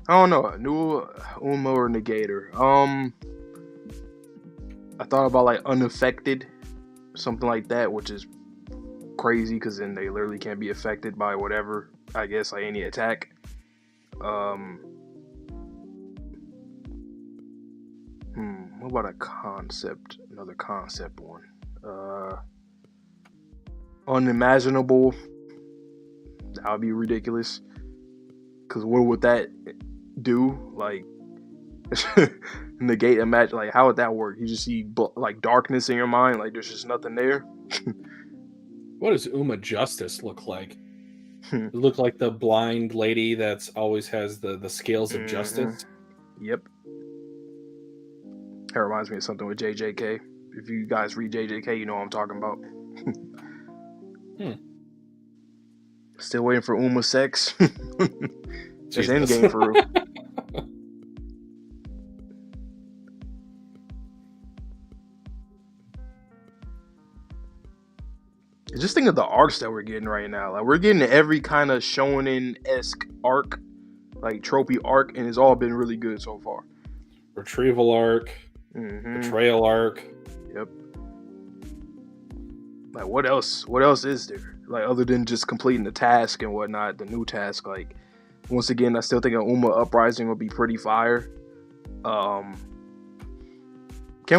don't know. New Uma or negator. I thought about like unaffected, something like that, which is crazy because then they literally can't be affected by whatever, I guess, like any attack. What about a concept? Another concept one. Unimaginable. That would be ridiculous. Because what would that do? Like, negate, imagine, like, how would that work? You just see like darkness in your mind, like there's just nothing there. What does Uma Justice look like? It look like the blind lady that's always has the scales of justice. Yep. That reminds me of something with JJK. If you guys read JJK, you know what I'm talking about. Still waiting for Uma sex. Just endgame for real. Just think of the arcs that we're getting right now. Like, we're getting every kind of shonen-esque arc, like tropey arc, and it's all been really good so far. retrieval arc, Mm-hmm. betrayal arc. Yep. Like what else? What else is there? Like other than just completing the task and whatnot, the new task. Like once again, I still think an Uma Uprising will be pretty fire. Can't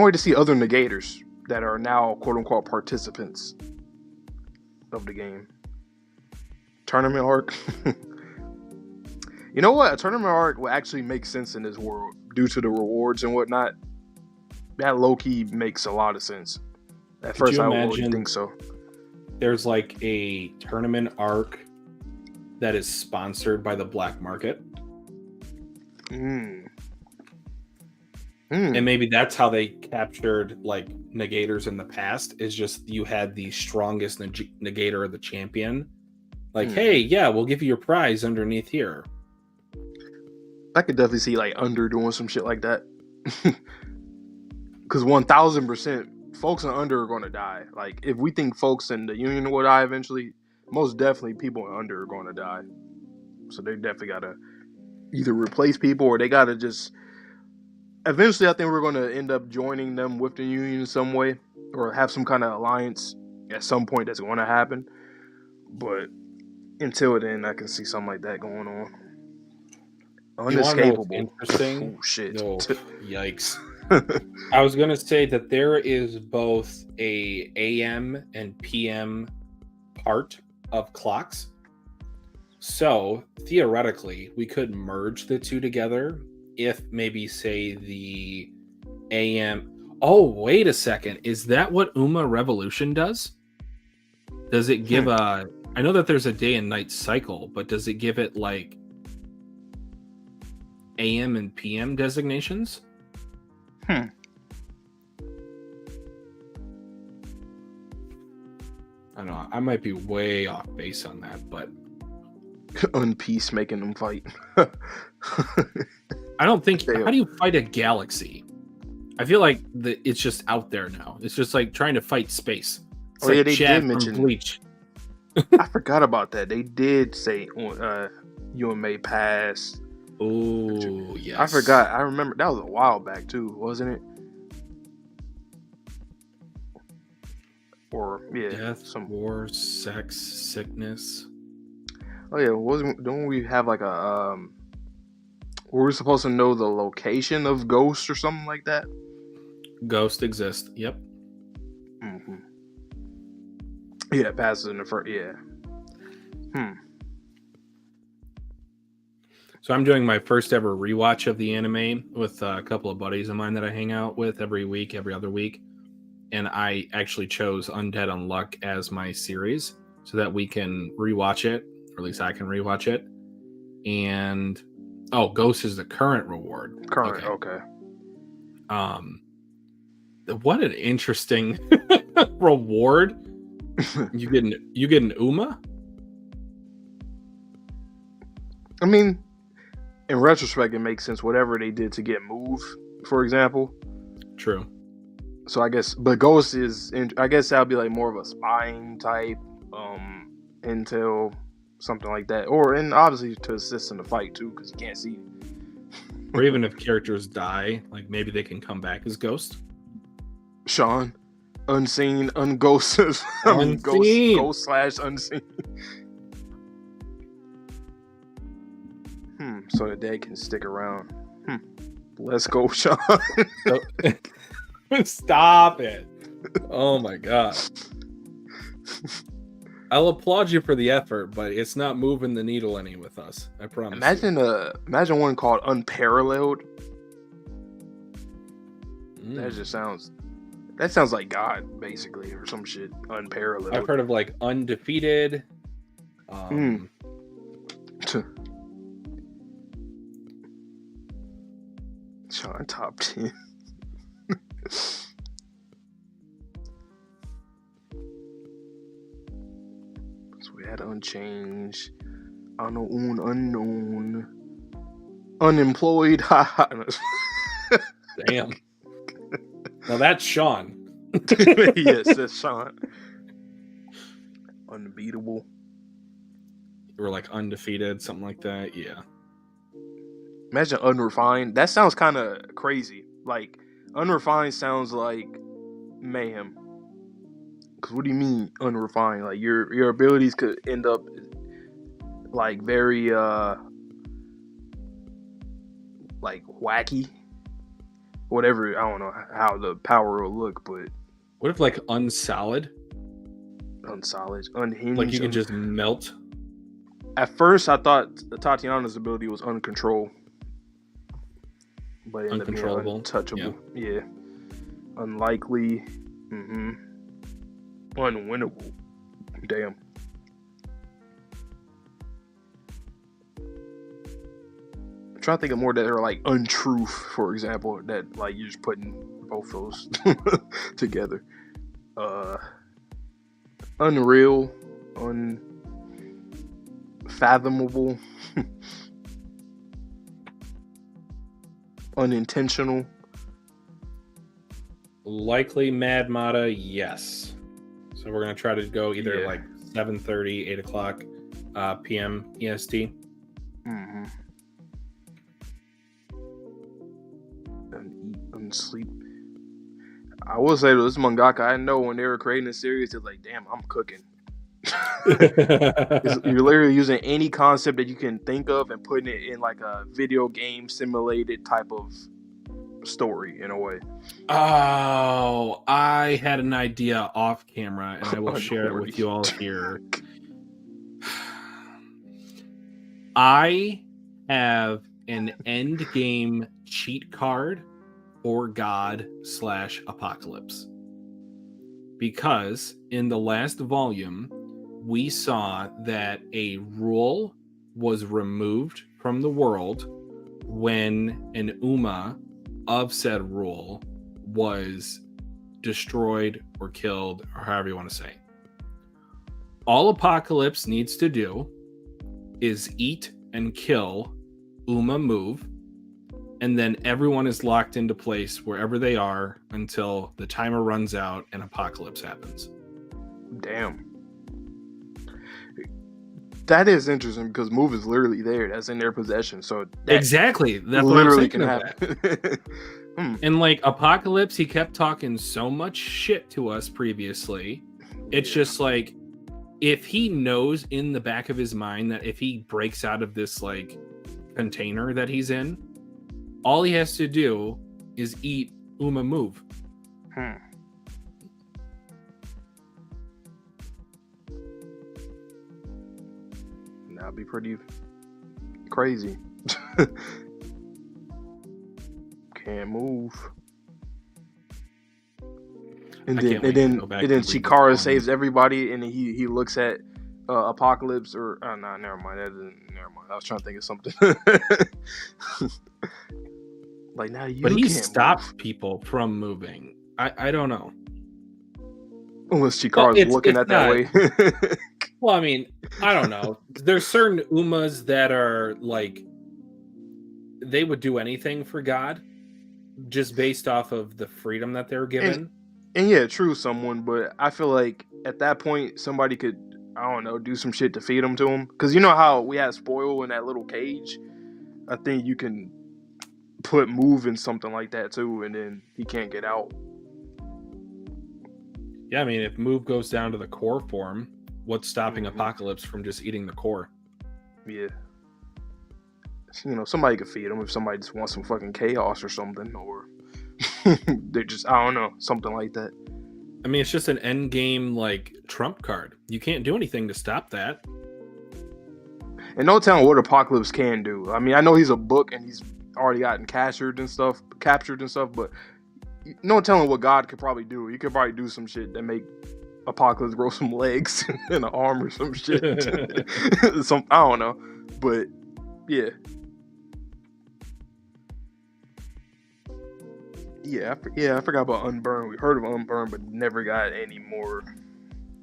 wait to see other negators that are now quote unquote participants of the game. Tournament arc. You know what? A tournament arc will actually make sense in this world due to the rewards and whatnot. That low key makes a lot of sense. At first, I wouldn't think so. There's like a tournament arc that is sponsored by the black market. And maybe that's how they captured like negators in the past, is just you had the strongest negator of the champion. Like, hey, yeah, we'll give you your prize underneath here. I could definitely see like Under doing some shit like that. Because 1000%, folks in Under are going to die. Like, if we think folks in the Union will die eventually, most definitely people in Under are going to die. So they definitely got to either replace people or they got to just... Eventually, I think we're going to end up joining them with the Union in some way, or have some kind of alliance at some point that's going to happen. But until then, I can see something like that going on. Unescapable. Interesting. Oh, shit. Oh, yikes. I was going to say that there is both a AM and PM part of clocks. So, theoretically, we could merge the two together if maybe, say, the AM... Oh, wait a second. Is that what Uma Revolution does? Does it give a... I know that there's a day and night cycle, but does it give it, like, AM and PM designations? I don't know. I might be way off base on that, but... Unpeace making them fight. I don't think... How do you fight a galaxy? I feel like it's just out there now. It's just like trying to fight space. It's like they Chad did mention... from Bleach. I forgot about that. They did say UMA passed. Oh, yes. I forgot. I remember. That was a while back, too, wasn't it? Or, yeah. Death, war, sex, sickness. Oh, yeah. Don't we have like a... were we supposed to know the location of Ghost or something like that? Ghost exists. Yep. Mm-hmm. Yeah, it passes in the first... Yeah. So I'm doing my first ever rewatch of the anime with a couple of buddies of mine that I hang out with every week, every other week. And I actually chose Undead Unluck as my series so that we can rewatch it, or at least I can rewatch it. And Ghost is the current reward. Current, okay. What an interesting reward. You get an Uma? I mean, in retrospect, it makes sense. Whatever they did to get Move, for example. True. So I guess, but Ghost is, I guess that'll be like more of a spying type, intel, something like that. And obviously to assist in the fight too, because you can't see. Or even if characters die, like maybe they can come back as Ghost. Sean, unseen, unghosted. Ghost / unseen. So the dead can stick around. Let's go, Sean. Stop it. Oh my god. I'll applaud you for the effort, but it's not moving the needle any with us. I promise. Imagine one called Unparalleled. That sounds like God, basically, or some shit. Unparalleled. I've heard of like Undefeated. Sean top 10. So we had Unchanged, Unknown, Unemployed. Damn. Now that's Sean. Yes, that's Sean. Unbeatable. Or like Undefeated, something like that. Yeah. Imagine unrefined. That sounds kind of crazy. Like unrefined sounds like mayhem. Cause what do you mean unrefined? Like your abilities could end up like very like wacky. Whatever, I don't know how the power will look, but What if like unsolid? unsolid, unhinged. Like you can just melt. At first, I thought Tatiana's ability was uncontrol, but it ended up being Uncontrollable. untouchable. Yeah. Unlikely. Unwinnable. Damn. I'm trying to think of more that are like untruth, for example, that like you're just putting both those together. Unreal, unfathomable, unintentional. Likely Mad Mata, yes. So we're gonna try to go either like 7:30, 8 o'clock p.m. EST. Mm-hmm. Unsleep. I will say this mangaka, I know when they were creating the series, they're like, damn, I'm cooking. You're literally using any concept that you can think of and putting it in like a video game simulated type of story in a way. Oh, I had an idea off camera and I will share it with you all here. I have an end game cheat card for God/Apocalypse. Because in the last volume, we saw that a rule was removed from the world when an Uma of said rule was destroyed or killed, or however you want to say. All Apocalypse needs to do is eat and kill Uma move, and then everyone is locked into place wherever they are until the timer runs out and Apocalypse happens. Damn. That is interesting because move is literally there. That's in their possession. So that exactly. That's literally what I'm thinking can of happen. And like Apocalypse, he kept talking so much shit to us previously. It's just like, if he knows in the back of his mind that if he breaks out of this like container that he's in, all he has to do is eat Uma move. That'd be pretty crazy. Can't move. And then Chikara saves everybody, and he looks at Apocalypse, or no, never mind. Never mind. I was trying to think of something. Like now you. But he can't stopped move. people from moving. I don't know. Unless Chikara's looking at that way. Well, I mean, I don't know. There's certain Umas that are like, they would do anything for God, just based off of the freedom that they were given. And yeah, true, someone. But I feel like at that point, somebody could, I don't know, do some shit to feed them to him. Because you know how we had Spoil in that little cage? I think you can put Move in something like that too, and then he can't get out. Yeah, I mean, if Move goes down to the core form, what's stopping Apocalypse from just eating the core? Yeah. You know, somebody could feed him if somebody just wants some fucking chaos or something, or they're just, I don't know, something like that. I mean, it's just an end game like trump card. You can't do anything to stop that. And no telling what Apocalypse can do. I mean, I know he's a book and he's already gotten captured and stuff, but no telling what God could probably do. He could probably do some shit that make Apocalypse grow some legs and an arm or some shit. I don't know, but yeah. I forgot about Unburn. We heard of Unburn, but never got any more.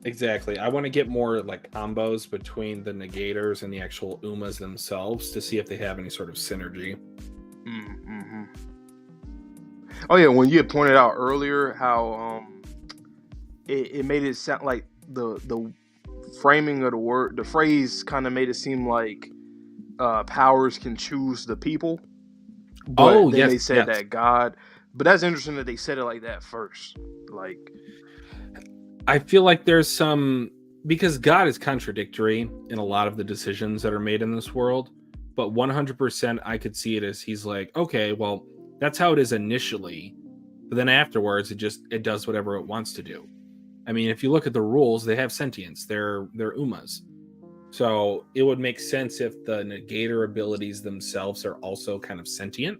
Exactly. I want to get more like combos between the negators and the actual Umas themselves to see if they have any sort of synergy. Mm-hmm. Oh yeah, when you had pointed out earlier how it made it sound like the framing of the word, the phrase kind of made it seem like powers can choose the people. But Oh, then yes, they said yes. that God. But that's interesting that they said it like that first. Like, I feel like there's some, because God is contradictory in a lot of the decisions that are made in this world, but 100% I could see it as he's like, okay, well, that's how it is initially, but then afterwards it does whatever it wants to do. I mean, if you look at the rules, they have sentience. They're umas. So it would make sense if the negator abilities themselves are also kind of sentient.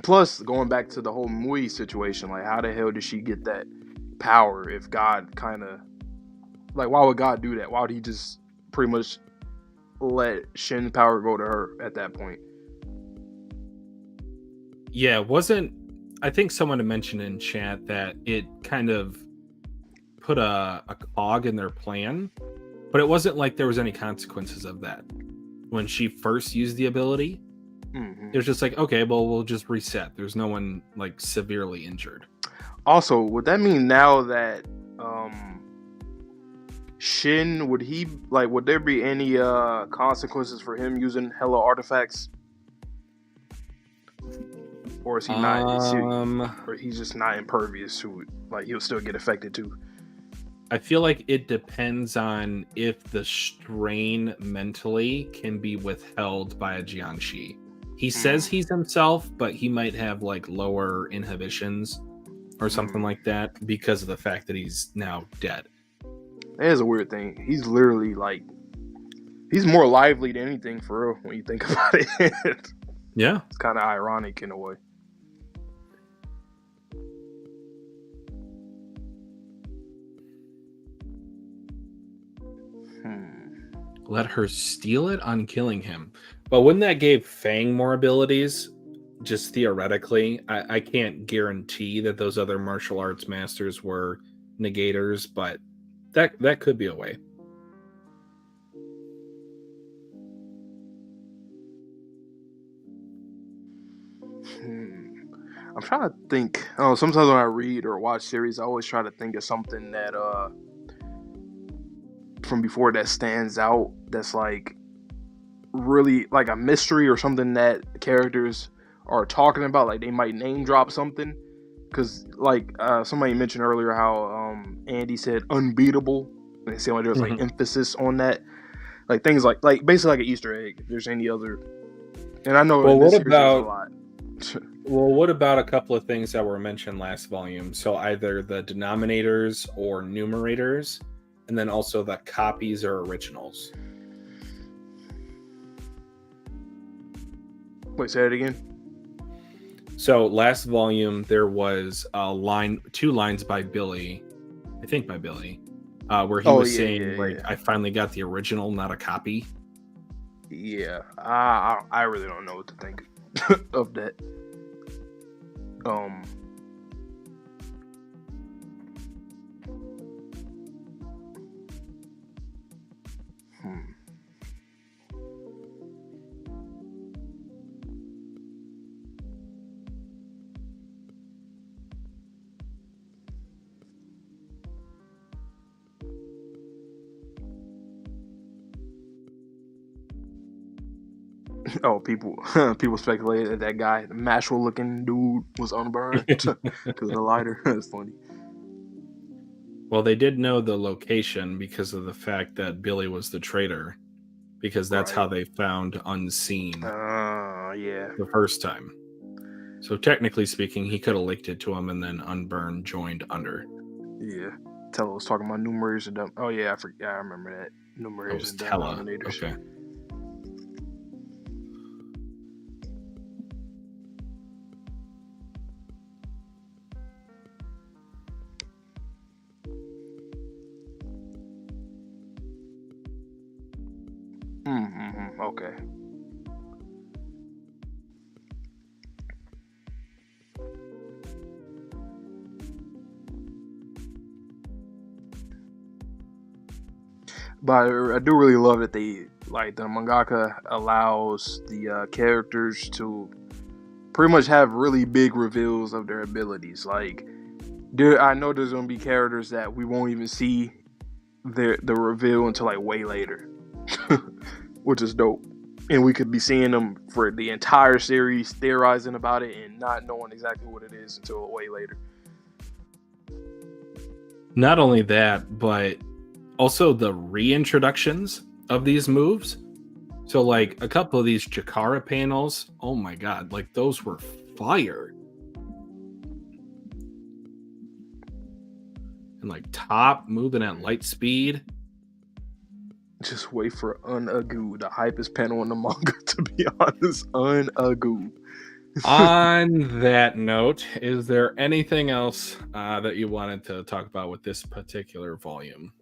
Plus, going back to the whole Mui situation, like, how the hell did she get that power if God kind of, like, why would God do that? Why would he just pretty much let Shin's power go to her at that point? Yeah, I think someone had mentioned in chat that it kind of put a cog in their plan, but it wasn't like there was any consequences of that. When she first used the ability, it was just like, okay, well, we'll just reset. There's no one like severely injured. Also, would that mean now that Shin, would there be any consequences for him using hella artifacts? Or is he not? Or he's just not impervious to it? Like, he'll still get affected too? I feel like it depends on if the strain mentally can be withheld by a Jiangshi. He says he's himself, but he might have like lower inhibitions or something like that because of the fact that he's now dead. That is a weird thing. He's literally like, he's more lively than anything for real when you think about it. Yeah. It's kind of ironic in a way. Let her steal it on killing him. But wouldn't that give Fang more abilities? Just theoretically, I can't guarantee that those other martial arts masters were negators, but that could be a way. I'm trying to think. Oh, sometimes when I read or watch series, I always try to think of something that from before that stands out. That's like really like a mystery or something that characters are talking about. Like, they might name drop something. Because like somebody mentioned earlier how Andy said unbeatable. And it seemed like there was like emphasis on that. Like things like basically like an Easter egg. If there's any other, and I know Well, in this series there's a lot. Well, what about a couple of things that were mentioned last volume? So either the denominators or numerators, and then also the copies or originals. Wait, say it again. So last volume there was two lines by Billy, I think by Billy, where he was saying I finally got the original, not a copy. Yeah, I really don't know what to think of that. Oh, people speculated that guy, the Mashal looking dude, was unburned because of the lighter. That's funny. Well, they did know the location because of the fact that Billy was the traitor, because that's how they found Unseen. Yeah. The first time. So technically speaking, he could have linked it to him, and then Unburned joined under. Yeah. Tella was talking about numerators and oh yeah, I forgot. I remember that. Numerators and denominators. Okay. Okay. But I do really love that the mangaka allows the characters to pretty much have really big reveals of their abilities. Like, I know there's gonna be characters that we won't even see the reveal until like way later. which is dope. And we could be seeing them for the entire series, theorizing about it and not knowing exactly what it is until way later. Not only that, but also the reintroductions of these moves. So like a couple of these Chikara panels, oh my god, like those were fire. And like top moving at light speed. Just wait for Unagu, the hypest panel in the manga, to be honest. Unagu. On that note, is there anything else that you wanted to talk about with this particular volume?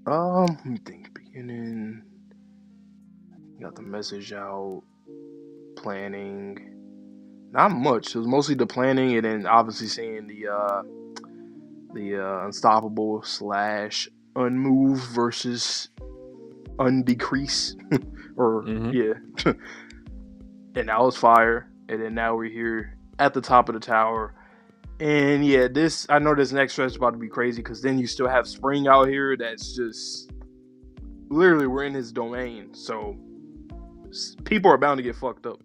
Let me think. Beginning, got the message out, planning. Not much. It was mostly the planning, and then obviously seeing the unstoppable / unmove versus undecrease, or yeah. And that was fire. And then now we're here at the top of the tower. And yeah, I know this next stretch is about to be crazy, because then you still have Spring out here that's just literally, we're in his domain. So people are bound to get fucked up.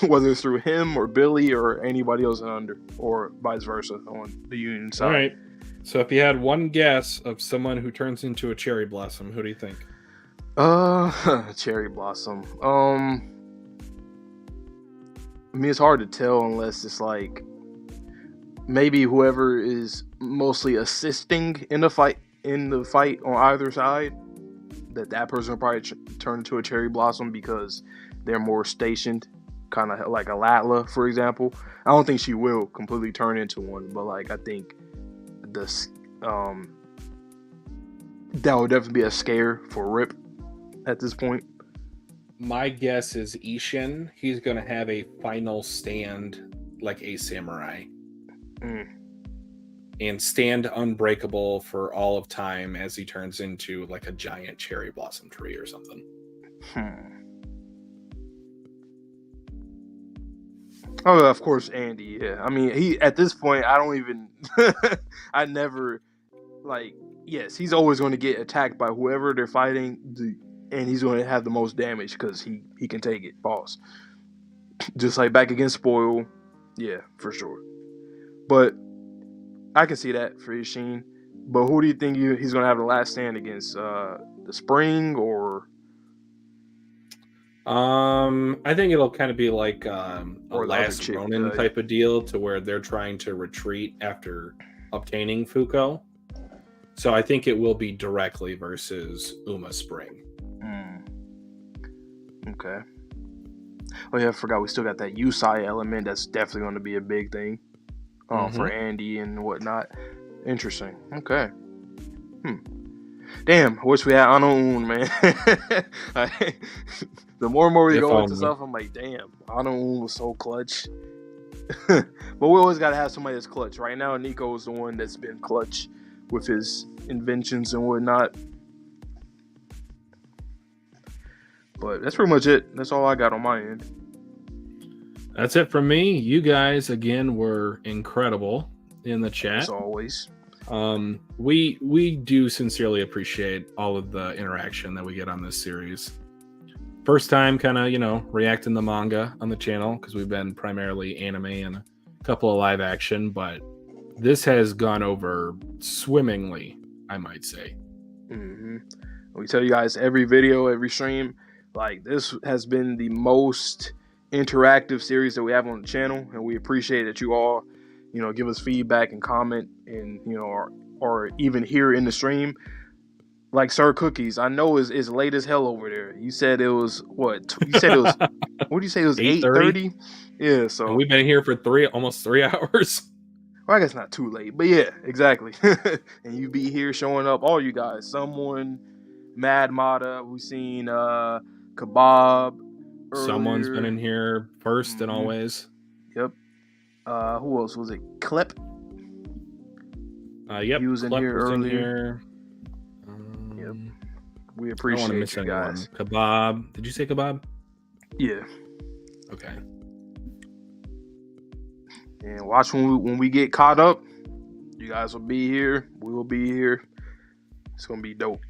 Whether it's through him or Billy or anybody else in Under, or vice versa on the Union side. All right. So if you had one guess of someone who turns into a cherry blossom, who do you think? Cherry blossom. I mean, it's hard to tell unless it's like maybe whoever is mostly assisting in the fight on either side. That person will probably turn into a cherry blossom because they're more stationed, kind of like a Latla, for example. I don't think she will completely turn into one, but like I think that would definitely be a scare for Rip at this point. My guess is Ishin. He's going to have a final stand like a samurai. And stand unbreakable for all of time as he turns into like a giant cherry blossom tree or something. Oh, of course, Andy. Yeah, I mean, he at this point, I don't even. I never like. Yes, he's always going to get attacked by whoever they're fighting, and he's going to have the most damage because he can take it. Boss, just like back against Spoil. Yeah, for sure. But I can see that for Ishin. But who do you think he's going to have the last stand against? The Spring or? I think it'll kind of be like a last chick, Ronin type of deal, to where they're trying to retreat after obtaining Fuko. So I think it will be directly versus Uma Spring. Okay. Oh yeah, I forgot we still got that Yusai element. That's definitely going to be a big thing for Andy and whatnot. Interesting. Okay. Damn, I wish we had Ano-un, man. The more and more we go into stuff, I'm like, damn, Ano-un was so clutch. But we always got to have somebody that's clutch. Right now, Nico is the one that's been clutch with his inventions and whatnot. But that's pretty much it. That's all I got on my end. That's it from me. You guys, again, were incredible in the chat. As always. We do sincerely appreciate all of the interaction that we get on this series. First time kind of, reacting the manga on the channel, because we've been primarily anime and a couple of live action, but this has gone over swimmingly, I might say. We tell you guys every video, every stream, like this has been the most interactive series that we have on the channel, and we appreciate that you all give us feedback and comment, and or even here in the stream. Like Sir Cookies, I know is late as hell over there. You said it was what? You said it was what did you say? It was 8:30. Yeah, so and we've been here for almost 3 hours. Well, I guess not too late, but yeah, exactly. And you be here showing up, all you guys. Someone, Mad Mata, we've seen Kebab. Earlier. Someone's been in here first and always. Yep. Who else was it? Klep. Yep. He was in Klep here was earlier. Yep. We appreciate you guys. Kebab. Did you say Kebab? Yeah. Okay. And watch when we get caught up. You guys will be here. We will be here. It's gonna be dope.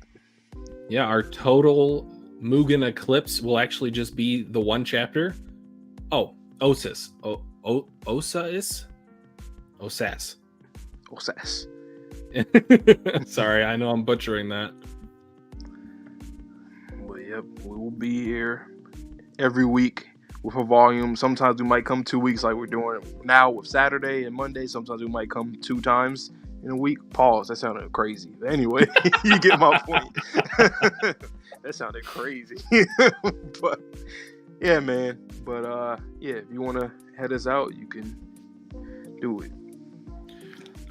Yeah, our total Mugen Eclipse will actually just be the one chapter. Oh, Osis. Osas? Osas. Osas. Sorry, I know I'm butchering that. But yep, we will be here every week with a volume. Sometimes we might come 2 weeks like we're doing now with Saturday and Monday. Sometimes we might come 2 times in a week. Pause. That sounded crazy. But anyway, you get my point. That sounded crazy. But yeah, man. But yeah, if you want to head us out, you can do it.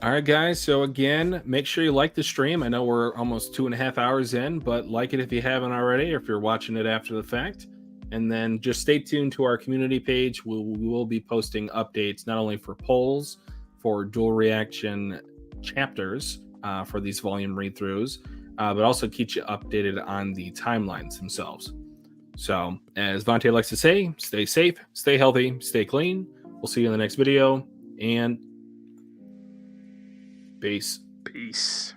All right, guys. So again, make sure you like the stream. I know we're almost 2.5 hours in, but like it if you haven't already, or if you're watching it after the fact. And then just stay tuned to our community page. We will be posting updates not only for polls, for dual reaction chapters for these volume read-throughs, but also keep you updated on the timelines themselves. So, as Vontae likes to say, stay safe, stay healthy, stay clean. We'll see you in the next video, and peace. Peace.